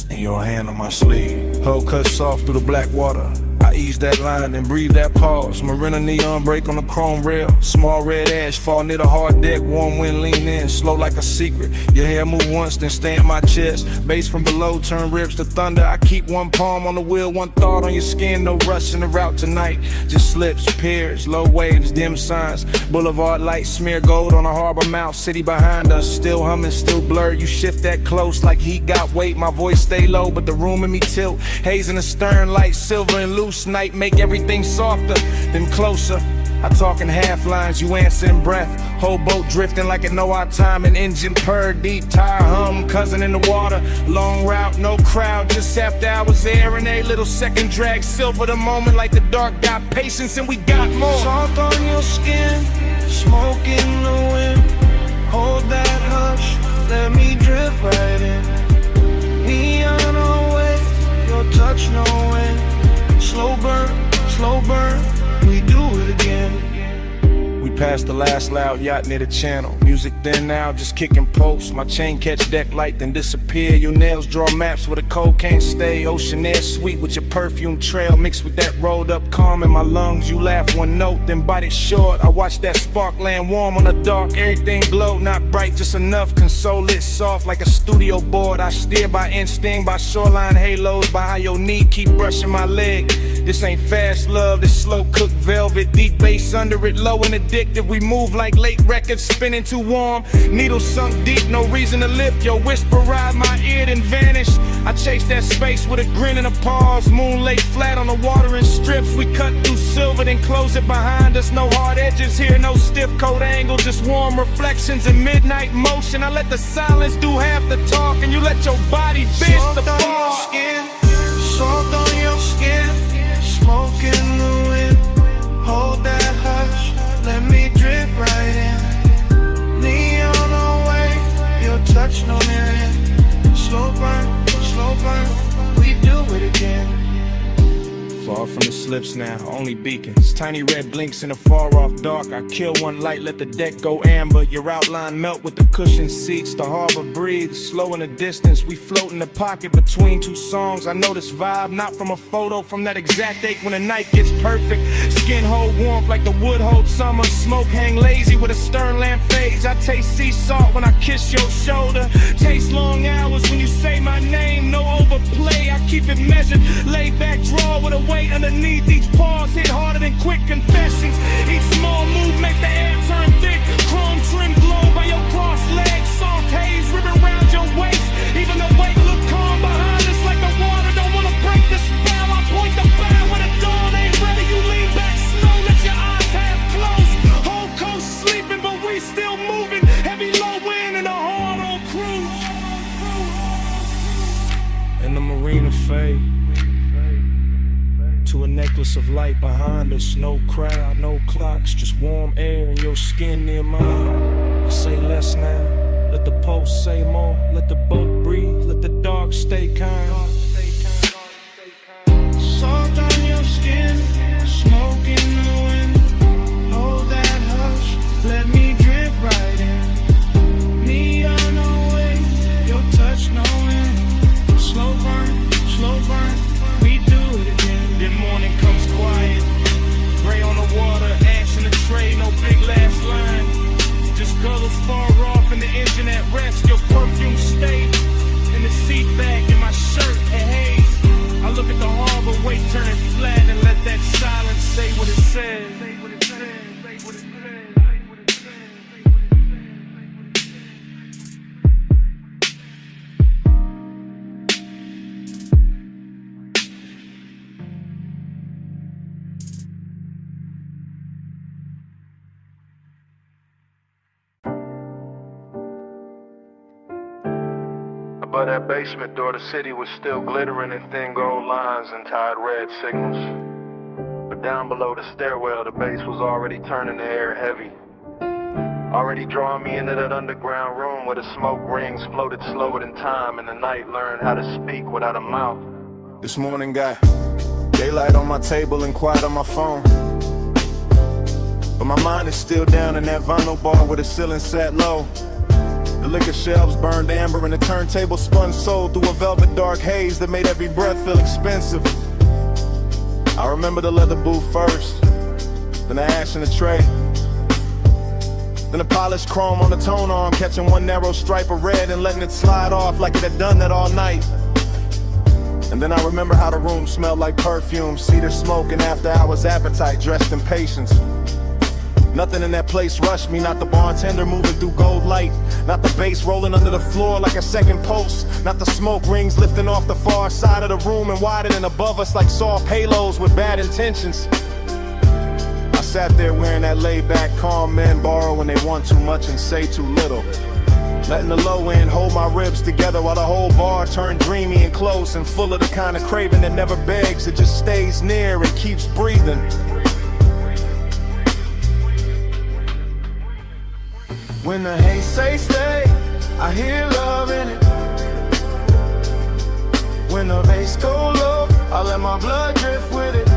S9: And your hand on my sleeve, hull cut soft through the black water. I ease that line and breathe that pause. Marina neon break on the chrome rail. Small red ash fall near the hard deck. Warm wind lean in, slow like a secret. Your hair move once, then stay in my chest. Bass from below turn ribs to thunder. I keep one palm on the wheel, one thought on your skin. No rush in the route tonight. Just slips, piers, low waves, dim signs. Boulevard lights smear gold on a harbor mouth. City behind us, still humming, still blurred. You shift that close like heat got weight. My voice stay low, but the room in me tilt. Haze in the stern, light silver and loose. Night make everything softer, then closer. I talk in half lines, you answer in breath. Whole boat drifting like it know our time. An engine purr, deep tire hum, cousin in the water. Long route, no crowd, just after hours there. And a little second drag, silver the moment like the dark. Got patience and we got more.
S2: Salt on your skin, smoke in the wind. Hold that hush, let me drift right in. Neon away, your touch no wind. Slow burn, we do it again.
S9: We passed the last loud yacht near the channel. Music then now, just kicking posts. My chain catch deck light, then disappear. Your nails draw maps where the cold can't stay. Ocean air sweet with your perfume trail. Mixed with that rolled up calm in my lungs. You laugh one note, then bite it short. I watch that spark land warm on the dark. Everything glow, not bright, just enough. Console it soft like a studio board. I steer by instinct, by shoreline halos. By how your knee keep brushing my leg. This ain't fast love, this slow cooked velvet. Deep bass under it, low and addictive. We move like late records, spinning too warm. Needles sunk deep, no reason to lift. Your whisper ride my ear, then vanish. I chase that space with a grin and a pause. Moon lay flat on the water in strips. We cut through silver, then close it behind us. No hard edges here, no stiff coat angle. Just warm reflections in midnight motion. I let the silence do half the talk, and you let your body bitch the
S2: Salt on your
S9: bar.
S2: skin, salt on your skin. Smoke in the wind, hold that hush, let me drift right in. Neon away, your touch no near. Slow burn, we do it again.
S9: Far from the slips now, only beacons. Tiny red blinks in the far off dark. I kill one light, let the deck go amber. Your outline melt with the cushioned seats. The harbor breathes, slow in the distance. We float in the pocket between two songs. I know this vibe, not from a photo, from that exact ache when the night gets perfect. Skin hold warmth like the wood hold summer. Smoke hang lazy with a stern lamp fades. I taste sea salt when I kiss your shoulder. Taste long hours when you say my name. No overplay, I keep it measured. Lay back, draw with a weight underneath. Each pause hit harder than quick confessions. Each small move make the air turn thick. Chrome trim glow by your crossed legs. Soft haze ribbon around your waist. Even the weight look calm behind us like the water don't wanna break the spell. I point the bow when the dawn ain't ready. You lean back slow, let your eyes half closed. Whole coast sleeping, but we still moving. Heavy low wind and a hard on cruise. necklace of light behind us. No crowd, no clocks, just warm air and your skin near mine. I say less now, let the pulse say more. Let the boat breathe, let the dark stay kind.
S2: Salt on your skin, smoke in the wind. Hold that hush, let me drift right in. Me on the way, your touch no end. Slow burn, we do it again.
S3: Then morning comes quiet, gray on the water, ash in the tray, no big last line. Just guttles far off and the engine at rest. Your perfume stayed in the seat back in my shirt and haze. I look at the harbor, wait, turn it flat and let that silence say what it says.
S9: Above that basement door, the city was still glittering in thin gold lines and tied red signals. But down below the stairwell, the bass was already turning the air heavy. Already drawing me into that underground room where the smoke rings floated slower than time and the night learned how to speak without a mouth.
S6: This morning got daylight on my table and quiet on my phone. But my mind is still down in that vinyl bar where the ceiling sat low. The liquor shelves burned amber and the turntable spun soul through a velvet dark haze that made every breath feel expensive. I remember the leather booth first, then the ash in the tray, then the polished chrome on the tone arm, catching one narrow stripe of red and letting it slide off like it had done that all night. And then I remember how the room smelled like perfume, cedar smoke and after hours appetite dressed in patience. Nothing in that place rushed me, not the bartender moving through gold light, not the bass rolling under the floor like a second pulse, not the smoke rings lifting off the far side of the room and widening above us like soft halos with bad intentions. I sat there wearing that laid-back calm men borrow when they want too much and say too little, letting the low end hold my ribs together while the whole bar turned dreamy and close and full of the kind of craving that never begs, it just stays near and keeps breathing.
S2: When the haze say stay, I hear love in it. When the bass go low, I let my blood drift with it.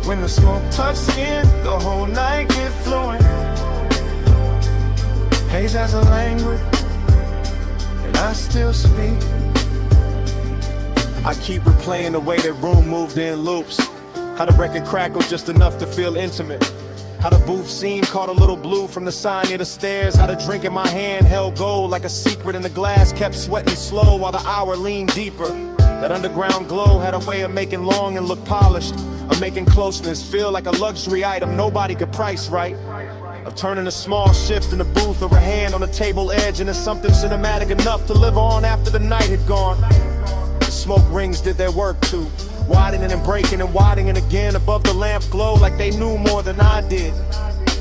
S2: When the smoke touch skin, the whole night get fluent. Haze has a language, and I still speak.
S6: I keep replaying the way that room moved in loops, how the record crackled just enough to feel intimate, how the booth scene caught a little blue from the sign near the stairs, how the drink in my hand held gold like a secret and the glass kept sweating slow while the hour leaned deeper. That underground glow had a way of making longing look polished, of making closeness feel like a luxury item nobody could price right, of turning a small shift in the booth or a hand on the table edge into something cinematic enough to live on after the night had gone. The smoke rings did their work too, widening and breaking and widening again above the lamp glow like they knew more than I did.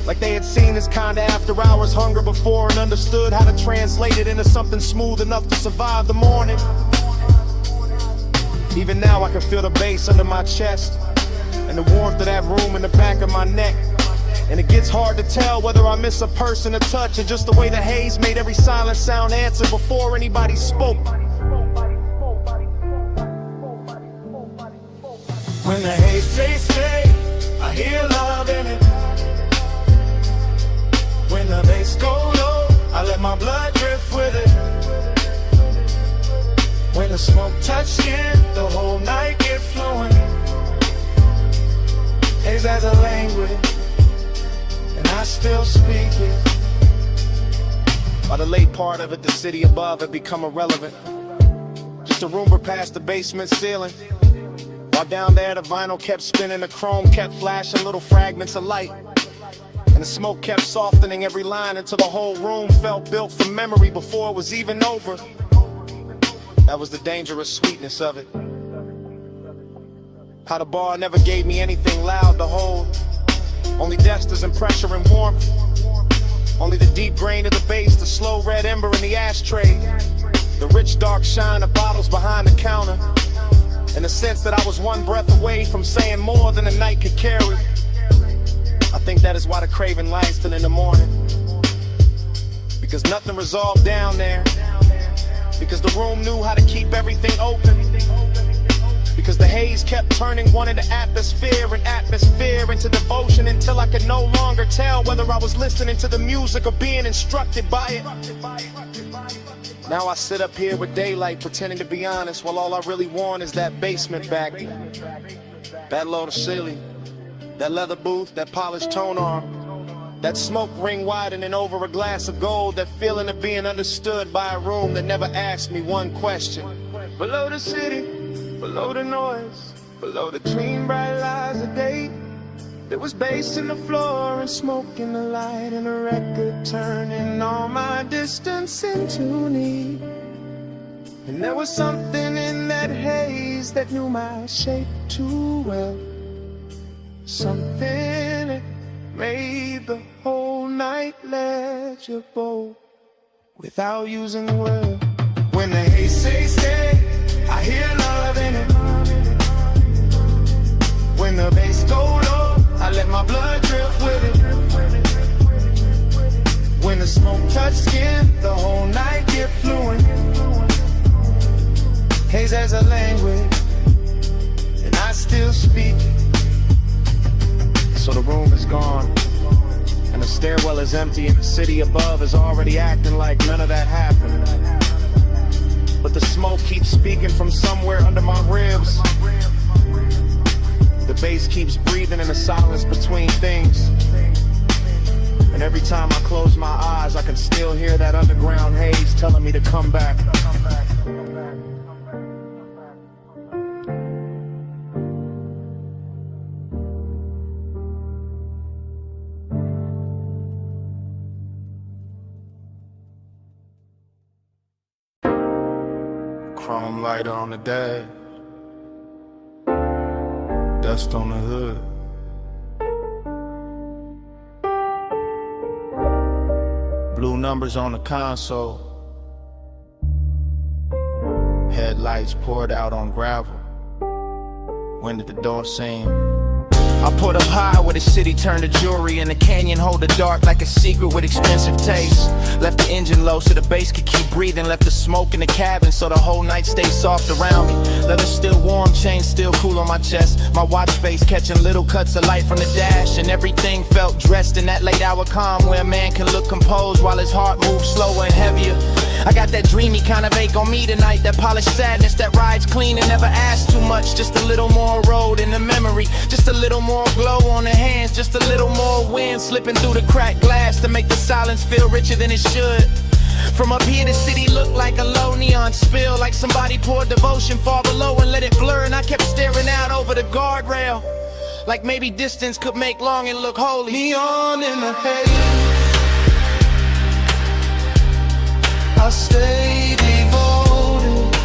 S6: Like they had seen this kind of after hours hunger before and understood how to translate it into something smooth enough to survive the morning. Even now I can feel the bass under my chest and the warmth of that room in the back of my neck. And it gets hard to tell whether I miss a person, a touch, or just the way the haze made every silent sound answer before anybody spoke.
S2: When the haze say stay, I hear love in it. When the bass go low, I let my blood drift with it. When the smoke touch skin, the whole night get fluent. Haze has a language, and I still speak it.
S6: By the late part of it, the city above had become irrelevant, just a rumor past the basement ceiling. While down there the vinyl kept spinning, the chrome kept flashing little fragments of light, and the smoke kept softening every line until the whole room felt built from memory before it was even over. That was the dangerous sweetness of it. How the bar never gave me anything loud to hold, only dexters and pressure and warmth, only the deep grain of the bass, the slow red ember in the ashtray, the rich dark shine of bottles behind the counter,
S7: in the sense that I was one breath away from saying more than a night could carry. I think that is why the craving lasts till in the morning, because nothing resolved down there, because the room knew how to keep everything open, because the haze kept turning one into atmosphere and atmosphere into devotion until I could no longer tell whether I was listening to the music or being instructed by it. Now I sit up here with daylight pretending to be honest, while all I really want is that basement back, that low to ceiling, that leather booth, that polished tone arm, that smoke ring widening over a glass of gold, that feeling of being understood by a room that never asked me one question. Below the city, below the noise, below the clean bright lights of day, there was bass in the floor and smoke in the light and a record turning all my distance into need. And there was something in that haze that knew my shape too well, something that made the whole night legible without using words. When the haze say stay, I hear love in it. When the bass go low, I let my blood drift with it. When the smoke touch skin, the whole night get fluent. Haze as a language, and I still speak it. So the room is gone, and the stairwell is empty, and the city above is already acting like none of that happened. But the smoke keeps speaking from somewhere under my ribs. The bass keeps breathing in the silence between things. And every time I close my eyes, I can still hear that underground haze telling me to come back.
S9: Chrome lighter on the dash, dust on the hood. Blue numbers on the console, headlights poured out on gravel. When did the door seem? I put up high where the city turned to jewelry, and the canyon hold the dark like a secret with expensive taste. Left the engine low so the bass could keep breathing, left the smoke in the cabin so the whole night stayed soft around me. Leather still warm, chain still cool on my chest, my watch face catching little cuts of light from the dash, and everything felt dressed in that late hour calm where a man can look composed while his heart moves slower and heavier. I got that dreamy kind of ache on me tonight, that polished sadness that rides clean and never asks too much. Just a little more road in the memory, just a little more glow on the hands, just a little more wind slipping through the cracked glass to make the silence feel richer than it should. From up here the city looked like a low neon spill, like somebody poured devotion far below and let it blur. And I kept staring out over the guardrail, like maybe distance could make longing look holy.
S2: Neon in the haze, I stay devoted.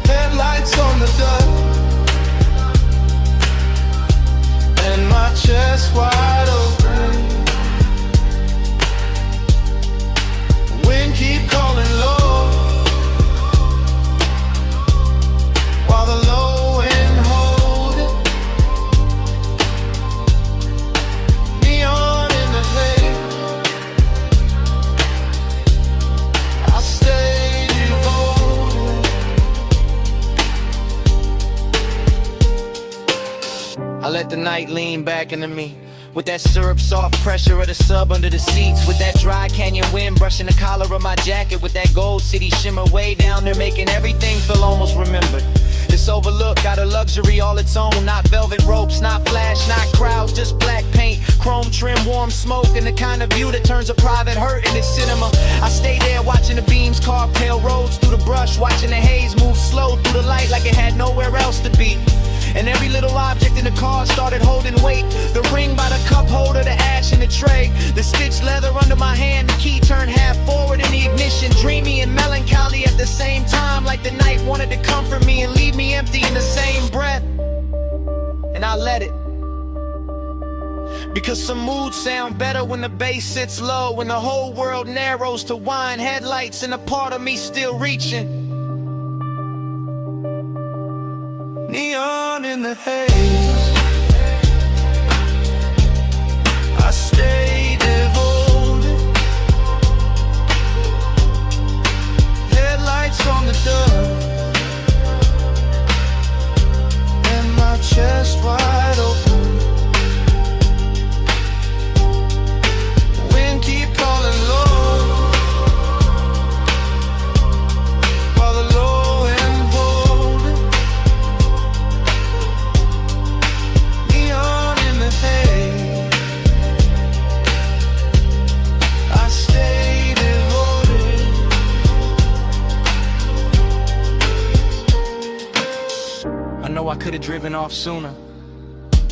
S2: Headlights on the dust, and my chest wide open. Wind keep calling low, while the low end hold it. Neon in the haze, I stay devoted.
S4: I let the night lean back into me, with that syrup soft pressure of the sub under the seats, with that dry canyon wind brushing the collar of my jacket, with that gold city shimmer way down there making everything feel almost remembered. This overlook got a luxury all its own, not velvet ropes, not flash, not crowds, just black paint, chrome trim, warm smoke, and the kind of view that turns a private hurt into cinema. I stay there watching the beams carve pale roads through the brush, watching the haze move slow through the light like it had nowhere else to be. And every little object in the car started holding weight. The ring by the cup holder, the ash in the tray, the stitched leather under my hand, the key turned half forward in the ignition. Dreamy and melancholy at the same time, like the night wanted to comfort me and leave me empty in the same breath. And I let it, because some moods sound better when the bass sits low, when the whole world narrows to wine headlights and a part of me still reaching.
S2: in the haze. I stay devoted. Headlights on the dust, and my chest wide open. Wind keep calling low, while the low end holding. Neon in the haze. I stay devoted.
S5: I know I could've driven off sooner.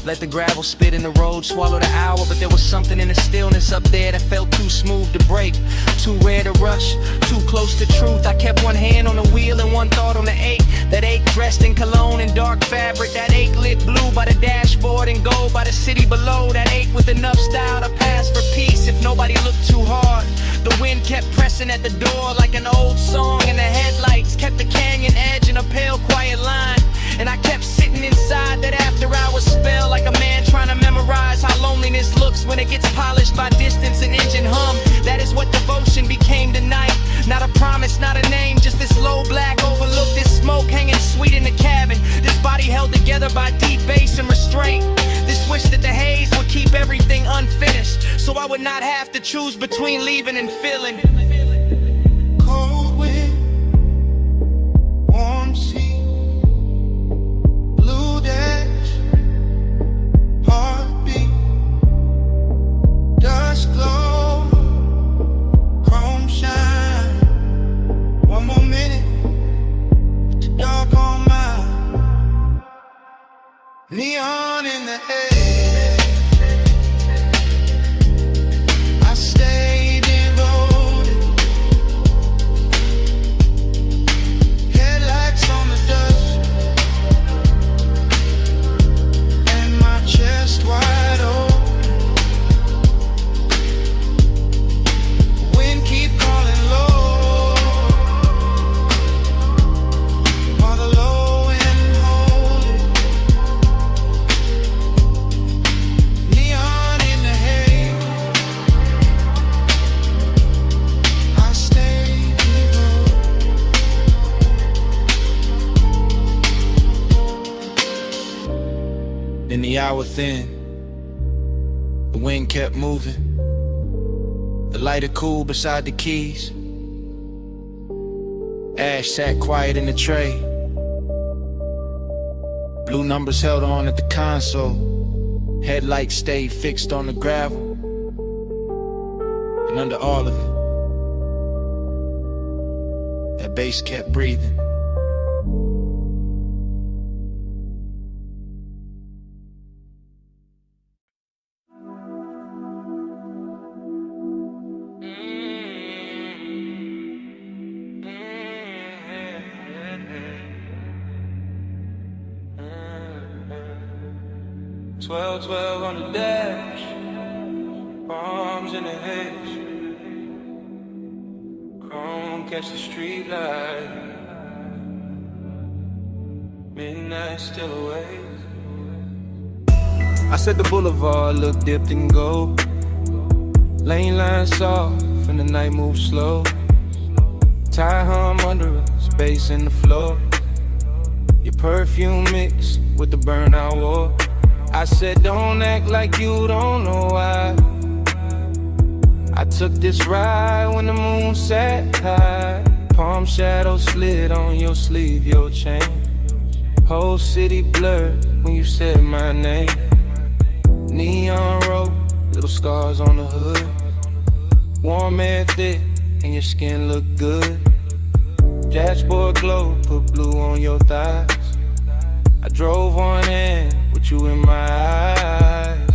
S5: Let the gravel spit in the road, swallow the hour. But there was something in the stillness up there that felt too smooth to break, too rare to rush, too close to truth. I kept one hand on the wheel and one thought on the ache. That ache dressed in cologne and dark fabric. That ache lit blue by the dashboard and gold by the city below. That ache with enough style to pass for peace if nobody looked too hard. The wind kept pressing at the door like an old song, and the headlights kept the canyon edge in a pale quiet line. And I kept sitting inside that after-hours spell, like a man trying to memorize how loneliness looks when it gets polished by distance and engine hum. That is what devotion became tonight. Not a promise, not a name, just this low black overlook, this smoke hanging sweet in the cabin. This body held together by deep bass and restraint. This wish that the haze would keep everything unfinished, so I would not have to choose between leaving and filling.
S2: Cold wind, warm sea, blue dash, heartbeat, dust glow, chrome shine. One more minute, with the dark on mine. Neon in the haze. I stay devoted. Headlights on the dust, and my chest wide open. Wind keep calling low, while the low end holding. Neon in the haze. I stay devoted.
S5: Then the hour thin, the wind kept moving. The lighter cool beside the keys. Ash sat quiet in the tray. Blue numbers held on at the console. Headlights stayed fixed on the gravel. And under all of it, that bass kept breathing.
S2: Twelve, 12 on the dash, bombs in the haze. Chrome catch the street light. Midnight still awake.
S5: I said the boulevard looked dipped in gold. Lane lines soft and the night moves slow. Tie hum under us, bass in the floor. Your perfume mixed with the burnout war. I said don't act like you don't know why. I took this ride when the moon sat high. Palm shadow slid on your sleeve, your chain. Whole city blurred when you said my name. Neon road, little scars on the hood. Warm air thick and your skin look good. Dashboard glow, put blue on your thighs. I drove on in with you in my eyes.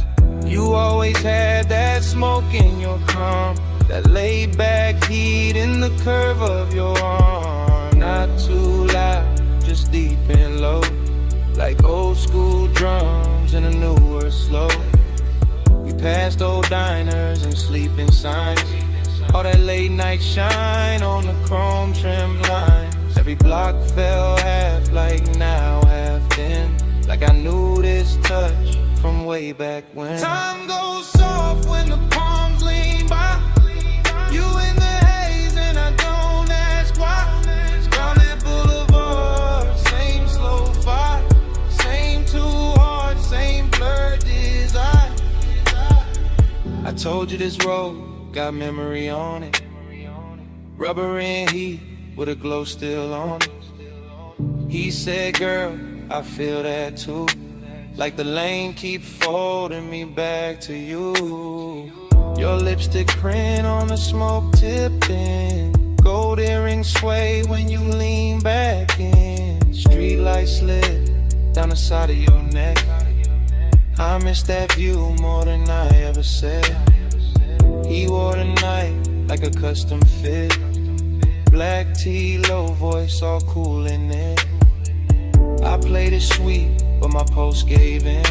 S5: You always had that smoke in your calm, that laid back heat in the curve of your arm. Not too loud, just deep and low, like old school drums in a newer slow. We passed old diners and sleeping signs. All that late night shine on the chrome trim lines. Every block fell half like now, half then. like I knew this touch from way back when.
S2: Time goes soft when the palms lean by. You in the haze and I don't ask why. Down that boulevard, same slow vibe, same too hard, same blurred desire.
S5: I told you this road got memory on it. Rubber and heat with a glow still on it. He said, girl, I feel that too. Like the lane keep folding me back to you. Your lipstick print on the smoke tipping. Gold earrings sway when you lean back in. Street light slid down the side of your neck. I miss that view more than I ever said. He wore the night like a custom fit. Black tee, low voice, all cool in it. I played it sweet, but my post gave in.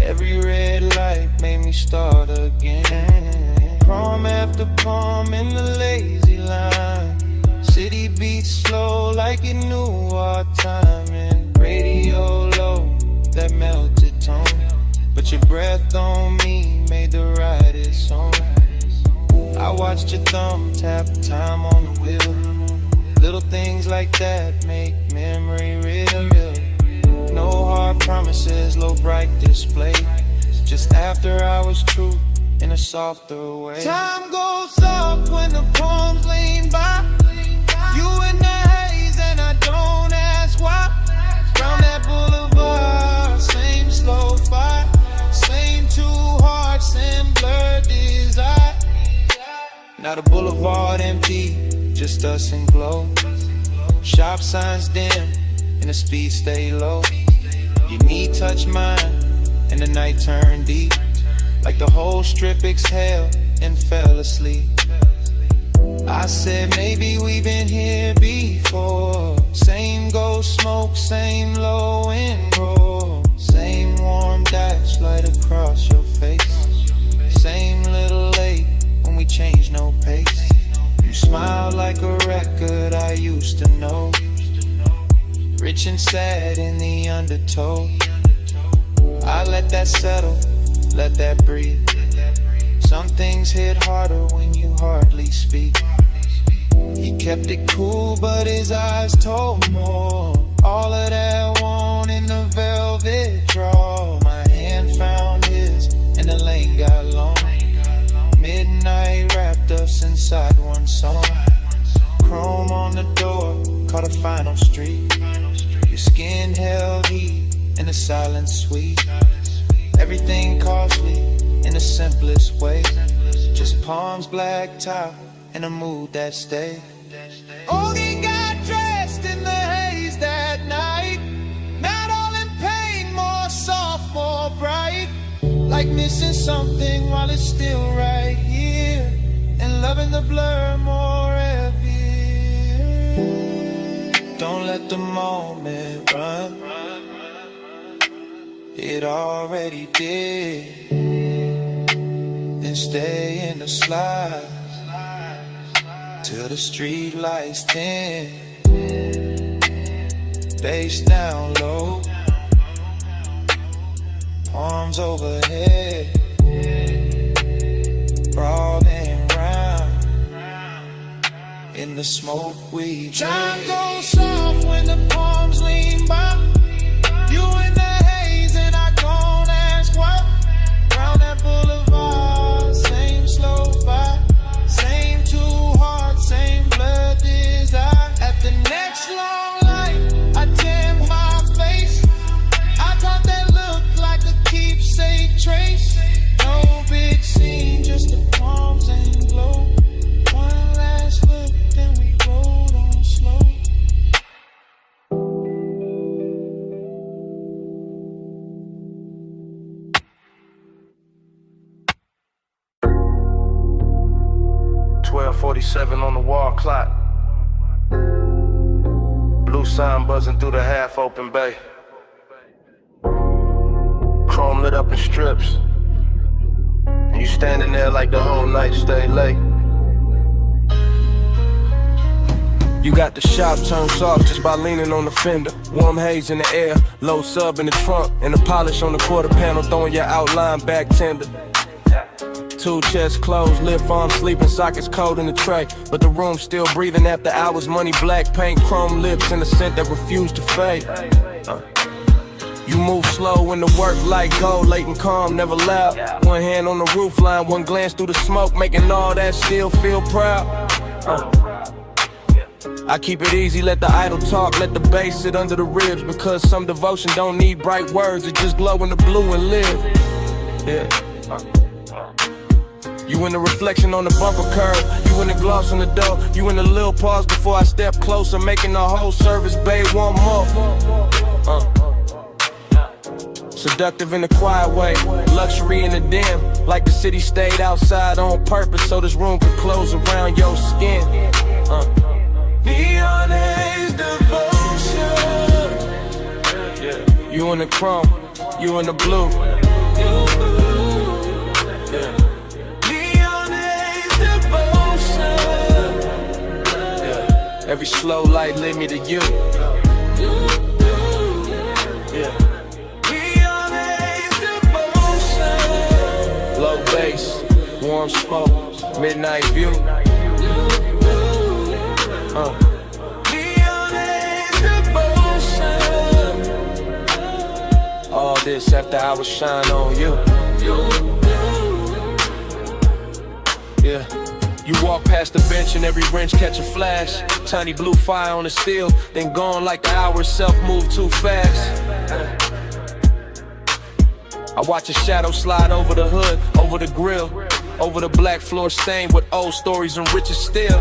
S5: Every red light made me start again. Prom after prom in the lazy line. City beats slow like it knew our timing. Radio low, that melted tone. But your breath on me made the rightest song. I watched your thumb tap time on the wheel. Little things like that make memory real. No hard promises, low bright display. Just after hours truth in a softer way.
S2: Time goes soft when the palms lean by. You in the haze and I don't ask why. Round that boulevard, same slow fight, same too hard, same blurred desire.
S5: Now the boulevard empty, just us and glow. Shop signs dim and the speed stay low. Your knee touch mine and the night turned deep. Like the whole strip exhaled and fell asleep. I said maybe we've been here before. Same ghost smoke, same low and roll. Same warm dash light across your face. Same little late when we changed no pace. You smiled like a record I used to know. Rich and sad in the undertow. I let that settle, let that breathe. Some things hit harder when you hardly speak. He kept it cool, but his eyes told more. All of that want in the velvet draw. My hand found his, and the lane got long. Midnight wrapped us inside one song. Chrome on the door, caught a final street. Your skin held heat in the silence sweet. Everything costly in the simplest way. Just palms, black top, and a mood that stayed.
S2: Ogie got dressed in the haze that night. Not all in pain, more soft, more bright. Like missing something while it's still right here. And loving the blur more heavy.
S5: Don't let the moment run. It already did. Then stay in the slide till the street lights dim. Bass down low, arms overhead, broad and round. In the smoke we
S2: Time goes soft when the palms lean by. You in the haze and I don't ask why. Round that boulevard, same slow vibe, same too hard, same blood desire. At the next long light, I tan my face. I thought that looked like a keepsake trace. No big scene, just the palms and glow. One last look, then we rolled on slow.
S9: .47 on the wall clock. Blue sign buzzing through the half-open bay. Chrome lit up in strips. And you standing there like the whole night stay late.
S3: You got the shop turned soft just by leaning on the fender. Warm haze in the air, low sub in the trunk, and the polish on the quarter panel throwing your outline back tender. Two chests closed, lip arms sleeping, sockets cold in the tray, but the room still breathing after hours. Money black paint, chrome lips, and a scent that refused to fade. You move slow when the work like gold, late and calm, never loud. One hand on the roof line, one glance through the smoke, making all that still feel proud. I keep it easy, let the idle talk, let the bass sit under the ribs, because some devotion don't need bright words, it just glow in the blue and live. Yeah. You in the reflection on the bumper curb, you in the gloss on the door, you in the little pause before I step closer, making the whole service, babe, one more. Seductive in a quiet way, luxury in the dim, like the city stayed outside on purpose so this room could close around your skin. Neon haze devotion. Yeah. You in the chrome, you in the blue. Yeah. Neon haze devotion. Yeah. Every slow light led me to you. Yeah. Neon haze devotion. Low bass, warm smoke, midnight view. Neon haze devotion. All this after I was shine on you. Yeah. You walk past the bench and every wrench catch a flash. Tiny blue fire on the steel, then gone like the hour itself moved too fast. I watch a shadow slide over the hood, over the grill, over the black floor stained with old stories and riches still.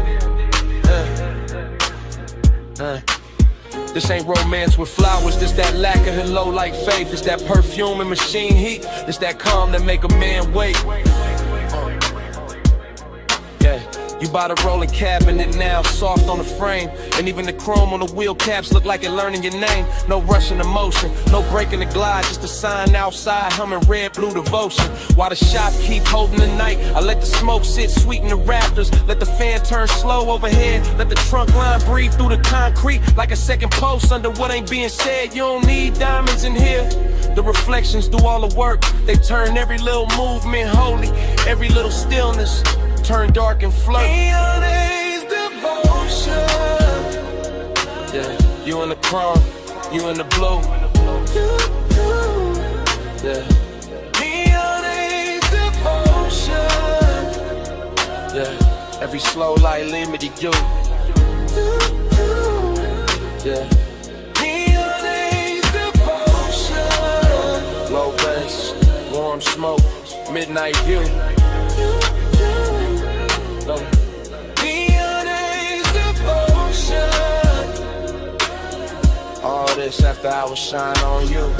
S3: This ain't romance with flowers, this that lacquer and low like faith. This that perfume and machine heat, this that calm that make a man wait. Yeah, you buy the rolling cabinet now, soft on the frame, and even the chrome on the wheel caps look like it learning your name. No rushing emotion, no breaking the glide, just a sign outside humming red blue devotion. While the shop keep holding the night, I let the smoke sit sweet in the rafters, let the fan turn slow overhead, let the trunk line breathe through the concrete like a second post under what ain't being said. You don't need diamonds in here. The reflections do all the work, they turn every little movement holy, every little stillness turn dark and float. Neon haze devotion. Yeah, you in the chrome, you in the blue. Yeah. Neon haze devotion. Yeah, every slow light lead me to you. Yeah. Neon haze devotion. Low bass, warm smoke, midnight view. Neon haze devotion. All this after I was shine on you.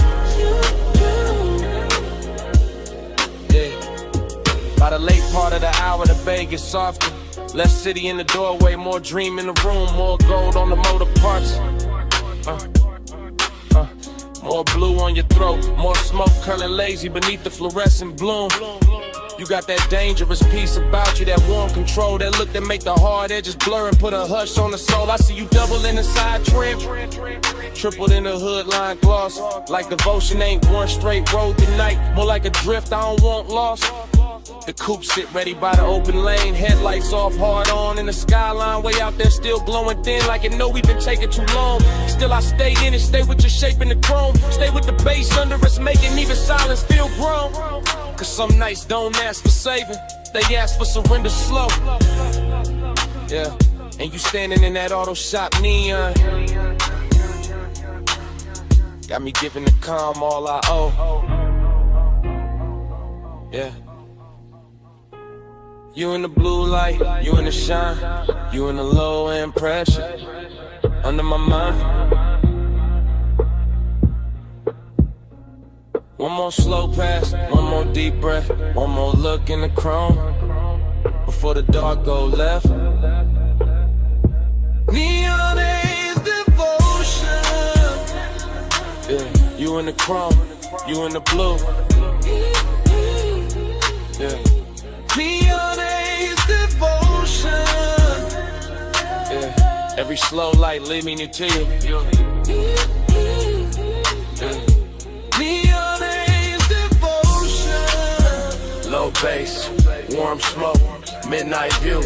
S3: Yeah. By the late part of the hour, the bay gets softer. Less city in the doorway, more dream in the room, more gold on the motor parts. More blue on your throat, more smoke curling lazy beneath the fluorescent bloom. You got that dangerous piece about you, that warm control, that look that make the hard edges blur and put a hush on the soul. I see you double in the side trim, tripled in the hood line gloss. Like devotion ain't one straight road tonight, more like a drift I don't want lost. The coupe sit ready by the open lane, headlights off, hard on in the skyline, way out there still glowing thin like it know we've been taking too long. Still I stay in it, stay with your shape in the chrome, stay with the bass under us, making even silence feel grown. Cause some nights don't ask for saving, they ask for surrender slow. Yeah, and you standing in that auto shop neon, got me giving the calm all I owe. Yeah. You in the blue light, you in the shine, you in the low end pressure, under my mind. One more slow pass, one more deep breath, one more look in the chrome, before the dark go left. Neon haze devotion. Yeah, you in the chrome, you in the blue. Yeah. Neon haze devotion. Yeah.
S5: Every slow light lead me new to you.
S2: Neon haze devotion.
S1: Low bass, warm smoke, midnight view.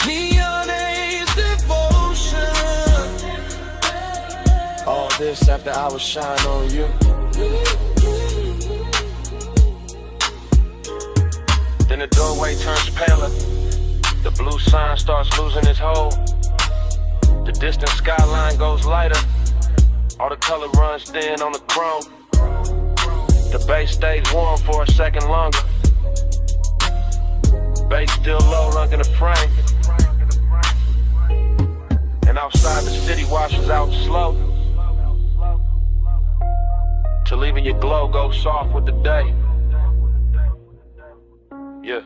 S2: Neon haze devotion.
S1: All this after hours shine on you.
S5: Then the doorway turns paler. The blue sign starts losing its hold. The distant skyline goes lighter. All the color runs thin on the chrome. The bass stays warm for a second longer. Bass still low, rocking the frame. And outside the city washes out slow, till even your glow goes soft with the day. Yeah.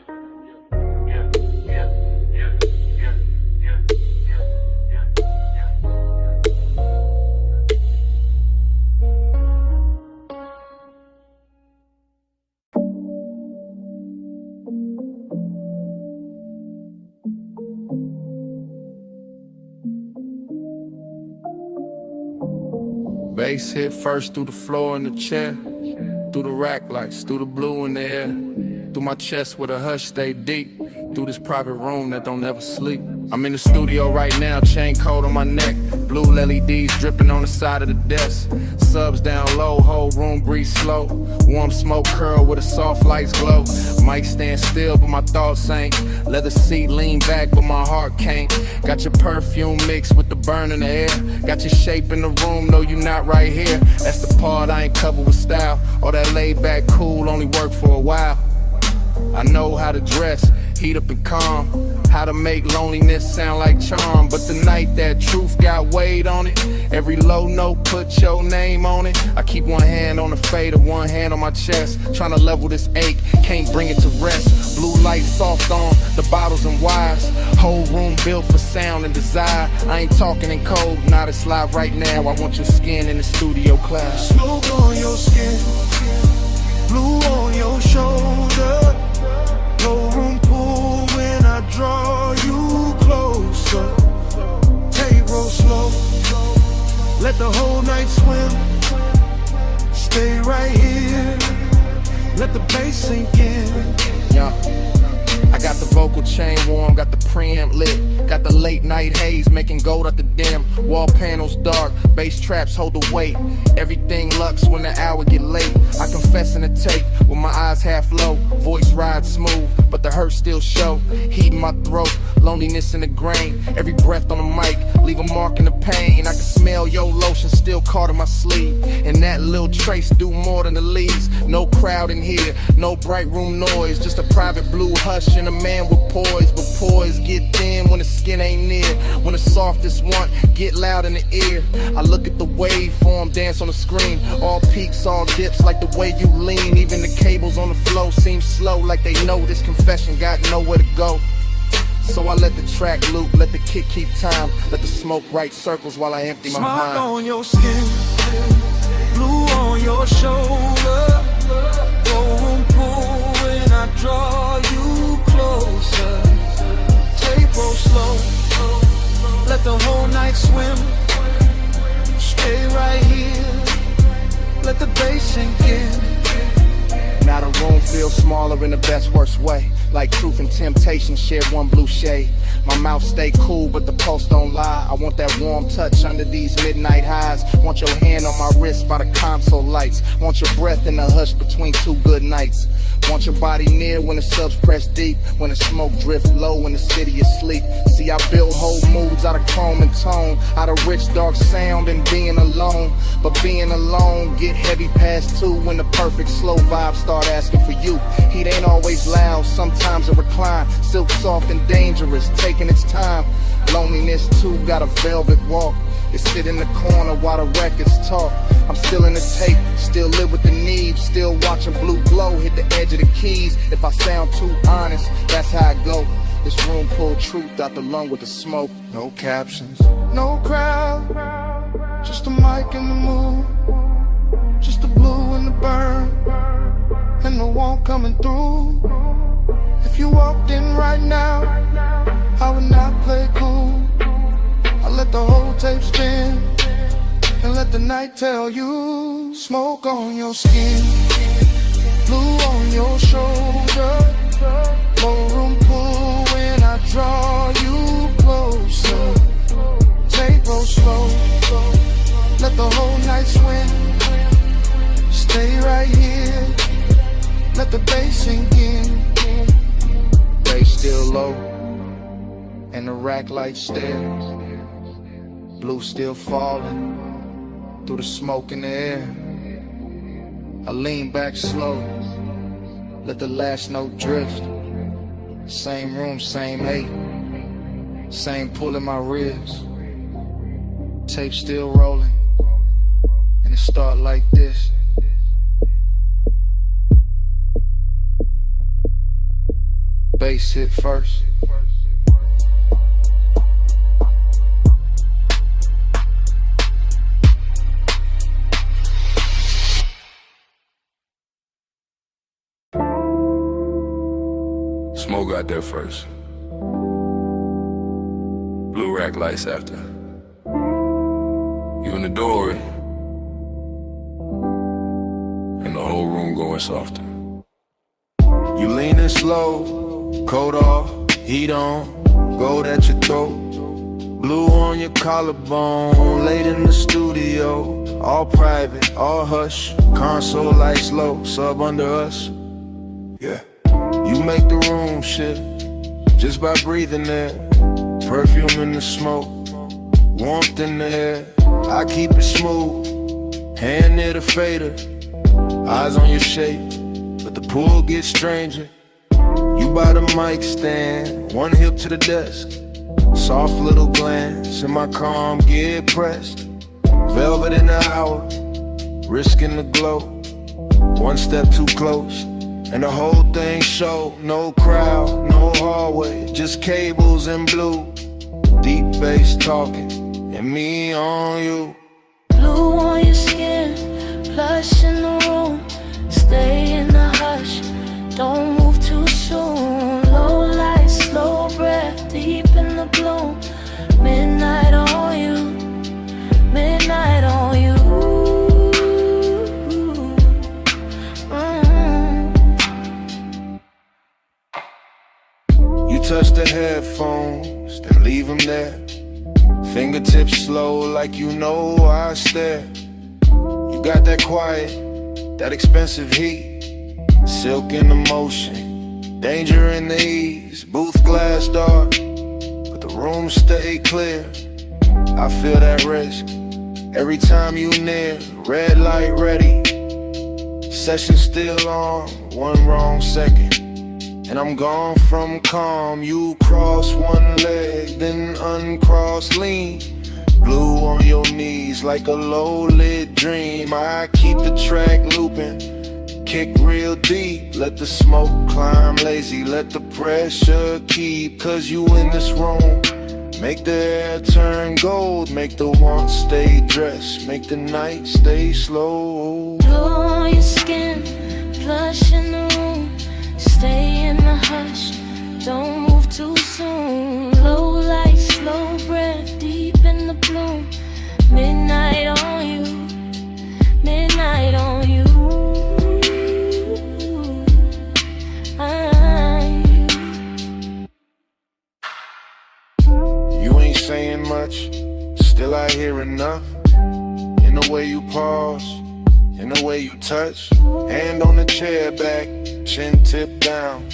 S9: Bass hit first through the floor and the chair, through the rack lights, through the blue in the air, through my chest where the hush stay deep, through this private room that don't ever sleep. I'm in the studio right now, chain coat on my neck, blue LEDs dripping on the side of the desk, subs down low, whole room breathe slow, warm smoke curl with the soft lights glow. Mic stand still but my thoughts ain't, leather seat lean back but my heart can't. Got your perfume mixed with the burn in the air, got your shape in the room, no you not right here. That's the part I ain't covered with style, all that laid back cool only work for a while. I know how to dress, heat up and calm, how to make loneliness sound like charm. But the night that truth got weight on it, every low note put your name on it. I keep one hand on the fader, one hand on my chest, trying to level this ache, can't bring it to rest. Blue light soft on the bottles and wires, whole room built for sound and desire. I ain't talking in code, not it's live right now. I want your skin in the studio class.
S2: Smoke on your skin, blue on your shoulder. No room pool when I draw you closer. Take roll slow, let the whole night swim. Stay right here, let the bass sink in.
S9: Yeah. I got the vocal chain warm, got the preamp lit, got the late night haze making gold out the dim. Wall panels dark, bass traps hold the weight. Everything lux when the hour get late. I confess in the tape with my eyes half low, voice rides smooth, but the hurt still show. Heat in my throat, loneliness in the grain. Every breath on the mic, leave a mark in the pain. I can smell your lotion still caught in my sleeve, and that little trace do more than the leaves. No crowd in here, no bright room noise, just a private blue hush and a man with poise. But poise get thin when the skin ain't near, when the softest one get loud in the ear. I look at the waveform dance on the screen, all peaks, all dips like the way you lean. Even the cables on the flow seem slow, like they know this confession got nowhere to go. So I let the track loop, let the kick keep time, let the smoke write circles while I empty my
S2: Smoke
S9: mind.
S2: on your skin, blue on your shoulder. Room pool when I draw you closer. Tape roll slow, let the whole night swim. Stay right here, let the bass sink in.
S9: Now the room feels smaller in the best worst way, like truth and temptation share one blue shade. My mouth stay cool but the pulse don't lie. I want that warm touch under these midnight highs. Want your hand on my wrist by the console lights. Want your breath in the hush between two good nights. Want your body near when the subs press deep, when the smoke drift low when the city is asleep. See, I build whole moods out of chrome and tone, out of rich dark sound and being alone. But being alone get heavy past 2 when the perfect slow vibes start asking for you. Heat ain't always loud, sometimes it recline, silk soft and dangerous, taking its time. Loneliness too got a velvet walk, it sit in the corner while the records talk. I'm still in the tape, still live with the need, still watching blue glow hit the edge of the keys. If I sound too honest, that's how I go. This room pull truth out the lung with the smoke. No captions,
S2: No crowd, just a mic and the mood, just the blue and the burn, and the warmth coming through. If you walked in right now, not play cool. I let the whole tape spin and let the night tell you. Smoke on your skin, blue on your shoulder, more room pull when I draw you closer. Tape roll slow, let the whole night swim. Stay right here, let the bass sink in. Bass still low, and the rack light stairs. Blue still falling through the smoke in the air. I lean back slow, let the last note drift. Same room, same eight, same pull in my ribs. Tape still rolling, and it start like this. Bass hit first.
S10: Smoke got there first. Blue rack lights after. You in the doorway, and the whole room going softer.
S6: You leaning slow, coat off, heat on, gold at your throat. Blue on your collarbone, late in the studio. All private, all hush, console lights low, sub under us. Yeah. You make the room shift just by breathing there. Perfume in the smoke, warmth in the air. I keep it smooth, hand near the fader. Eyes on your shape, but the pool gets stranger. You by the mic stand, one hip to the desk. Soft little glance, and my calm get pressed. Velvet in the hour, risking the glow. One step too close, and the whole thing show. No crowd, no hallway, just cables and blue. Deep bass talking, and me on you.
S8: Blue on your skin, plush in the room. Stay in the hush, don't move too soon. Low light, slow breath, deep in the bloom. Midnight on you, midnight on you.
S6: You touch the headphones, then leave them there. Fingertips slow like you know I stare. You got that quiet, that expensive heat. Silk in the motion, danger in the ease. Booth glass dark, but the room stay clear. I feel that risk every time you near. Red light ready, session still on. One wrong second, and I'm gone from calm. You cross one leg, then uncross lean. Blue on your knees like a low-lit dream. I keep the track looping, kick real deep. Let the smoke climb lazy, let the pressure keep. Cause you in this room, make the air turn gold. Make the want stay dressed, make the night stay slow.
S8: Blue on your skin, plush in the room. Stay in the hush, don't move too soon. Low light, slow breath, deep in the bloom. Midnight on you, midnight on you.
S6: You ain't saying much, still I hear enough. In the way you pause, in the way you touch. Hand on the chair back, chin tip down.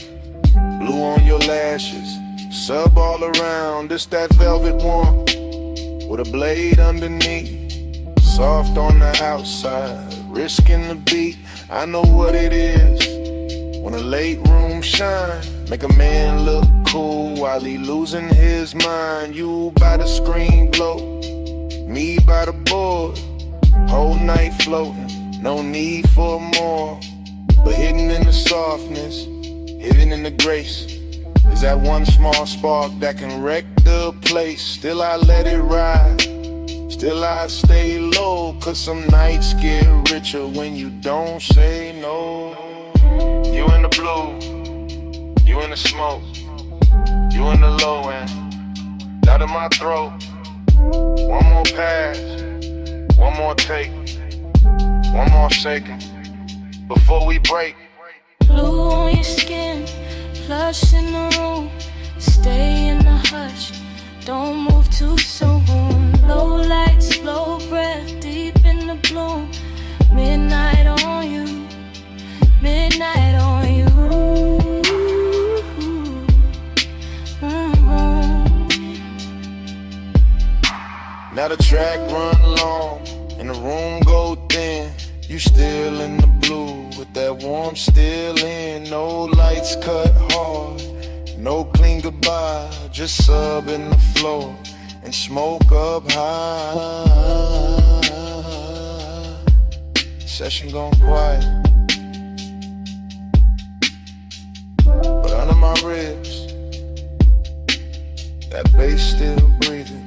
S6: Blue on your lashes, sub all around. This that velvet warmth with a blade underneath. Soft on the outside, risking the beat. I know what it is when a late room shine. Make a man look cool while he losing his mind. You by the screen glow, me by the board. Whole night floating, no need for more. But hidden in the softness, hidden in the grace, is that one small spark that can wreck the place. Still I let it ride, still I stay low. Cause some nights get richer when you don't say no. You in the blue, you in the smoke, you in the low end,
S9: Out of my throat. One more pass, one more take, one more second before we break.
S8: Blue on your skin, plush in the room. Stay in the hush, don't move too soon. Low light, slow breath, deep in the bloom. Midnight on you, midnight on you.
S9: Now the track run long and the room go thin. You still in the blue with that warmth still in. No lights cut hard, no clean goodbye. Just sub in the floor and smoke up high. Session gone quiet, but under my ribs, that bass still breathing.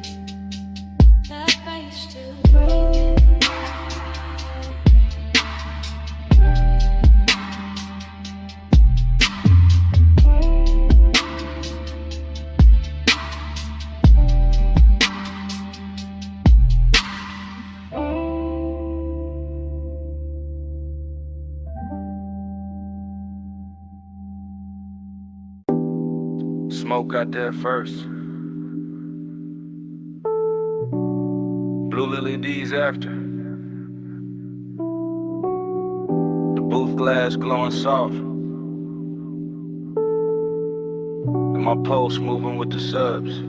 S8: That bass still breathing.
S9: Smoke got there first. Blue Lily D's after. The booth glass glowing soft. And my pulse moving with the subs.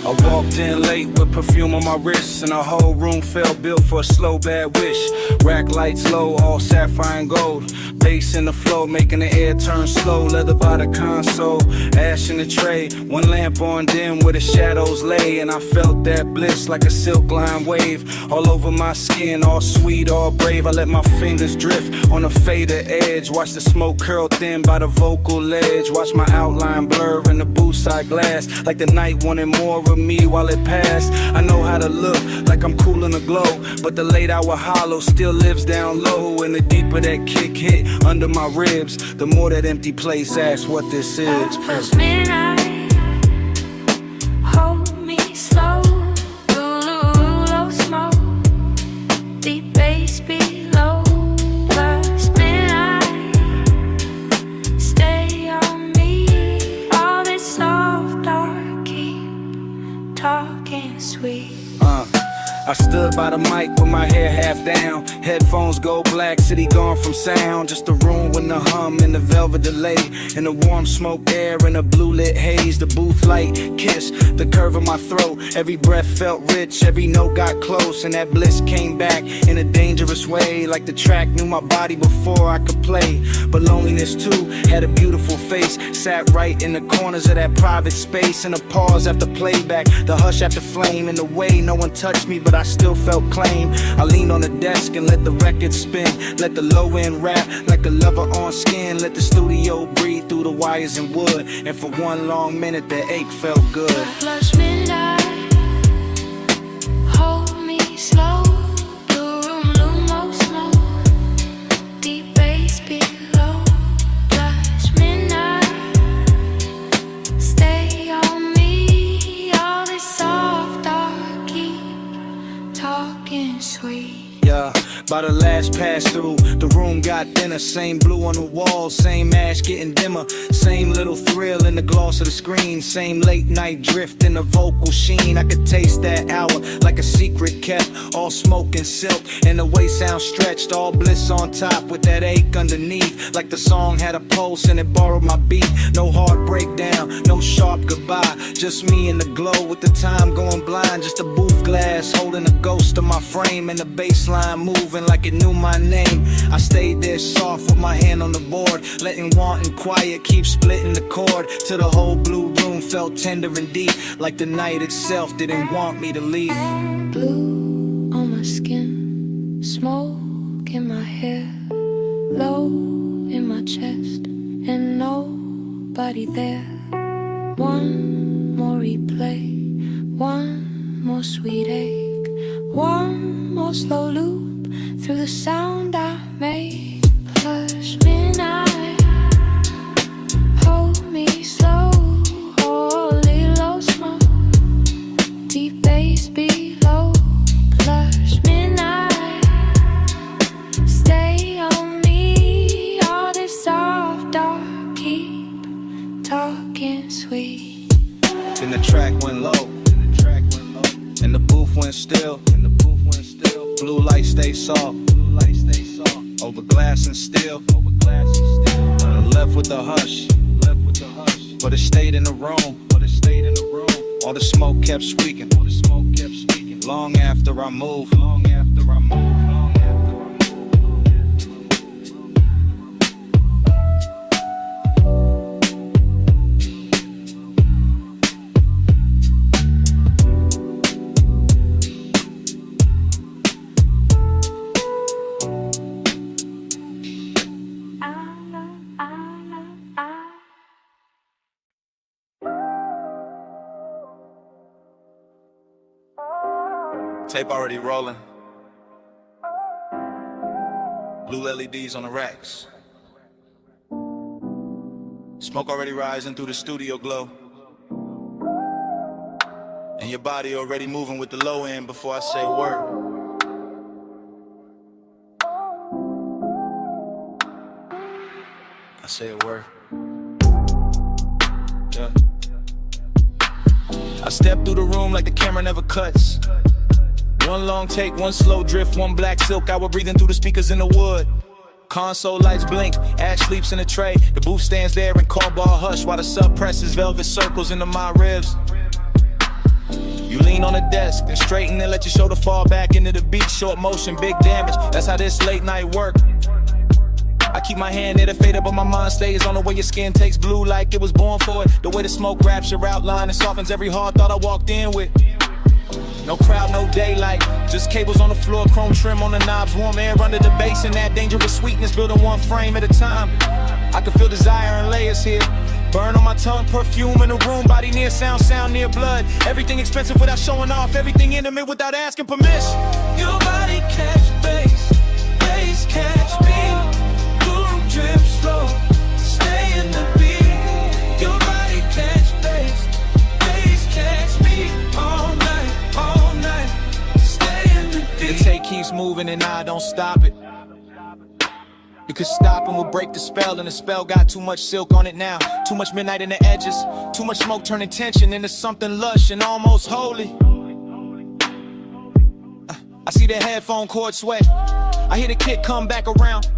S3: I walked in late with perfume on my wrists, and the whole room felt built for a slow bad wish. Rack lights low, all sapphire and gold. Bass in the flow, making the air turn slow. Leather by the console, ash in the tray. One lamp on dim where the shadows lay, and I felt that bliss like a silk line wave. All over my skin, all sweet, all brave. I let my fingers drift on the fader edge. Watch the smoke curl thin by the vocal ledge. Watch my outline blur in the booth side glass, like the night wanted more of me while it passed. I know how to look like I'm cool in the glow, but the late hour hollow still lives down low. And the deeper that kick hit under my ribs, the more that empty place asks what this is.
S8: Plus midnight, hold me slow. Low smoke, deep bass below. Plus midnight, stay on me. All this soft dark, keep talking sweet.
S3: I stood by the mic with my hair half down. Headphones go black, city gone from sound. Just a room with the hum and the velvet delay, and the warm smoke air and the blue lit haze. The booth light kiss the curve of my throat. Every breath felt rich, every note got close, and that bliss came back in a dangerous way. Like the track knew my body before I could play. But loneliness too had a beautiful face. Sat right in the corners of that private space. And a pause after playback, the hush after flame. In the way no one touched me, but I still felt claim. I leaned on the desk and let the record spin. Let the low end rap like a lover on skin. Let the studio breathe through the wires and wood. And for one long minute the ache felt good.
S8: Plus midnight, hold me slow. The room lumo smoke, deep bass below. Plus midnight, stay on me. All this soft dark, keep talking sweet.
S3: Yeah, by the last pass through, the room got thinner. Same blue on the walls, same ash getting dimmer. Same little thrill in the gloss of the screen. Same late night drift in the vocal sheen. I could taste that hour like a secret kept. All smoke and silk, and the way sound stretched. All bliss on top with that ache underneath. Like the song had a pulse and it borrowed my beat. No hard breakdown, no sharp goodbye. Just me in the glow with the time going blind. Just a booth glass holding a ghost of my frame. And the baseline moving like it knew my name. I stayed there soft with my hand on the board, letting want and quiet keep splitting the chord. Till the whole blue room felt tender and deep, like the night itself didn't want me to leave.
S8: Blue on my skin, smoke in my hair, low in my chest, and nobody there. One more replay, one more sweet ache, one more slow loop through the sound I made. Plus midnight, hold me slow, hold
S11: light stay soft. Over glass and steel. Left with the hush. But it stayed in the room. All the smoke kept squeaking. Long after I moved. Tape already rolling. Blue LEDs on the racks. Smoke already rising through the studio glow. And your body already moving with the low end before I say a word. I say a word. Yeah. I step through the room like the camera never cuts. One long take, one slow drift, one black silk hour breathing through the speakers in the wood. Console lights blink, Ash sleeps in a tray. The booth stands there in call ball hush while the sub presses velvet circles into my ribs. You lean on the desk, then straighten and let your shoulder fall back into the beat. Short motion, big damage, that's how this late night work. I keep my hand near the fader, but my mind stays on the way your skin takes blue like it was born for it. The way the smoke wraps your outline and softens every hard thought I walked in with. No crowd, no daylight, just cables on the floor, chrome trim on the knobs, warm air under the bass, and that dangerous sweetness building one frame at a time. I can feel desire and layers here, burn on my tongue, perfume in the room, body near sound near blood. Everything expensive without showing off, everything intimate without asking permission. Your body catch bass catch me, boom drip slow, stay in the beat. Your body catch bass catch me all night. The tape keeps moving and I don't stop it. Because stopping will break the spell, and the spell got too much silk on it now. Too much midnight in the edges, too much smoke turning tension into something lush and almost holy. I see the headphone cord sweat, I hear the kick come back around.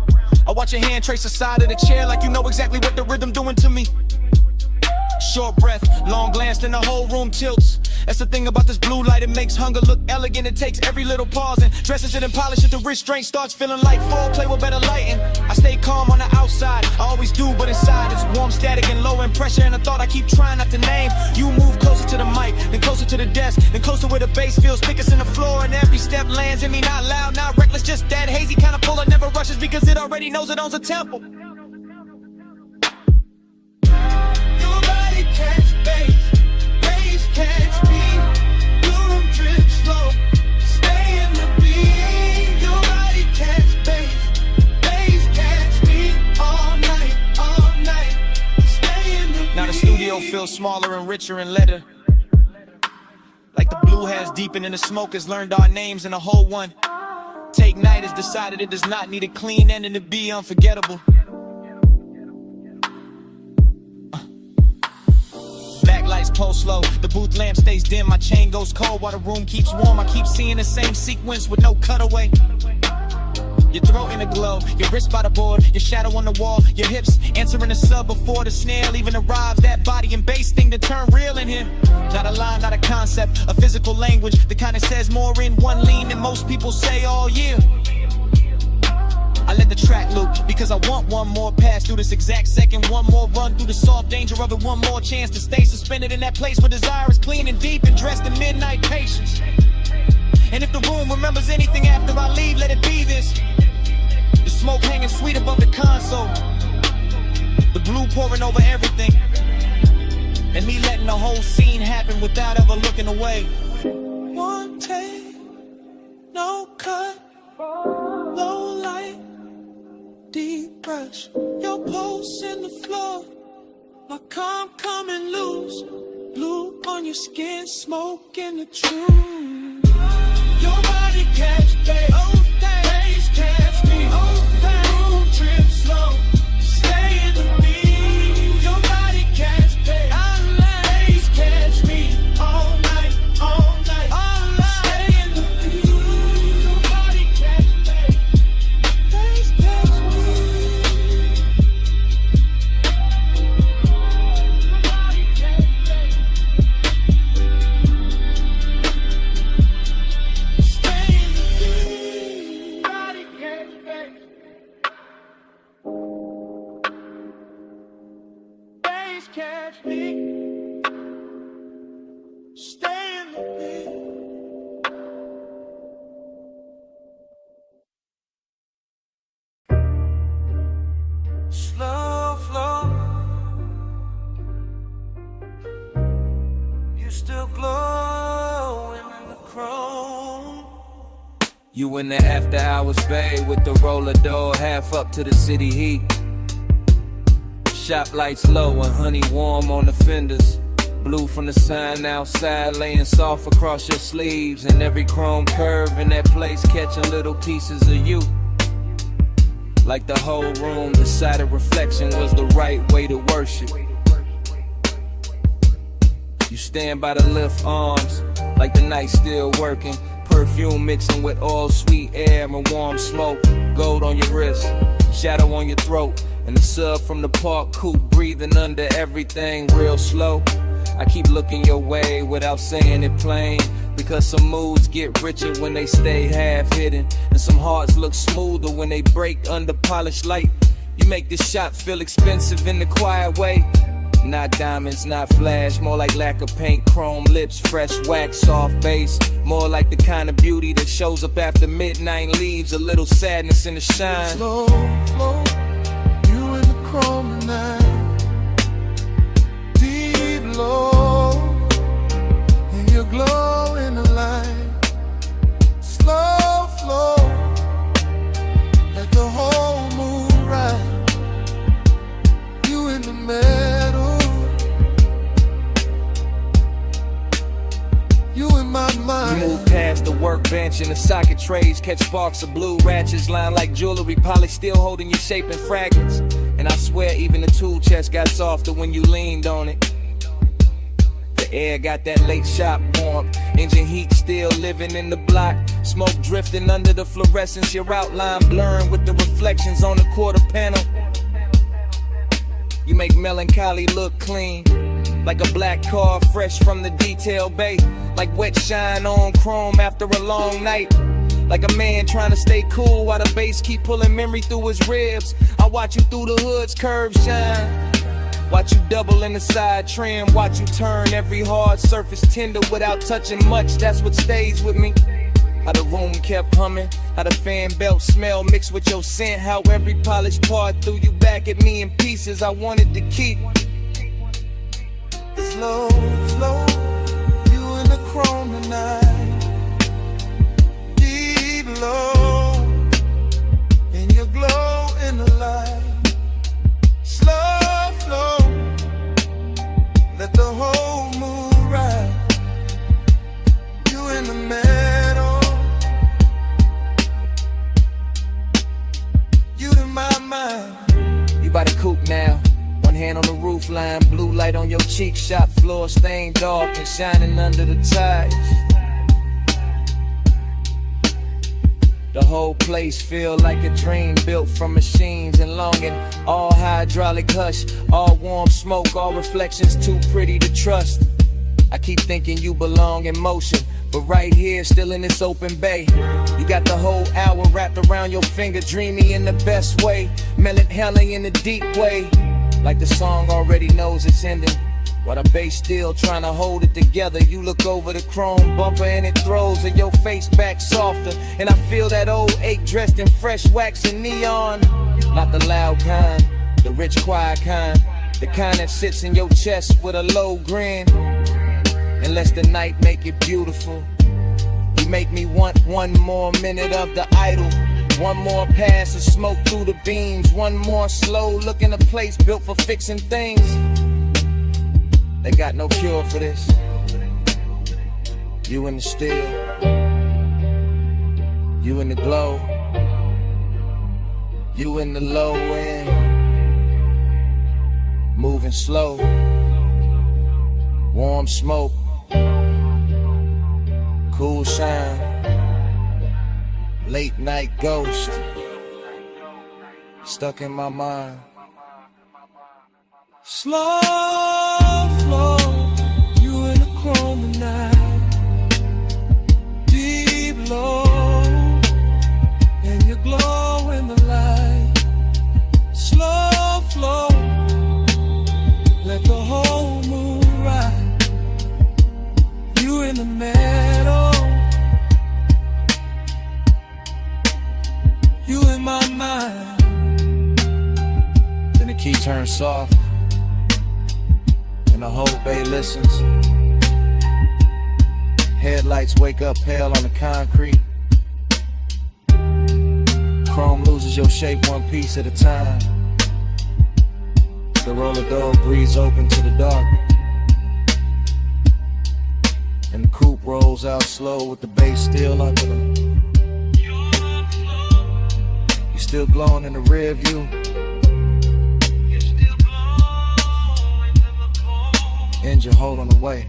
S11: I watch your hand trace the side of the chair like you know exactly what the rhythm doing to me. Short breath, long glance, then the whole room tilts. That's the thing about this blue light, it makes hunger look elegant. It takes every little pause and dresses it and polishes. The restraint starts feeling like foreplay with better lighting. I stay calm on the outside, I always do, but inside it's warm, static, and low in pressure. And a thought I keep trying not to name. You move closer to the mic, then closer to the desk, then closer where the bass feels thickest in the floor. And every step lands in me, not loud, not reckless, just that hazy kind of pull that never rushes because it already knows it owns a tempo. Your body catch bass catch me. Drip slow, stay in the beat. Your body catch bass catch me all night, stay in the beat. Now the studio feels smaller and richer and leather. Like the blue has deepened and the smoke has learned our names and the whole one. Take Night has decided it does not need a clean ending to be unforgettable. Lights pulse low, the booth lamp stays dim, my chain goes cold while the room keeps warm. I keep seeing the same sequence with no cutaway. Your throat in a glow, your wrist by the board, your shadow on the wall, your hips answering the sub before the snare even arrives. That body and bass thing to turn real in here. Not a line, not a concept, a physical language, the kind that says more in one lean than most people say all year. I let the track loop because I want one more pass through this exact second, one more run through the soft danger of it, one more chance to stay suspended in that place where desire is clean and deep and dressed in midnight patience. And if the room remembers anything after I leave, let it be this. The smoke hanging sweet above the console, the blue pouring over everything, and me letting the whole scene happen without ever looking away. One take, no cut, low light, deep brush, your pulse in the floor, like I'm coming loose, blue on your skin, smoke in the truth. Your body catch bass catch me, room trip slow, stay in the beat. Your body catch bass catch me, all night, stay in the beat. Your body catch
S2: catch me. Stay in the pit. Slow flow. You still glowing in the chrome.
S5: You in the after hours bay with the roller door half up to the city heat. Shop lights low and honey warm on the fenders. Blue from the sign outside laying soft across your sleeves. And every chrome curve in that place catching little pieces of you. Like the whole room decided reflection was the right way to worship. You stand by the lift arms like the night still working. Perfume mixing with all sweet air and warm smoke. Gold on your wrist, shadow on your throat. And the sub from the park coupe breathing under everything real slow. I keep looking your way without saying it plain. Because some moods get richer when they stay half hidden. And some hearts look smoother when they break under polished light. You make this shop feel expensive in the quiet way. Not diamonds, not flash, more like lack of paint, chrome lips, fresh wax, soft bass. More like the kind of beauty that shows up after midnight and leaves a little sadness in the shine.
S2: Slow flow, you in the chrome tonight. Deep low, and you glow in the light. Slow flow, let the whole moon ride. You in the middle, you in my mind.
S5: You move past the workbench and the socket trays, catch sparks of blue ratchets lined like jewelry, polished still holding your shape in fragments. And I swear even the tool chest got softer when you leaned on it. The air got that late shop warmth, engine heat still living in the block. Smoke drifting under the fluorescence, your outline blurring with the reflections on the quarter panel. You make melancholy look clean, like a black car fresh from the detail bay. Like wet shine on chrome after a long night. Like a man trying to stay cool while the bass keep pulling memory through his ribs. I watch you through the hood's curved shine. Watch you double in the side trim. Watch you turn every hard surface tender without touching much. That's what stays with me. How the room kept humming, how the fan belt smell mixed with your scent. How every polished part threw you back at me in pieces I wanted to keep.
S2: Slow flow, you in the chrome tonight. Deep low, and you glow in the light. Slow flow, let the whole moon ride. You in the middle, you in my mind.
S5: You by the coupe now, one hand on the roof line, blue light on your cheek, shop floor stained dark and shining under the tires. The whole place feel like a dream built from machines and longing. All hydraulic hush, all warm smoke, all reflections too pretty to trust. I keep thinking you belong in motion, but right here, still in this open bay. You got the whole hour wrapped around your finger, dreamy in the best way, melancholy in a deep way. Like the song already knows it's ending, while the bass still trying to hold it together. You look over the chrome bumper and it throws your face back softer. And I feel that old ache dressed in fresh wax and neon. Not the loud kind, the rich quiet kind, the kind that sits in your chest with a low grin. And lets the night make it beautiful. You make me want one more minute of the idol. One more pass of smoke through the beams. One more slow look in a place built for fixing things. They got no cure for this. You in the still, you in the glow, you in the low end, moving slow, warm smoke, cool shine, late night ghost, stuck in my mind.
S2: Slow flow, you in the chrome tonight. Deep low, and you glow in the light. Slow flow, let the
S11: You in my mind.
S5: Then the key turns soft, and the whole bay listens. Headlights wake up pale on the concrete. Chrome loses your shape one piece at a time. The roller door breathes open to the dark, and the coupe rolls out slow with the bass still under them. You still glowing in the rear view. Engine holding away.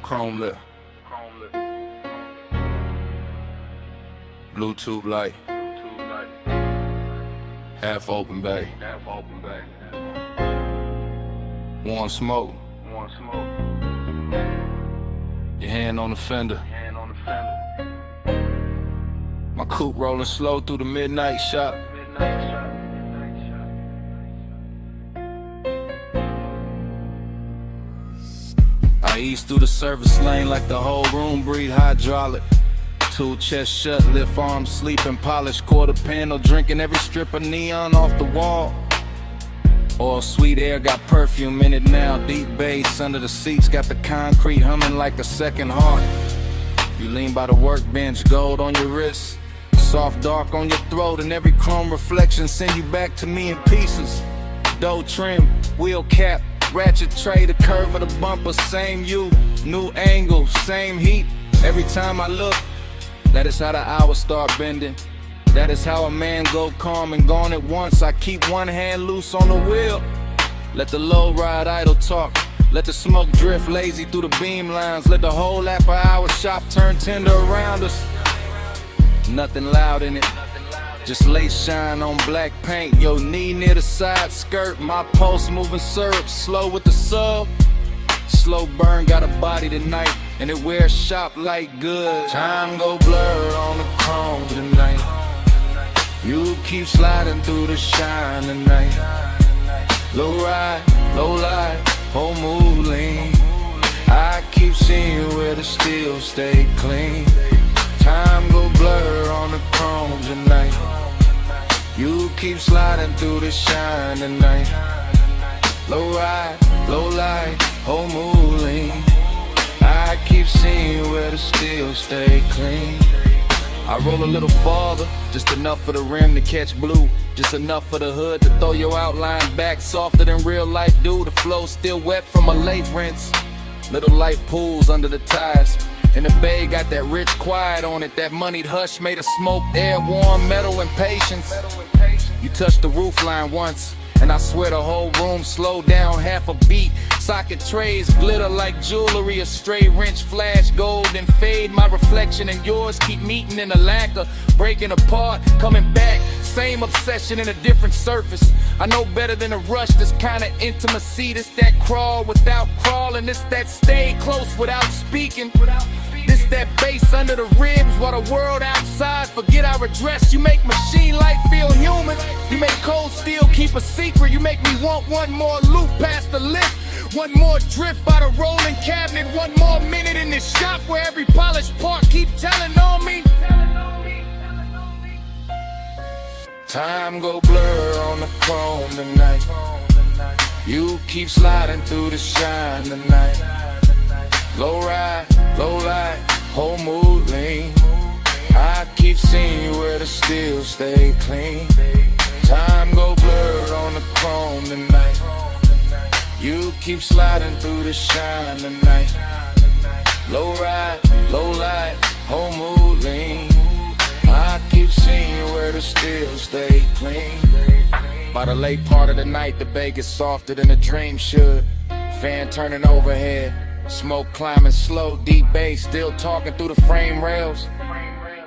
S9: Chrome lip. Bluetooth light. Half open bay. Want smoke. Your hand on the fender. My coupe rolling slow through the midnight shop. I ease through the service lane like the whole room breathe hydraulic. Two chest shut, lift arms, sleeping, polished quarter panel, drinking every strip of neon off the wall. All sweet air got perfume in it now, deep bass under the seats, got the concrete humming like a second heart. You lean by the workbench, gold on your wrist, soft dark on your throat, and every chrome reflection send you back to me in pieces. Dough trim, wheel cap, ratchet tray, the curve of the bumper, same you, new angle, same heat. Every time I look, that is how the hours start bending. That is how a man go calm and gone at once. I keep one hand loose on the wheel. Let the low ride idle talk. Let the smoke drift lazy through the beam lines. Let the whole after hour shop turn tender around us. Nothing loud in it, just lace shine on black paint. Yo, knee near the side skirt. My pulse moving syrup, slow with the sub. Slow burn, got a body tonight, and it wears shop like good. Time go blur on the chrome tonight. You keep sliding through the shine tonight. Low ride, low light, whole mood lean. I keep seeing where the steel stay clean. Time go blur on the chrome tonight. You keep sliding through the shine tonight. Low ride, low light, whole mood lean. I keep seeing where the steel stay clean. I roll a little farther, just enough for the rim to catch blue. Just enough for the hood to throw your outline back softer than real life do. The flow still wet from a late rinse. Little light pools under the tires. And the bay got that rich quiet on it. That moneyed hush made of smoke, air, warm metal and patience. You touched the roof line once, and I swear the whole room slowed down half a beat. Socket trays glitter like jewelry, a stray wrench flash gold and fade. My reflection and yours keep meeting in a lacquer, breaking apart, coming back. Same obsession in a different surface. I know better than a rush, this kind of intimacy. This that crawl without crawling, this that stay close without speaking. This that bass under the ribs while the world outside forget our address. You make machine life feel human. You make cold steel keep a secret. You make me want one more loop past the lift. One more drift by the rolling cabinet. One more minute in this shop where every polished part keep telling on me. Time go blur on the chrome tonight. You keep sliding through the shine tonight. Low ride, low light, whole mood lean. I keep seeing where the steel stay clean. Time go blur on the chrome tonight. You keep sliding through the shine tonight. Low ride, low light, whole mood lean. I keep seeing where the steel stay clean. By the late part of the night, the bay gets softer than a dream should. Fan turning overhead, smoke climbing slow, deep bass still talking through the frame rails.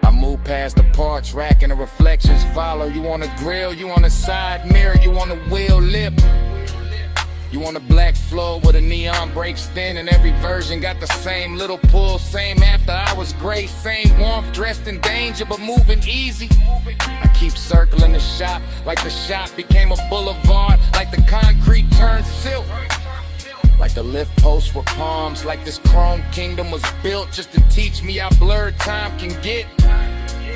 S9: I move past the parts rack and the reflections follow. You on the grill, you on the side mirror, you on the wheel lip.
S5: You on the black floor where the neon breaks thin, and every version got the same little pull, same after hours grace, same warmth, dressed in danger but moving easy. I keep circling the shop like the shop became a boulevard, like the concrete turned silk, like the lift posts were palms, like this chrome kingdom was built just to teach me how blurred time can get.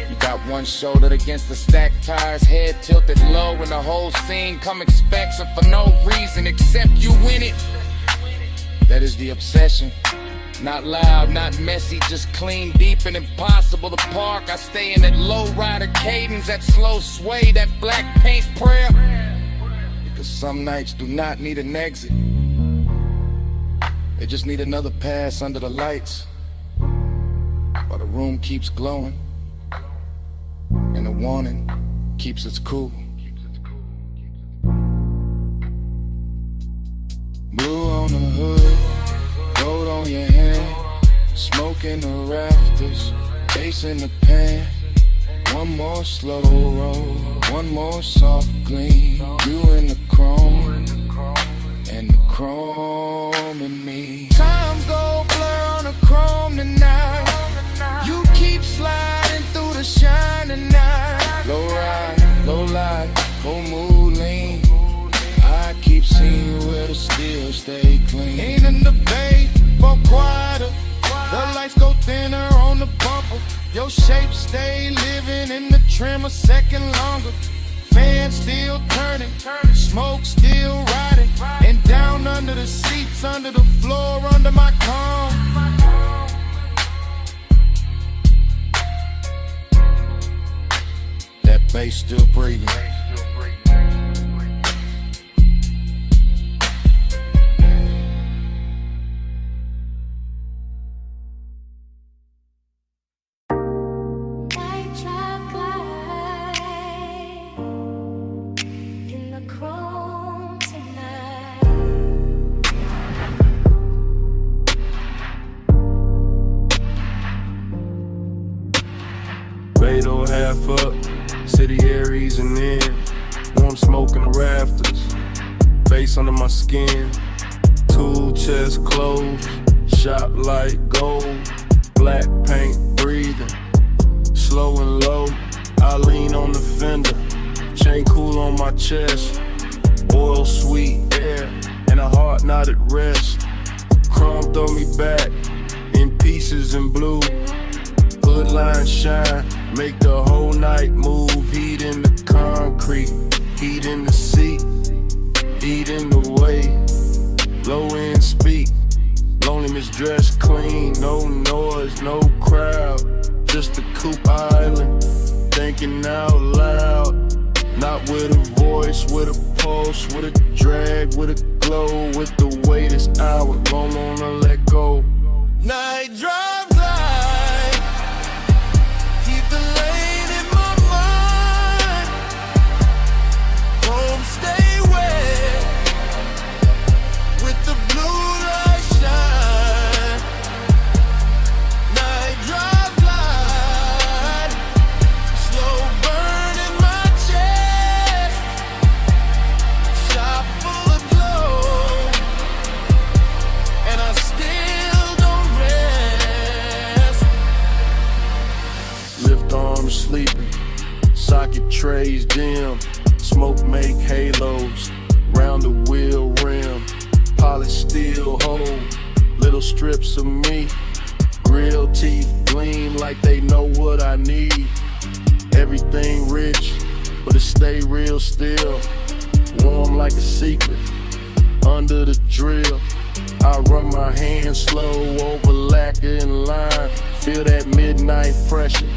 S5: You got one shoulder against the stacked tires, head tilted low, and the whole scene come expects it for no reason except you in it. That is the obsession. Not loud, not messy, just clean, deep, and impossible to park. I stay in that low rider cadence, that slow sway, that black paint prayer. Because some nights do not need an exit. They just need another pass under the lights, while the room keeps glowing and the warning keeps its cool. Blue on the hood, gold on your hand, smoke in the rafters, chasing the pan. One more slow roll, one more soft gleam. You in the chrome, and the chrome in me. Time go blur on the chrome tonight. You keep sliding through the shining night. Low ride, low light, whole mood lean. I keep seeing where the steel stay clean. Ain't in the bay, but quieter. The lights go thinner on the bumper. Your shape stay living in the trim a second longer. Fan still turning, smoke still riding, and down under the seats, under the floor, under my car. That bass still breathing.
S9: Beto half up, city air easing in. Warm smoke in the rafters, face under my skin. Tool chest closed, shop light gold. Black paint breathing, slow and low. I lean on the fender, chain cool on my chest. Oil sweet air, and a heart not at rest. Chrome throw me back, in pieces in blue. Hood line shine, make the whole night move. Heat in the concrete, heat in the seat, heat in the way. Low end speak, loneliness dressed clean. No noise, no crowd, just a coupe island. Thinking out loud, not with a voice, with a pulse, with a drag, with a glow. With the weight this hour, don't wanna let go.
S2: Night drive glide, keep the lane in my mind. Home stay wet, with the blue light shine. Night drive glide, slow burn in my chest. Shop full of glow, and I still don't rest.
S9: Lift arms sleeping, socket trays dim. Smoke make halos, round the wheel rim. Polished steel hold, little strips of me. Grill teeth gleam like they know what I need. Everything rich, but it stay real still. Warm like a secret, under the drill. I run my hands slow over lacquer and line. Feel that midnight pressure,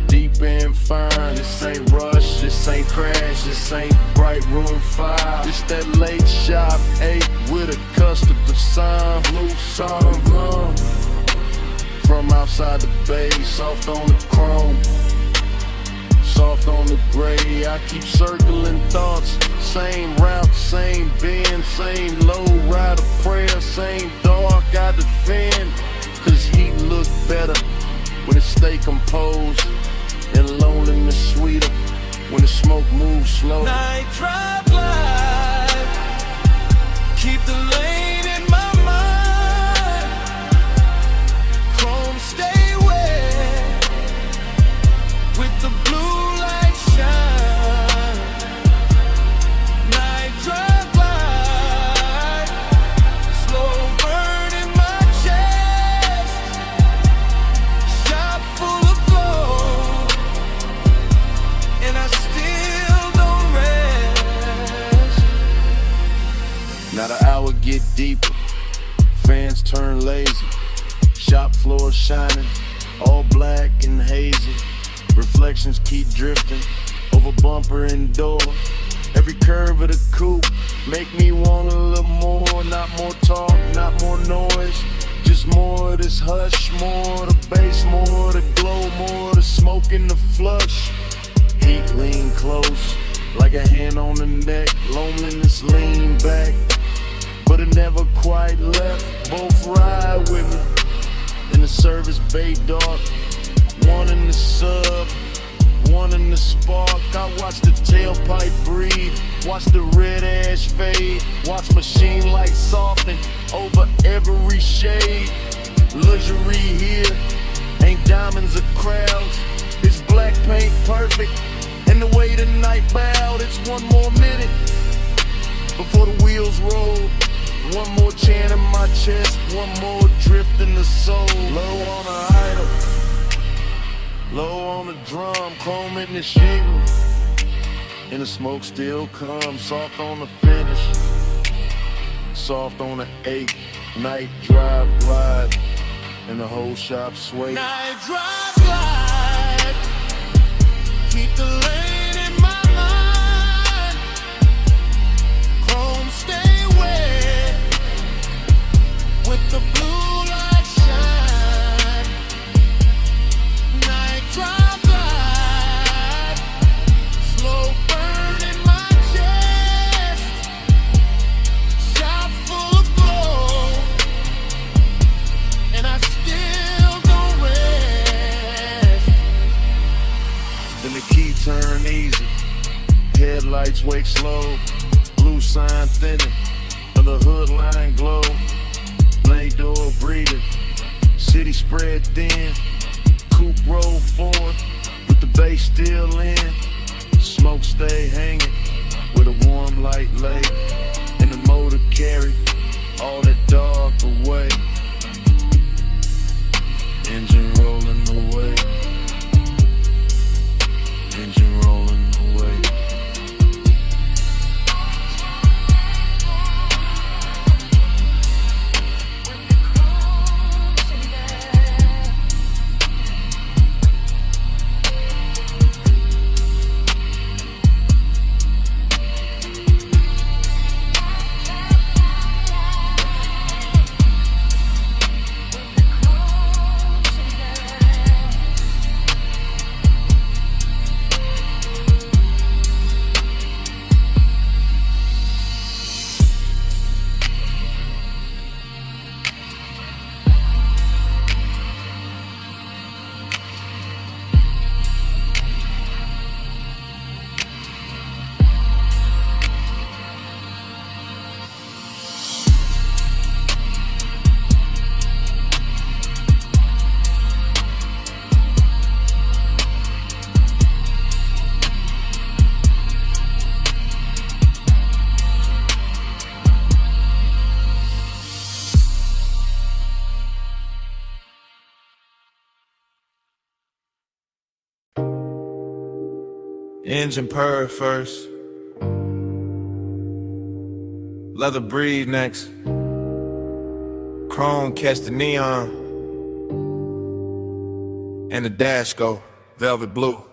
S9: deep and fine. This ain't rush, this ain't crash, this ain't bright room 5. This that late shop 8 with a customer sign. Blue song glum, from outside the bay, soft on the chrome, soft on the gray. I keep circling thoughts, same route, same bend, same low rider prayer, same dark I defend. Cause heat look better when it stay composed, and loneliness sweeter when the smoke moves slow.
S2: Night drive glide,
S1: Keep the lane in my mind. Chrome stay wet with the blue light shine. Night drive light, slow burn in my chest. Shop full of glow, and I still don't rest. Now the hour get deeper, fans turn lazy. Shop floor shining, all black and hazy. Reflections keep drifting over bumper and door. Every curve of the coupe make me want a little more. Not more talk, not more noise, just more of this hush. More of the bass, more of the glow, more of the smoke in the flush. Heat lean close, like a hand on the neck. Loneliness lean back, but it never quite left. Both ride with me in the service bay dark. One in the sub, one in the spark. I watch the tailpipe breathe, watch the red ash fade, watch machine lights soften over every shade. Luxury here, ain't diamonds or crowds. It's black paint perfect, and the way the night bowed. It's one more minute before the wheels roll. One more chant in my chest, one more drift in the soul. Low on the idol, low on the drum, chrome in the shingle, and the smoke still comes. Soft on the finish, soft on the 8. Night drive glide, and the whole shop sway. Night drive glide, keep the lane in my mind. Chrome stay wet with the blue light shine. Night drive light, slow burn in my chest. Shop full of glow, and I still don't rest. Then the key turn easy, headlights wake slow. Blue sign thinning, and the hood line glow. Blade door breathing, city spread thin. Coupe roll forward, with the bass still in. Smoke stay hanging, with a warm light lay. And the motor carry all that dark away. Engine rolling away, engine rolling away.
S3: Engine purr first, leather breathe next, chrome catch the neon, and the dash go velvet blue.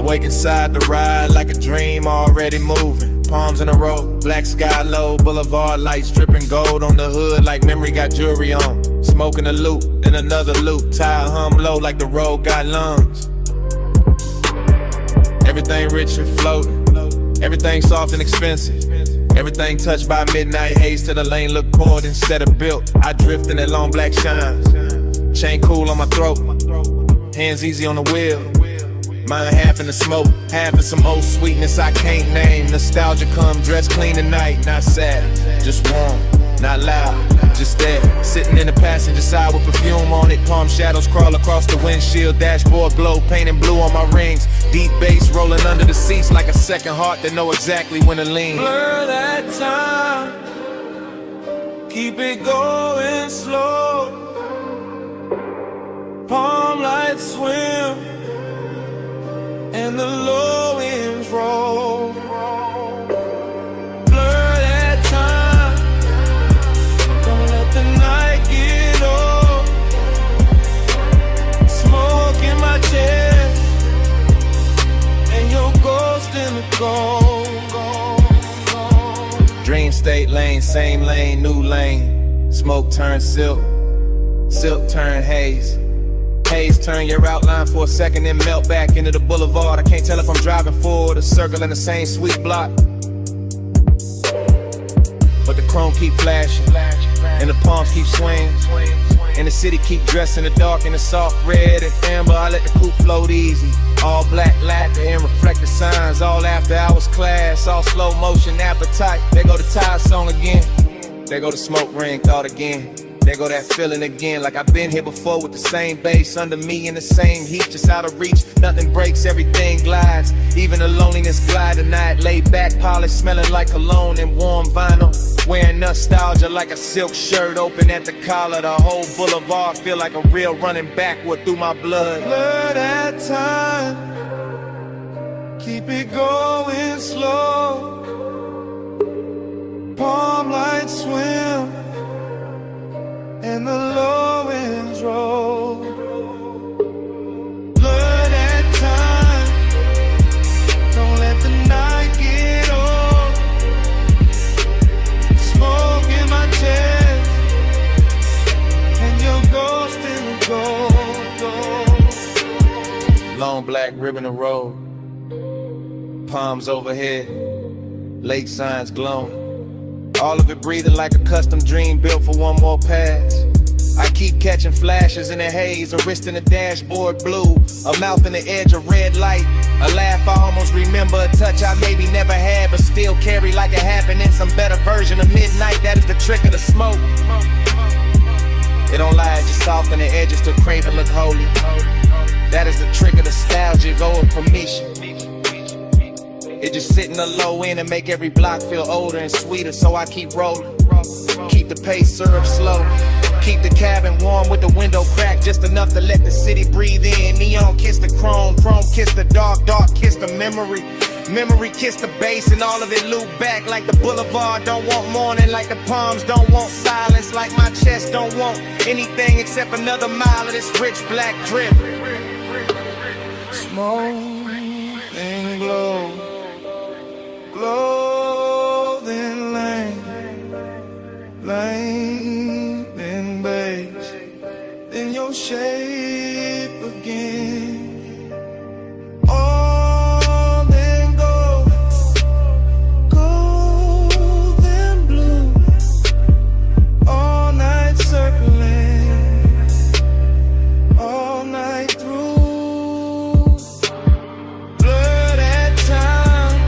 S3: Wake inside the ride like a dream already moving. Palms in a row, black sky low, boulevard lights dripping gold on the hood like memory got jewelry on. Smoking a loop, then another loop, tire hum low like the road got lungs. Everything rich and floating, everything soft and expensive.
S5: Everything touched by midnight haze till the lane look cold instead of built. I drift in that long black shine. Chain cool on my throat. Hands easy on the wheel. Mine half in the smoke, half in some old sweetness I can't name. Nostalgia come dressed clean tonight, not sad, just warm, not loud, just there. Sitting in the passenger side with perfume on it. Palm shadows crawl across the windshield. Dashboard glow, painting blue on my rings. Deep bass rolling under the seats like a second heart that know exactly when to lean.
S3: Blur that time, keep it going slow. Palm lights swim and the low winds roll. Blur that time, don't let the night get old. Smoke in my chest and your ghost in the cold.
S5: Dream state lane, same lane, new lane. Smoke turn silk, silk turn haze. Haze turn your outline for a second and melt back into the boulevard. I can't tell if I'm driving forward or circling the same sweet block. But the chrome keep flashing and the palms keep swinging. And the city keep dressing the dark in the soft red and amber. I let the coupe float easy. All black lacquer and reflective signs. All after hours class, all slow motion appetite. There go the tire song again. There go the smoke ring thought again. There go that feeling again, like I've been here before with the same bass under me in the same heat, just out of reach. Nothing breaks, everything glides. Even the loneliness glide tonight. Laid back, polished, smelling like cologne and warm vinyl. Wearing nostalgia like a silk shirt open at the collar. The whole boulevard feel like a real running backward through my blood.
S3: Blur that time, keep it going slow. Palm lights swim and the low winds roll. Blur that time, don't let the night get old. Smoke in my chest and your ghost in the gold.
S5: Long black ribbon of road, palms overhead, lake signs glowing. All of it breathing like a custom dream built for one more pass. I keep catching flashes in the haze, a wrist in the dashboard blue, a mouth in the edge of red light, a laugh I almost remember, a touch I maybe never had but still carry like it happened in some better version of midnight. That is the trick of the smoke. It don't lie, it just soften the edges to crave and look holy. That is the trick of nostalgia, go with permission. It just sit in the low end and make every block feel older and sweeter, so I keep rolling. Keep the pace syrup slow. Keep the cabin warm with the window cracked just enough to let the city breathe in. Neon kiss the chrome, chrome kiss the dark, dark kiss the memory. Memory kiss the bass and all of it loop back like the boulevard don't want morning, like the palms don't want silence, like my chest don't want anything except another mile of this rich black drip.
S3: Smoke and glow, clothing lane, lane and base, then your shape again. All then gold, gold and blue, all night circling, all night through. Blur that time,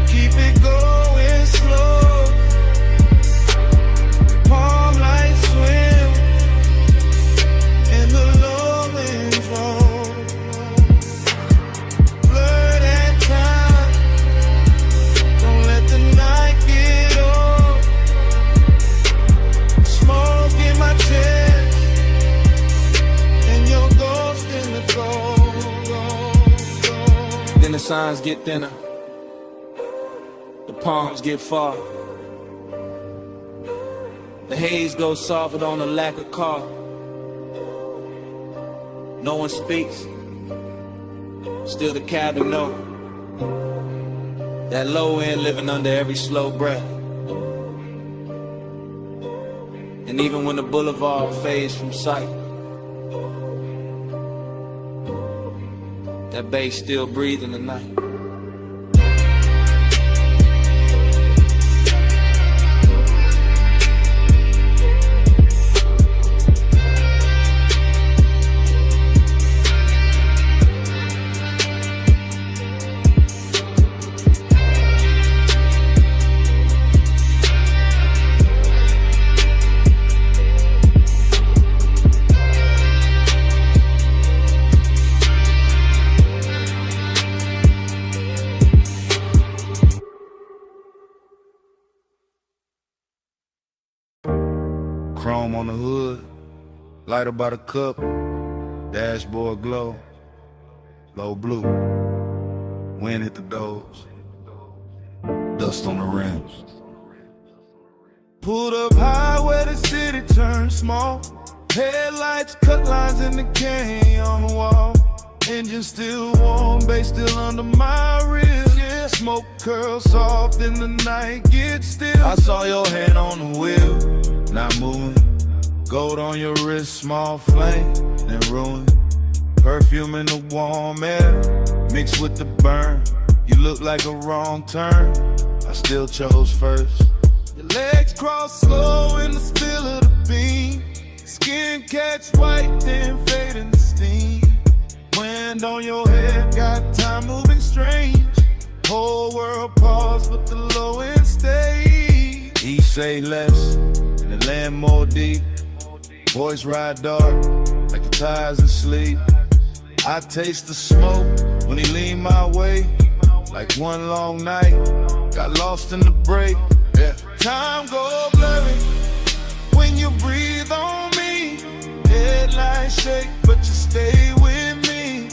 S3: keep it going slow. Palm lights swim and the low winds roll. Blur that time, don't let the night get old. Smoke in my chest and your ghost in the cold.
S5: Then the signs get thinner, the palms get far. The haze goes softer on the lack of car. No one speaks, still the cabin know. That low end living under every slow breath. And even when the boulevard fades from sight, that bass still breathing the night.
S6: Chrome on the hood, light about a cup, dashboard glow, low blue, wind hit the doors, dust on the rims. Pulled up high where the city turned small. Headlights cut lines in the canyon on the wall. Engine still warm, bass still under my ribs. Yeah, smoke curls soft in the night, get still. I saw your hand on the wheel, not moving. Gold on your wrist, small flame, then ruin. Perfume in the warm air, mixed with the burn. You look like a wrong turn, I still chose first. Your legs cross slow in the still of the beam. Skin catch white, then fade in the steam. Wind on your head, got time moving strange. Whole world pause, but the low end stay. He say less, and the land more deep. Boys ride dark, like the tires asleep. I taste the smoke when he lean my way. Like one long night, got lost in the break. Yeah. Time go blurry when you breathe on me. Headlights shake, but you stay with me.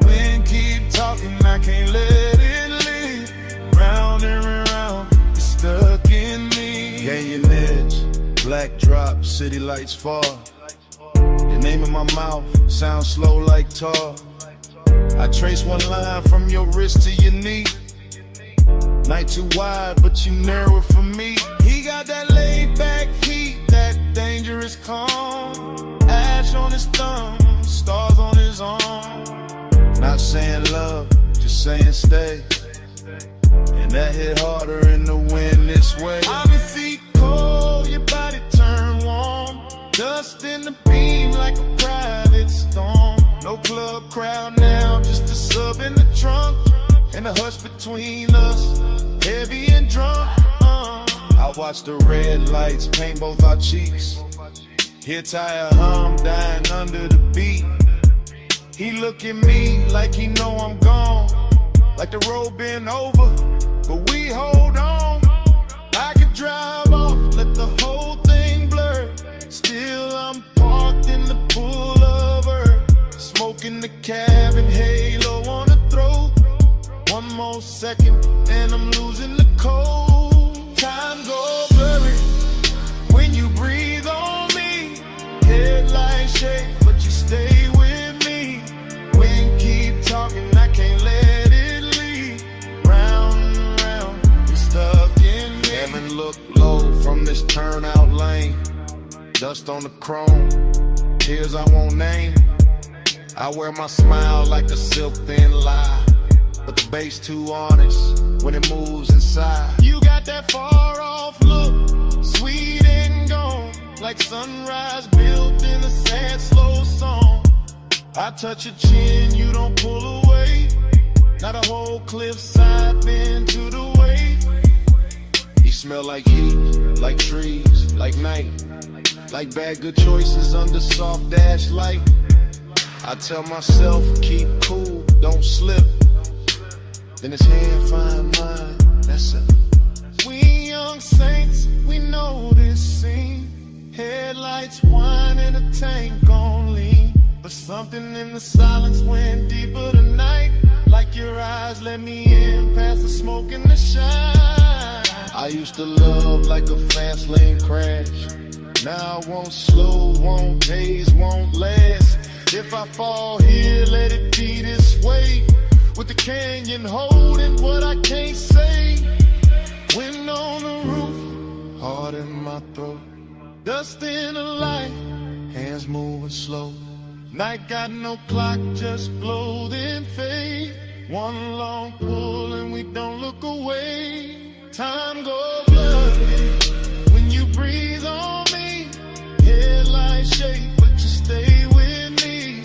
S6: Wind keep talking, I can't let it leave. Round and round, you're stuck in me. Canyon edge, black drop, city lights fall. Your name in my mouth, sound slow like tar. I trace one line from your wrist to your knee. Night too wide, but you narrow it for me. He got that laid back heat, that dangerous calm. Ash on his thumb, stars on his arm. Not saying love, just saying stay. And that hit harder in the wind this way. I've been feet cold, your body turn warm. Dust in the beam like a private storm. No club crowd now, just a sub in the trunk. And the hush between us, heavy and drunk. I watch the red lights paint both our cheeks. Hear tire hum, dying under the beat. He look at me like he know I'm gone. Like the road been over, but we hold on. I could drive off, let the whole thing blur. Still I'm parked in the pullover. Smoking the cabin, halo on the throat. One more second and I'm losing the cold. Time go blurry when you breathe on me. Headlights shake, but you stay with me. Wind keep talking, I can't let it leave. Round and round, you're stuck in me. Damn, and look low from this turnout lane. Dust on the chrome, tears I won't name. I wear my smile like a silk thin lie, but the bass too honest when it moves inside. You got that far off look, sweet and gone, like sunrise built in a sad slow song. I touch your chin, you don't pull away. Not a whole cliffside bend to the way. You smell like heat, like trees, like night, like bad good choices under soft dash light. I tell myself, keep cool, don't slip. Then his hand find mine, that's it. We young saints, we know this scene. Headlights whine and a tank on lean. But something in the silence went deeper tonight. Like your eyes let me in past the smoke and the shine. I used to love like a fast lane crash. Now I won't slow, won't haze, won't last. If I fall here, let it be this way. With the canyon holding what I can't say. Wind on the roof, heart in my throat. Dust in the light, hands moving slow. Night got no clock, just glow then fade. One long pull and we don't look away. Time go blurry when you breathe on me. Headlights shake, but you stay with me.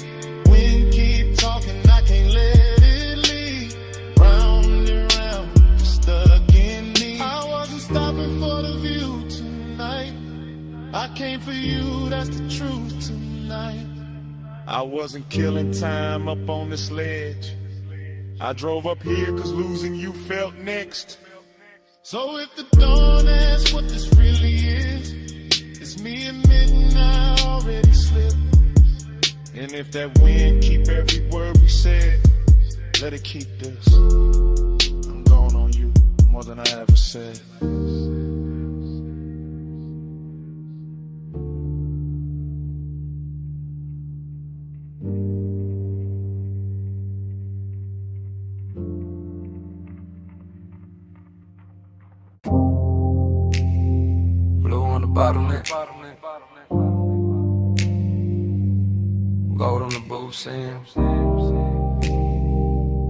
S6: Wind keep talking, I can't let it leave. Round and round, you're stuck in me. I wasn't stopping for the view tonight. I came for you, that's the truth tonight.
S3: I wasn't killing time up on this ledge. I drove up here cause losing you felt next.
S2: So if the dawn asks what this really is
S3: It's me admitting I already slipped. And if that wind keep every word we said, let it keep this. I'm going on you more than I ever said.
S4: Blue on the bottleneck. Gold on the Bluesy.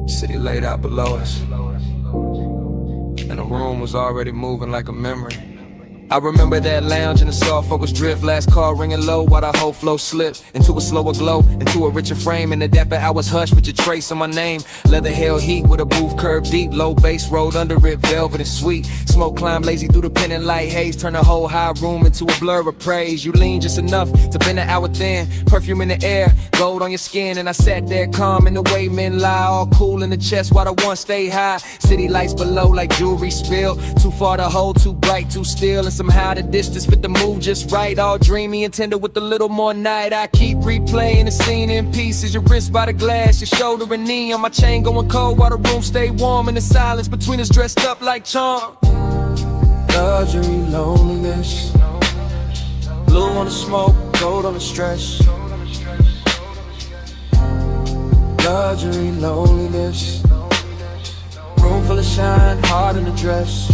S4: City laid out below us, and the room was already moving like a memory. I remember that lounge in the soft focus drift, last call ringing low while the whole flow slipped into a slower glow, into a richer frame. In the dapper hours hush with your trace on my name. Leather held heat with a booth curved deep, low bass rolled under it, velvet and sweet. Smoke climbed lazy through the pendant light haze, turn the whole high room into a blur of praise. You lean just enough to bend an hour thin, perfume in the air, gold on your skin. And I sat there calm in the way men lie, all cool in the chest while the one stay high. City lights below like jewelry spilled, too far to hold, too bright, too still. And somehow the distance fit the mood just right, all dreamy and tender with a little more night. I keep replaying the scene in pieces, your wrist by the glass, your shoulder and knee on my chain going cold while the room stay warm. And the silence between us dressed up like charm. Luxury, loneliness, blue on the smoke, gold on the stress. Luxury, loneliness, room full of shine, heart in the dress.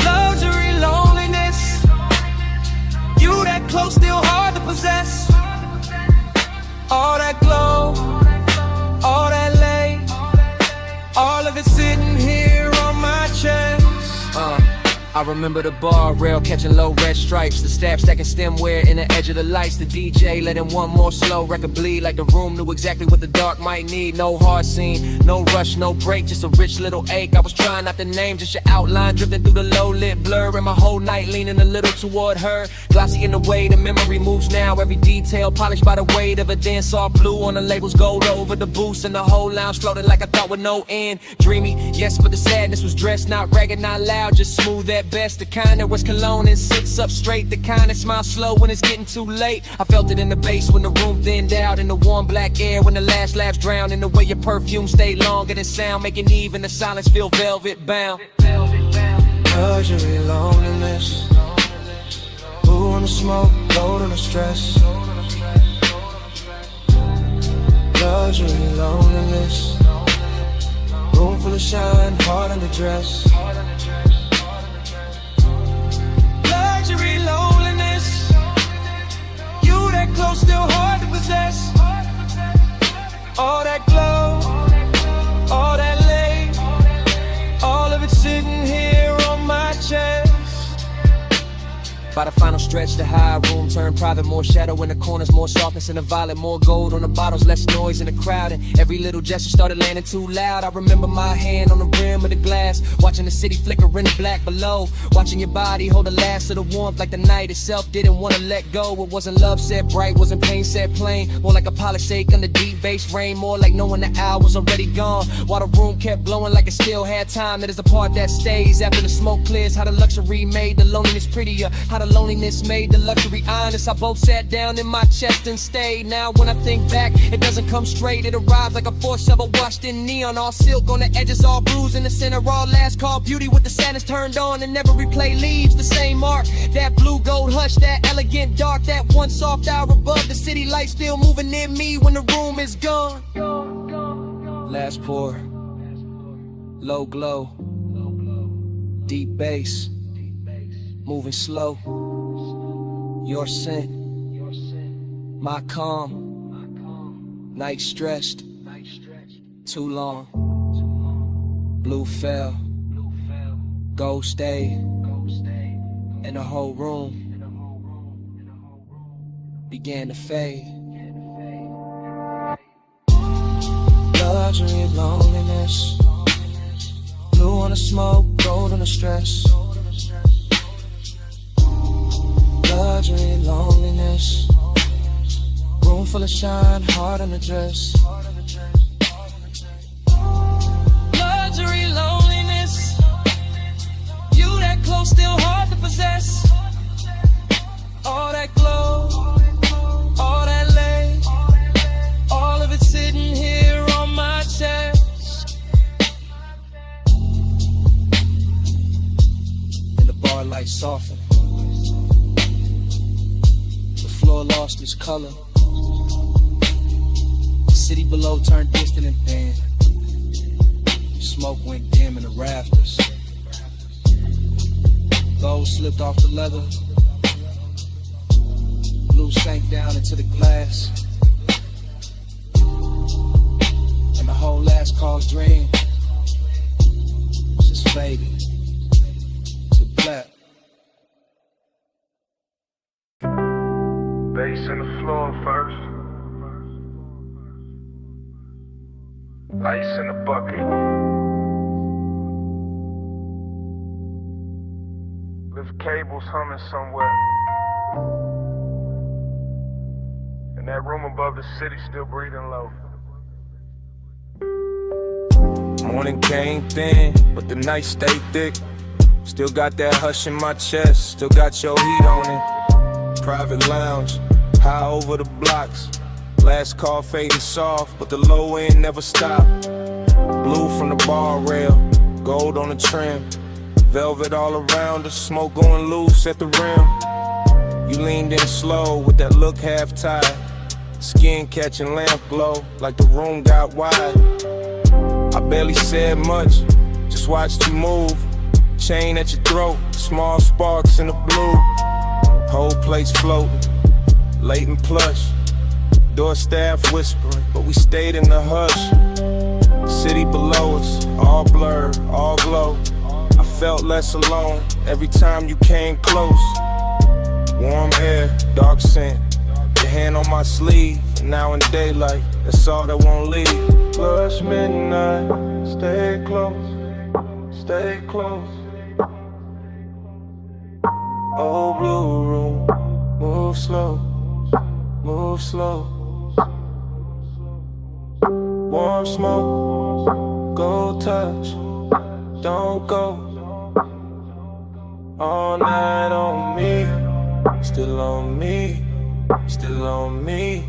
S4: Luxury, loneliness, you that close, still hard to possess. All that glow, all that lay, all of it sitting here on my chest. I remember the bar rail catching low red stripes, the staff stacking stemware in the edge of the lights, the DJ letting one more slow record bleed like the room knew exactly what the dark might need. No hard scene, no rush, no break, just a rich little ache. I was trying not to name, just your outline drifting through the low lit blur, and my whole night leaning a little toward her. Glossy in the way the memory moves now, every detail polished by the weight of a dance all blue on the labels, gold over the boost, and the whole lounge floating like I thought with no end. Dreamy, yes, but the sadness was dressed, not ragged, not loud, just smooth at best. The kind that was cologne and sits up straight, the kind that smiles slow when it's getting too late. I felt it in the bass when the room thinned out, in the warm black air when the last laughs drowned, in the way your perfume stayed longer than sound, making even the silence feel velvet bound. Luxury, loneliness, blue on the smoke, gold on the stress. Luxury, loneliness, room full of shine, heart in the dress. Luxury, loneliness, you that close, still hard to possess. All that glow, all that lay, all of it sitting here on my chest. By the final stretch, the high room turned private, more shadow in the corners, more softness in the violet, more gold on the bottles, less noise in the crowd, and every little gesture started landing too loud. I remember my hand on the rim of the glass, watching the city flicker in the black below, watching your body hold the last of the warmth like the night itself didn't want to let go. It wasn't love set bright, wasn't pain set plain, more like a polished shake under deep bass rain, more like knowing the hour was already gone, while the room kept blowing like it still had time. That is the part that stays after the smoke clears, how the luxury made the loneliness prettier, how the loneliness made the luxury honest. I both sat down in my chest and stayed. Now when I think back, it doesn't come straight, it arrives like a force shovel washed in neon, all silk on the edges, all bruised in the center, all last call beauty with the sadness turned on, and every replay leaves the same mark. That blue gold hush, that elegant dark, that one soft hour above the city light still moving in me when the room is gone. Last pour, low glow, deep bass, moving slow. Your scent, my calm, night stressed, too long. Blue fell, gold stayed, and the whole room began to fade. Luxury, loneliness, blue on the smoke, gold on the stress. Luxury, loneliness, room full of shine, heart in the dress. Luxury, loneliness, you that close, still hard to
S11: softened. The floor lost its color. The city below turned distant and thin. Smoke went dim in the rafters. Gold slipped off the leather. Blue sank down into the glass. And the whole last call dream just faded to black.
S9: Bass in the floor first. Ice in the bucket. Lift cables humming somewhere. And that room above the city still breathing low.
S3: Morning came thin, but the night stayed thick. Still got that hush in my chest, still got your heat on it. Private lounge, high over the blocks. Last call fading soft, but the low end never stopped. Blue from the bar rail, gold on the trim. Velvet all around us, smoke going loose at the rim. You leaned in slow with that look half tied. Skin catching lamp glow like the room got wide. I barely said much, just watched you move. Chain at your throat, small sparks in the blue. Whole place floating, late and plush. Door staff whispering, but we stayed in the hush. City below us, all blurred, all glow. I felt less alone every time you came close. Warm air, dark scent, your hand on my sleeve. Now in daylight, that's all that won't leave.
S9: Plus midnight, stay close, stay close. Old blue room, move slow, move slow. Warm smoke, go touch, don't go. All night on me, still on me, still on me.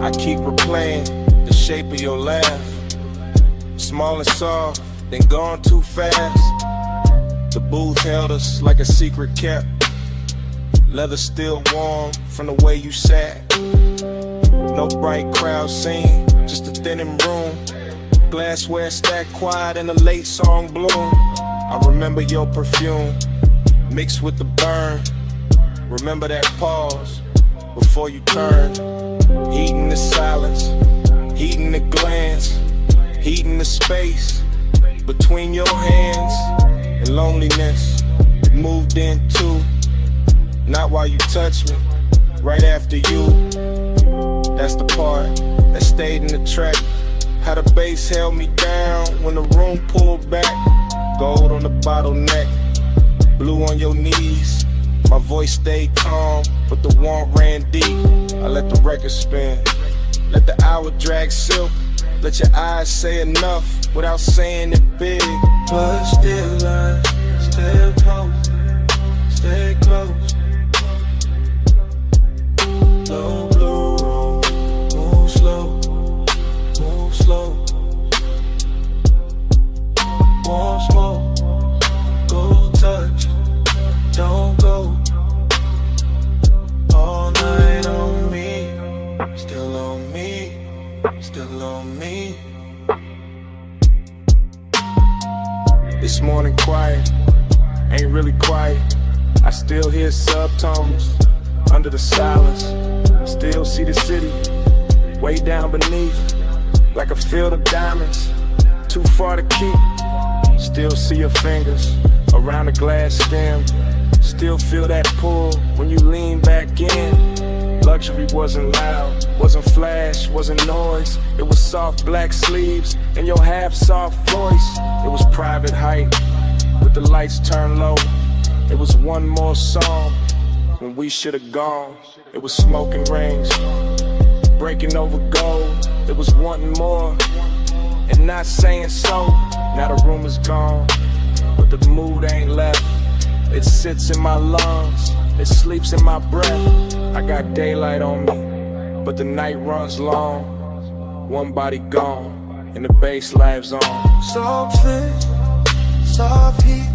S9: I keep replaying the shape of your laugh. Small and soft, then gone too fast. The booth held us like a secret kept. Leather still warm from the way you sat. No bright crowd scene, just a thinning room. Glassware stacked quiet in a late song bloom. I remember your perfume mixed with the burn. Remember that pause before you turn. Heating the silence, heating the glance, heating the space between your hands. And loneliness moved in too. Not while you touch me, right after you. That's the part that stayed in the track. How the bass held me down when the room pulled back. Gold on the bottleneck, blue on your knees. My voice stayed calm, but the warmth ran deep. I let the record spin, let the hour drag silk. Let your eyes say enough without saying it big. But still I stay close, stay close. Low blue room, move slow, move slow. Warm smoke, go touch, don't go. All night on me, still on me, still on me. This morning quiet, ain't really quiet. I still hear subtones under the silence. Still see the city way down beneath, like a field of diamonds, too far to keep. Still see your fingers around the glass stem. Still feel that pull when you lean back in. Luxury wasn't loud, wasn't flash, wasn't noise. It was soft black sleeves and your half-soft voice. It was private height with the lights turned low. It was one more song when we should have gone. It was smoking rings, breaking over gold. It was wanting more and not saying so. Now the room is gone, but the mood ain't left. It sits in my lungs, it sleeps in my breath. I got daylight on me, but the night runs long. One body gone, and the bass lives on.
S2: So slip, soft heat,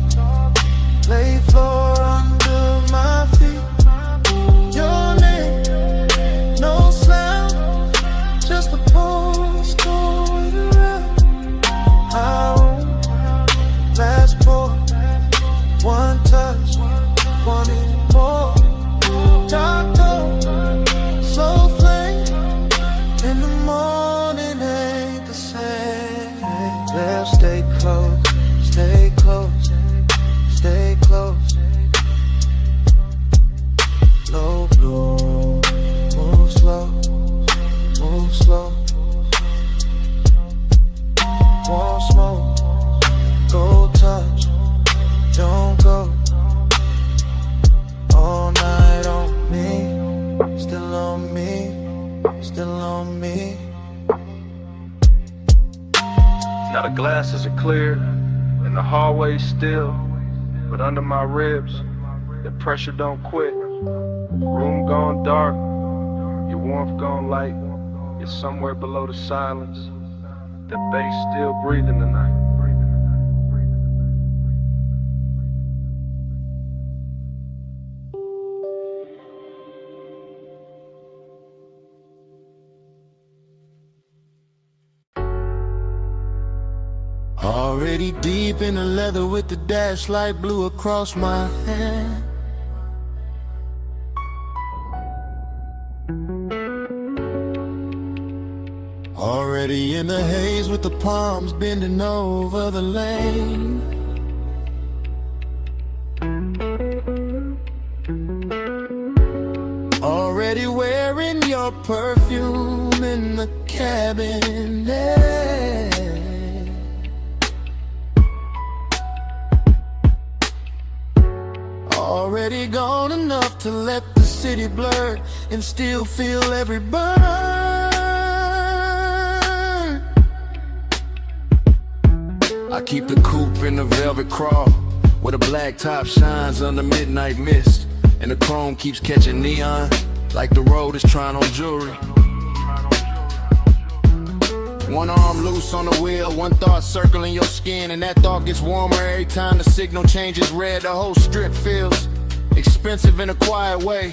S2: lay floor under my feet. Your name, no sound, just a postcode around. I won't last for one touch, wanting more. Dark door, slow flame, in the morning ain't the same. Let's stay close, stay close, stay close. Low blue, move slow, move slow. Won't smoke, go touch, don't go. All night on me, still on me, still on me.
S9: Now the glasses are clear and the hallway's still, but under my ribs, the pressure don't quit. Room gone dark, your warmth gone light. You're somewhere below the silence. The bass still breathing tonight.
S2: Already deep in the leather with the dash light blue across my hand. Already in the haze with the palms bending over the lane. Already wearing your perfume in the cabinet. Already gone enough to let the city blur and still feel every burn.
S9: I keep the coupe in the velvet crawl, where the black top shines under midnight mist, and the chrome keeps catching neon like the road is trying on jewelry. One arm loose on the wheel, one thought circling your skin, and that thought gets warmer every time the signal changes red. The whole strip feels expensive in a quiet way.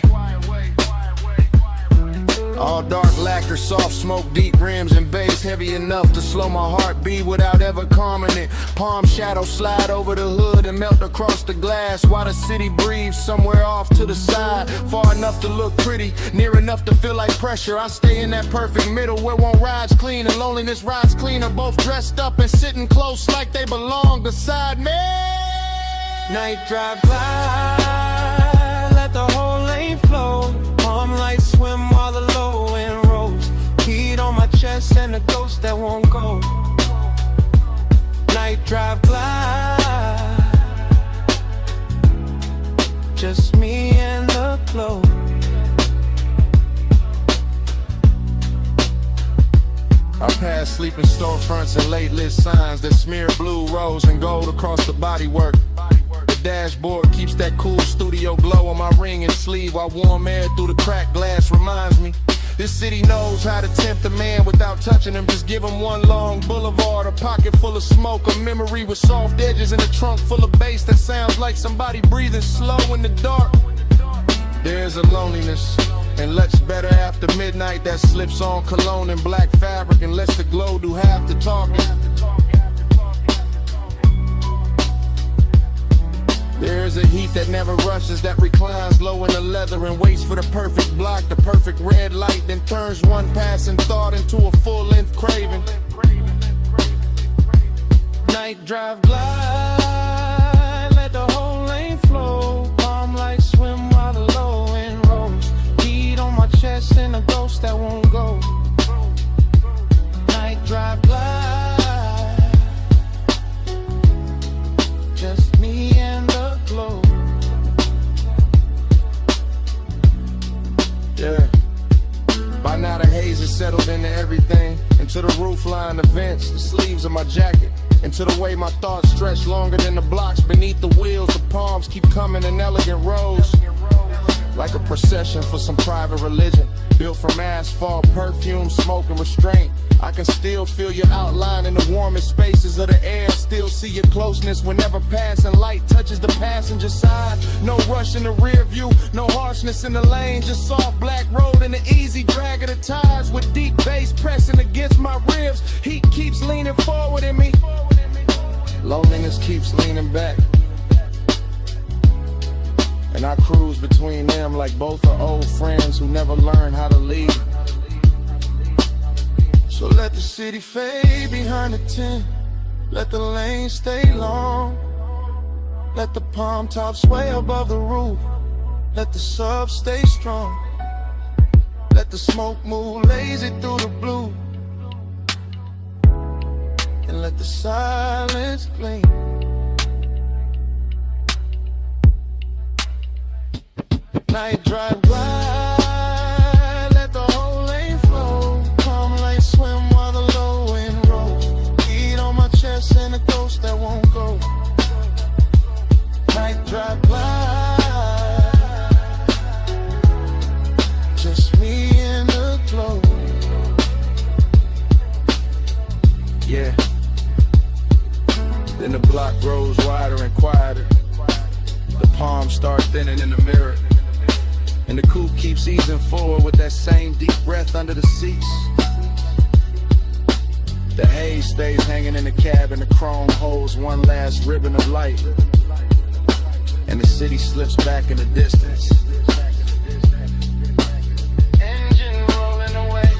S9: All dark lacquer, soft smoke, deep rims and bass, heavy enough to slow my heartbeat without ever calming it. Palm shadows slide over the hood and melt across the glass, while the city breathes somewhere off to the side. Far enough to look pretty, near enough to feel like pressure. I stay in that perfect middle where one ride's clean and loneliness rides cleaner, both dressed up and sitting close like they belong beside me.
S2: Night drive by, let the whole lane flow. Palm lights swim while the low end rolls. Heat on my chest and a ghost that won't go. Night drive glide, just me and the glow.
S9: I pass sleeping storefronts and late lit signs that smear blue, rose, and gold across the bodywork. The dashboard keeps that cool studio glow on my ring and sleeve, while warm air through the cracked glass reminds me this city knows how to tempt a man without touching him. Just give him one long boulevard, a pocket full of smoke, a memory with soft edges, and a trunk full of bass that sounds like somebody breathing slow in the dark. There's a loneliness and looks better after midnight that slips on cologne and black fabric and lets the glow do half the talking. There's a heat that never rushes, that reclines low in the leather and waits for the perfect block, the perfect red light, then turns one passing thought into a full-length craving.
S2: Night drive glide, let the whole lane flow. Palm lights swim while the low end rolls. Heat on my chest and a ghost that won't go. Night drive glide, just me and the glow.
S9: Yeah. By now the haze is settled into everything, into the roof line, the vents, the sleeves of my jacket, into the way my thoughts stretch longer than the blocks beneath the wheels. The palms keep coming in elegant rows, like a procession for some private religion.
S3: Built from asphalt, perfume, smoke, and restraint. I can still feel your outline in the warmest spaces of the air. Still see your closeness whenever passing light touches the passenger side. No rush in the rear view, no harshness in the lane. Just soft black road and the easy drag of the tires. With deep bass pressing against my ribs. Heat keeps leaning forward in me. Loneliness keeps leaning back. And I cruise between them like both are old friends who never learned how to lead. So let the city fade behind the tent. Let the lane stay long. Let the palm tops sway above the roof. Let the sub stay strong. Let the smoke move lazy through the blue. And let the silence gleam. Night drive by, let the whole lane flow. Calm like swim while the low wind rolls. Heat on my chest and a ghost that won't go. Night drive by, just me in the glow. Yeah. Then the block grows wider and quieter. The palms start thinning in the mirror. And the coupe keeps easing forward with that same deep breath under the seats. The haze stays hanging in the cab and the chrome holds one last ribbon of light. And the city slips back in the distance. Engine rolling away.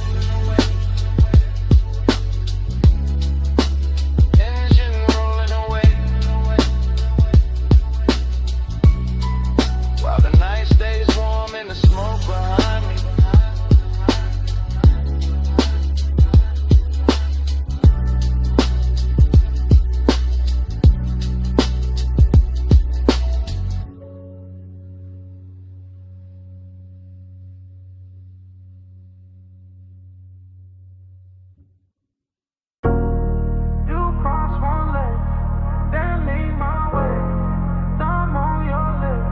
S3: Engine rolling away. While the night stays warm and the smoke behind me. You cross one leg, then leave my way. Thumb on your lip,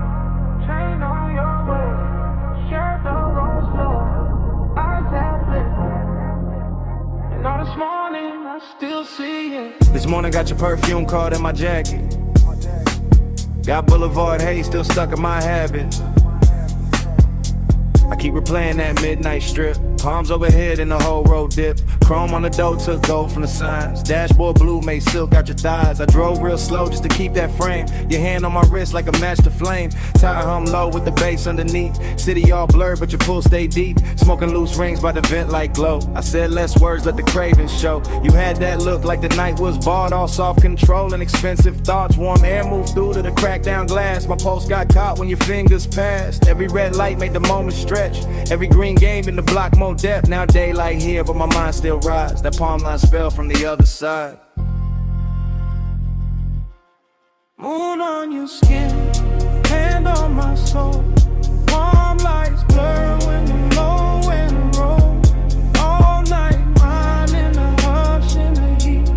S3: chain on your waist. Share the road slow, eyes have lit. And all this morning I still see it. This morning got your perfume caught in my jacket. Got Boulevard haze still stuck in my habit. I keep replaying that midnight strip. Palms overhead and the whole road dip. Chrome on the door took gold from the signs. Dashboard blue made silk out your thighs. I drove real slow just to keep that frame. Your hand on my wrist like a match to flame. Tire hum low with the bass underneath. City all blurred but your pool stay deep. Smoking loose rings by the vent like glow. I said less words, let the cravings show. You had that look like the night was bought. All soft control and expensive thoughts. Warm air moved through to the cracked down glass. My pulse got caught when your fingers passed. Every red light made the moment stretch. Every green game in the block more depth. Now daylight here but my mind still rides. That palm line spell from the other side. Moon on your skin, hand on my soul. Warm lights blur when the low wind rolls. All night mine in the hush in the heat.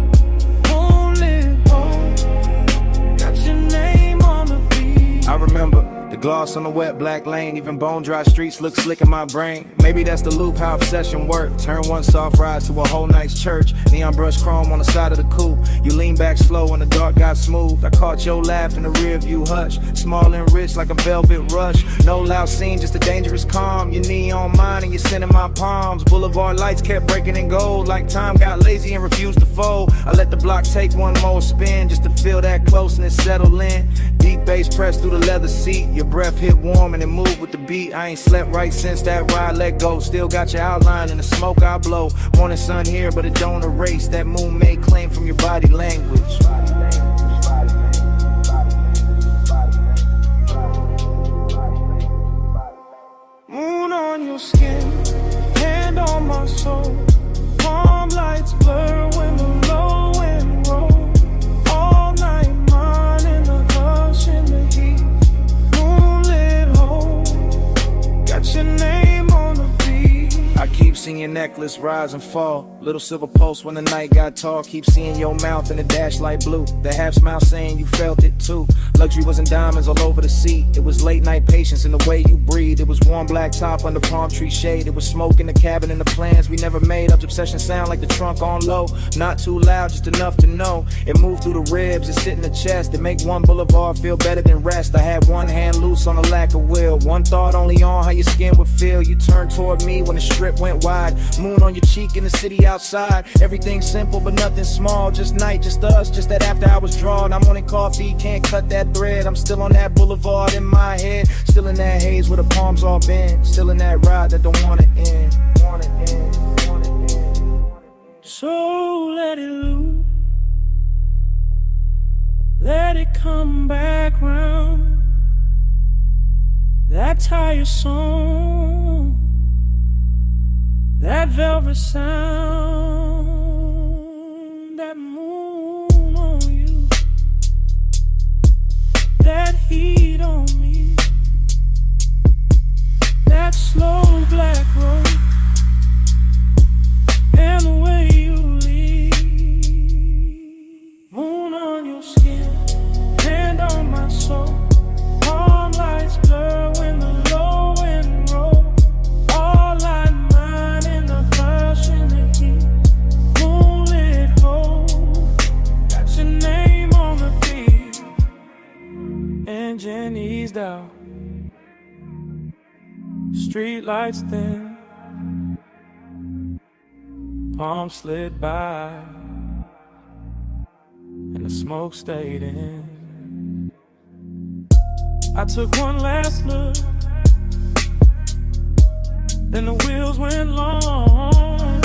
S3: Moonlit hole, got your name on the beat. I remember the gloss on the wet black lane. Even bone dry streets look slick in my brain. Maybe that's the loop, how obsession work. Turn one soft ride to a whole night's church. Neon brush chrome on the side of the coupe. You lean back slow and the dark got smooth. I caught your laugh in the rear view hush. Small and rich like a velvet rush. No loud scene, just a dangerous calm. Your knee on mine and you're sending my palms. Boulevard lights kept breaking in gold. Like time got lazy and refused to fold. I let the block take one more spin just to feel that closeness settle in. Deep bass pressed through the leather seat. Your breath hit warm and it moved with the beat. I ain't slept right since that ride let go. Still got your outline in the smoke I blow. Morning sun here but it don't erase that moon made claim from your body language. Moon on your skin, hand on my soul. Palm lights blur when the low wind rolls. All night mine in the hush in the heat. Moonlit hole, got your name on the beat. I keep seen your necklace rise and fall. Little silver pulse when the night got tall. Keep seeing your mouth in the dash light blue. The half smile saying you felt it too. Luxury wasn't diamonds all over the seat. It was late night patience in the way you breathe. It was warm black top under palm tree shade. It was smoke in the cabin and the plans we never made. Up obsession sound like the trunk on low. Not too loud, just enough to know. It moved through the ribs, it sit in the chest. It make one boulevard feel better than rest. I had one hand loose on a lack of will. One thought only on how your skin would feel. You turned toward me when the strip went wide. Moon on your cheek in the city outside. Everything simple but nothing small. Just night, just us, just that after hours draw. I'm wanting coffee, can't cut that thread. I'm still on that boulevard in my head. Still in that haze where the palms all bend. Still in that ride that don't wanna end. So let it loose. Let it come back round. That tire song, that velvet sound, that moon on you, that heat on me, that slow black road, and the way you leave. Moon on your skin, hand on my soul. Palm lights blur when the low wind roll. All I mind in the hush in the heat. Moonlit hole, got your name on the beat. Engine eased out, street lights thin. Palm slid by, and the smoke stayed in. I took one last look, then the wheels went long.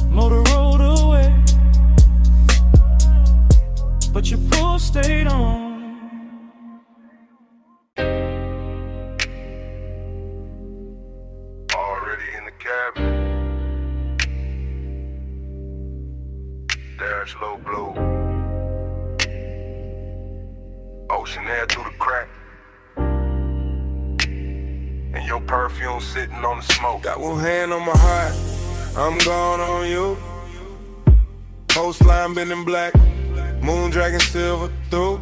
S3: Motor rolled away, but your pull stayed on.
S12: Already in the cabin. Dash low blue. Ocean air through the crack. And your perfume sitting on the smoke.
S9: Got one hand on my heart, I'm gone on you. Coastline bending black, moon dragging silver through.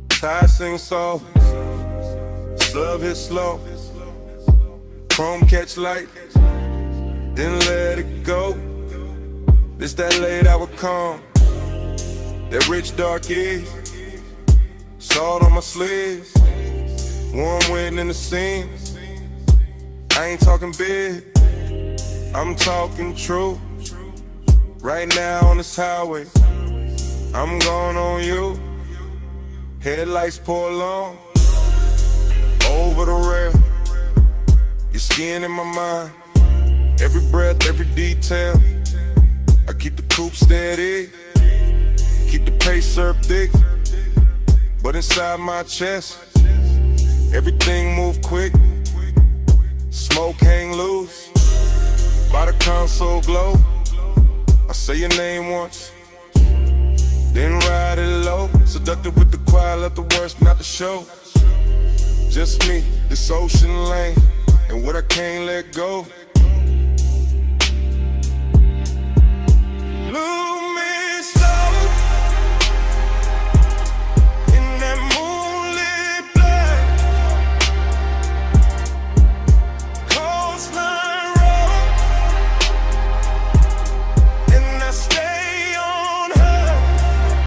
S9: Tide sing soft, slub hit slow. Chrome catch light, then let it go. This that late hour calm, that rich dark is. Salt on my sleeves, warm wind in the seams. I ain't talking big, I'm talking true. Right now on this highway, I'm going on you. Headlights pour long, over the rail. Your skin in my mind, every breath, every detail. I keep the coupe steady, keep the pace served thick. But inside my chest, everything move quick. Smoke hang loose, by the console glow. I say your name once, then ride it low. Seductive with the choir, left the worst not the show. Just me, this ocean lane, and what I can't let go.